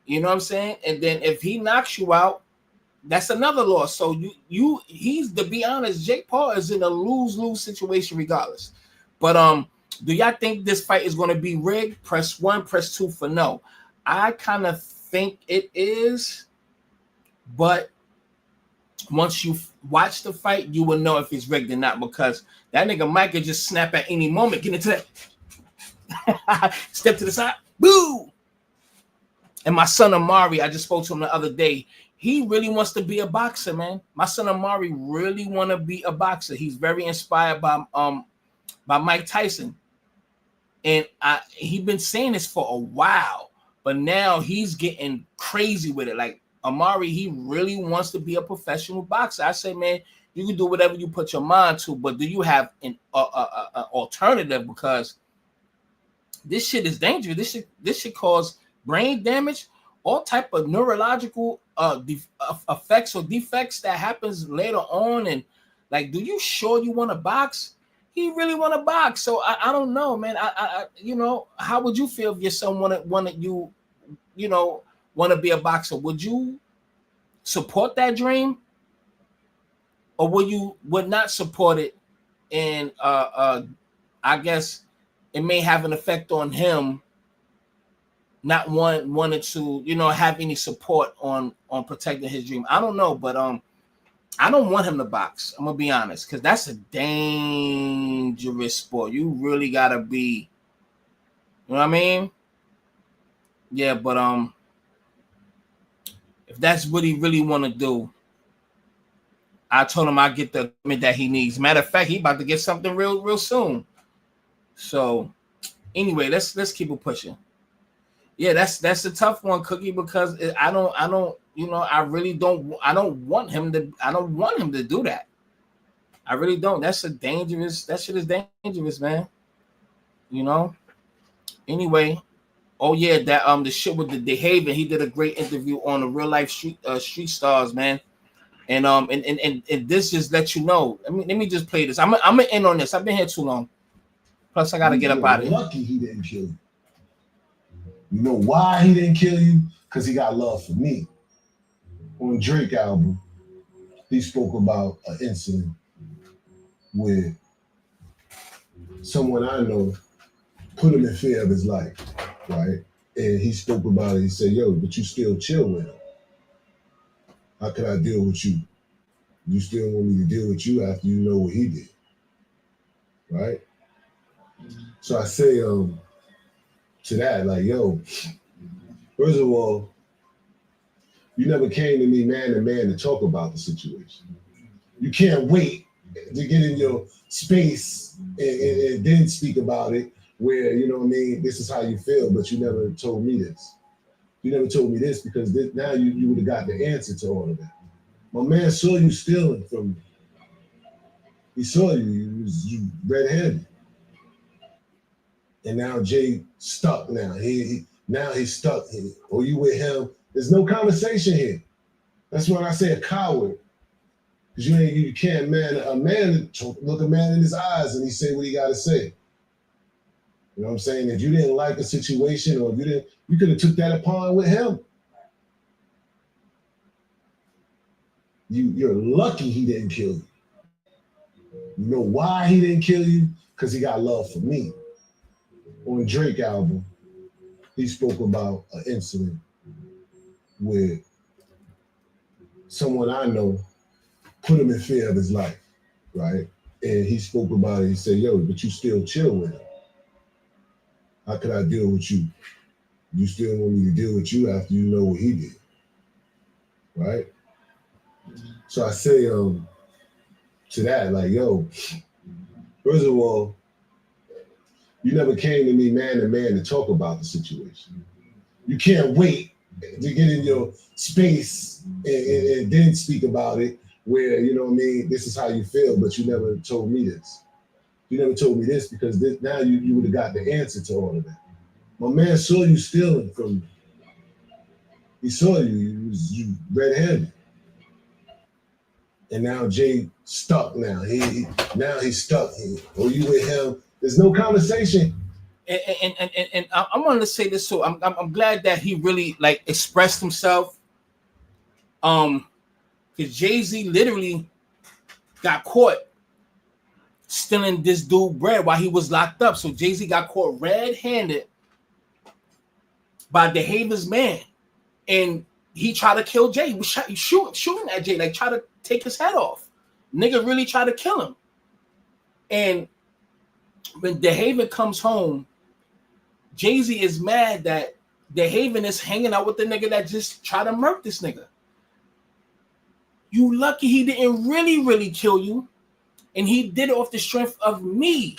You know what I'm saying? And then if he knocks you out, that's another loss. So he's, to be honest, Jake Paul is in a lose-lose situation regardless. But do y'all think this fight is going to be rigged? Press 1, press 2 for no. I kind of think it is, but once you watch the fight, you will know if it's rigged or not because that nigga Mike could just snap at any moment, get into that, step to the side, boo. And my son Amari, I just spoke to him the other day. He really wants to be a boxer, man. My son Amari really want to be a boxer. He's very inspired by Mike Tyson, and he's been saying this for a while, but now he's getting crazy with it. Like Amari, he really wants to be a professional boxer. I say, man, you can do whatever you put your mind to, but do you have an alternative? Because this shit is dangerous. This shit cause brain damage, all type of neurological effects or defects that happens later on. And like, do you sure you want to box? He really want to box. So I don't know, man. I you know, how would you feel if your son wanted you know, want to be a boxer? Would you support that dream, or would not support it? And I guess it may have an effect on him not wanted to, you know, have any support on protecting his dream. I don't know, but I don't want him to box. I'm gonna be honest, because that's a dangerous sport. You really gotta be, you know what I mean? Yeah, but if that's what he really want to do, I told him I get the equipment that he needs. Matter of fact, he about to get something real soon. So anyway, let's keep it pushing. Yeah, that's a tough one, Cookie, because I don't, you know, I don't want him to do that. I really don't. That shit is dangerous, man. You know? Anyway, oh yeah, that the shit with the Haven, he did a great interview on the Real Life Street Stars, man. And this just let you know. Let me just play this. I'm gonna end on this. I've been here too long. Plus I gotta get up out of here. Lucky he didn't kill you. You know why he didn't kill you? Because he got love for me. On Drake album, he spoke about an incident where someone I know put him in fear of his life, right? And he spoke about it. He said, yo, but you still chill with him. How can I deal with you? You still want me to deal with you after you know what he did, right? So I say to that, like, yo, first of all, you never came to me man to man to talk about the situation. You can't wait to get in your space and then speak about it where, you know what I mean, this is how you feel, but you never told me this. You never told me this because now you would have got the answer to all of that. My man saw you stealing from me. He saw you red-handed. And now Jay stuck now. He's stuck here. Or you with him. There's no conversation here. That's when I say a coward. Because you can't look a man in his eyes and he say what he gotta say. You know what I'm saying? If you didn't like the situation, or if you could have took that upon with him. You're lucky he didn't kill you. You know why he didn't kill you? Because he got love for me. On Drake album, he spoke about an incident where someone I know put him in fear of his life, right? And he spoke about it. He said, yo, but you still chill with him. How could I deal with you? You still want me to deal with you after you know what he did, right? So I say to that, like, yo, first of all, you never came to me man to man to talk about the situation. You can't wait to get in your space and then speak about it where, you know what I mean, this is how you feel, but you never told me this. You never told me this because now you would have got the answer to all of that. My man saw you stealing from me. He saw you red-handed. And now Jay stuck now. He's stuck. Or you with him. There's no conversation. And I wanted to say this too. I'm glad that he really like expressed himself. Because Jay-Z literally got caught stealing this dude bread while he was locked up. So Jay-Z got caught red-handed by DeHaven's man. And he tried to kill Jay. He was shooting at Jay, like try to take his head off. Nigga really tried to kill him. And when DeHaven comes home, Jay-Z is mad that DeHaven is hanging out with the nigga that just tried to murk this nigga. You lucky he didn't really kill you. And he did it off the strength of me.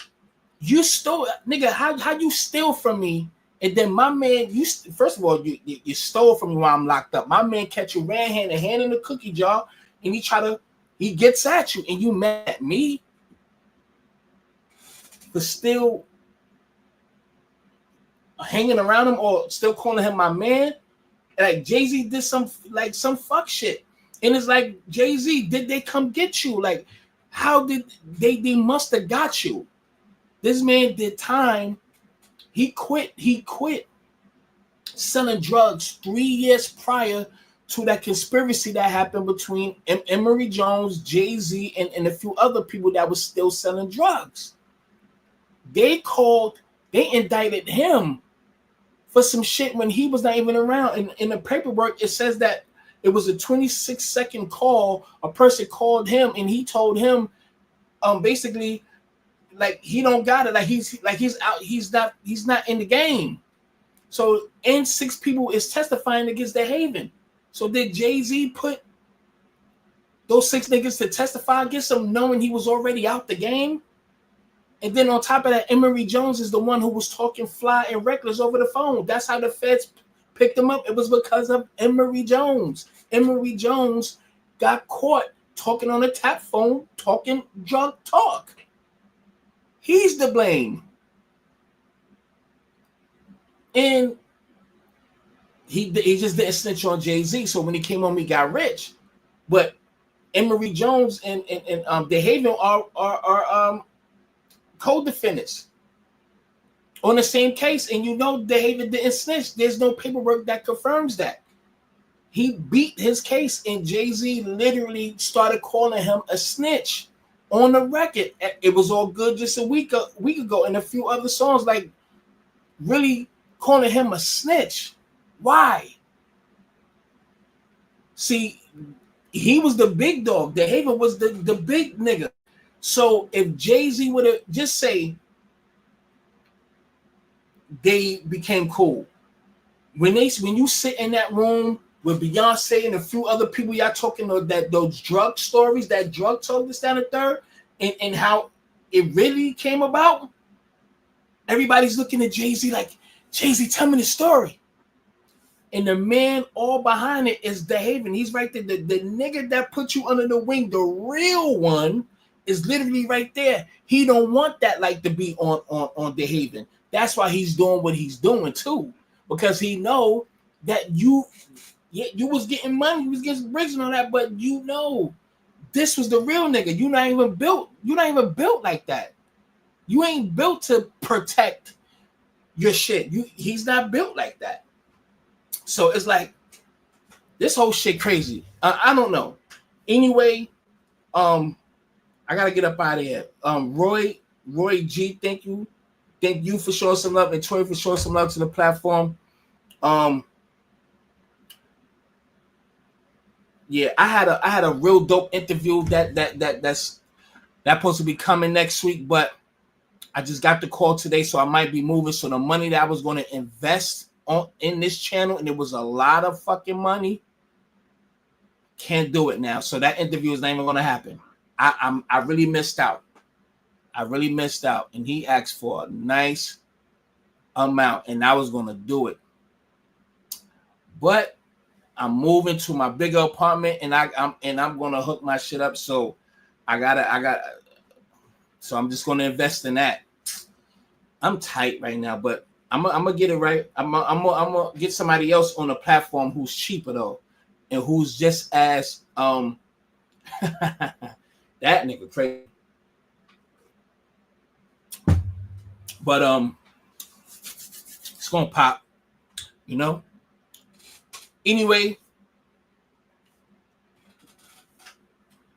You stole, nigga, how you steal from me? And then my man, first of all, you stole from me while I'm locked up. My man catch you red-handed, hand in the cookie jar, and he gets at you, and you mad at me for still hanging around him or still calling him my man. Like Jay-Z did some fuck shit. And it's like, Jay-Z, did they come get you? Like, how did they must have got you? This man did time. He quit selling drugs 3 years prior to that conspiracy that happened between Emory Jones, Jay-Z, and a few other people that was still selling drugs. They indicted him for some shit when he was not even around. And in the paperwork, it says that it was a 26-second call. A person called him and he told him basically like he don't got it, like he's out, he's not in the game. So and 6 people is testifying against DeHaven. So did Jay-Z put those 6 niggas to testify against him knowing he was already out the game? And then on top of that, Emory Jones is the one who was talking fly and reckless over the phone. That's how the feds picked him up. It was because of Emory Jones. Emory Jones got caught talking on a tap phone, talking drunk talk. He's to blame. And he just didn't snitch on Jay-Z. So when he came home, he got rich. But Emory Jones and DeHaven are co-defendants on the same case. And you know DeHaven didn't snitch. There's no paperwork that confirms that. He beat his case, and Jay-Z literally started calling him a snitch on the record. It was all good just a week ago, and a few other songs, like really calling him a snitch. Why? See, he was the big dog. DeHaven was the big nigga. So if Jay-Z would have just say they became cool, when you sit in that room with Beyonce and a few other people, y'all talking about those drug stories, that drug talk, this, that, and the third, and how it really came about, everybody's looking at Jay-Z like, Jay-Z, tell me the story. And the man all behind it is DeHaven. He's right there. The nigga that put you under the wing, the real one, is literally right there. He don't want that like to be on DeHaven. That's why he's doing what he's doing too, because he know that you was getting money, you was getting bricks and all that, but you know this was the real nigga. You're not even built like that. You ain't built to protect your shit. He's not built like that. So it's like this whole shit crazy. I don't know. Anyway, I gotta get up out of here. Roy G, thank you for showing some love, and Troy for showing some love to the platform. Yeah, I had a real dope interview that's supposed to be coming next week, but I just got the call today, so I might be moving. So the money that I was going to invest in this channel, and it was a lot of fucking money, can't do it now. So that interview is not even going to happen. I really missed out. And he asked for a nice amount, and I was going to do it, but I'm moving to my bigger apartment, and I'm going to hook my shit up. So so I'm just going to invest in that. I'm tight right now, but I'm gonna get it right. I'm gonna get somebody else on the platform who's cheaper though, and who's just as that nigga crazy. But it's gonna pop, you know. Anyway,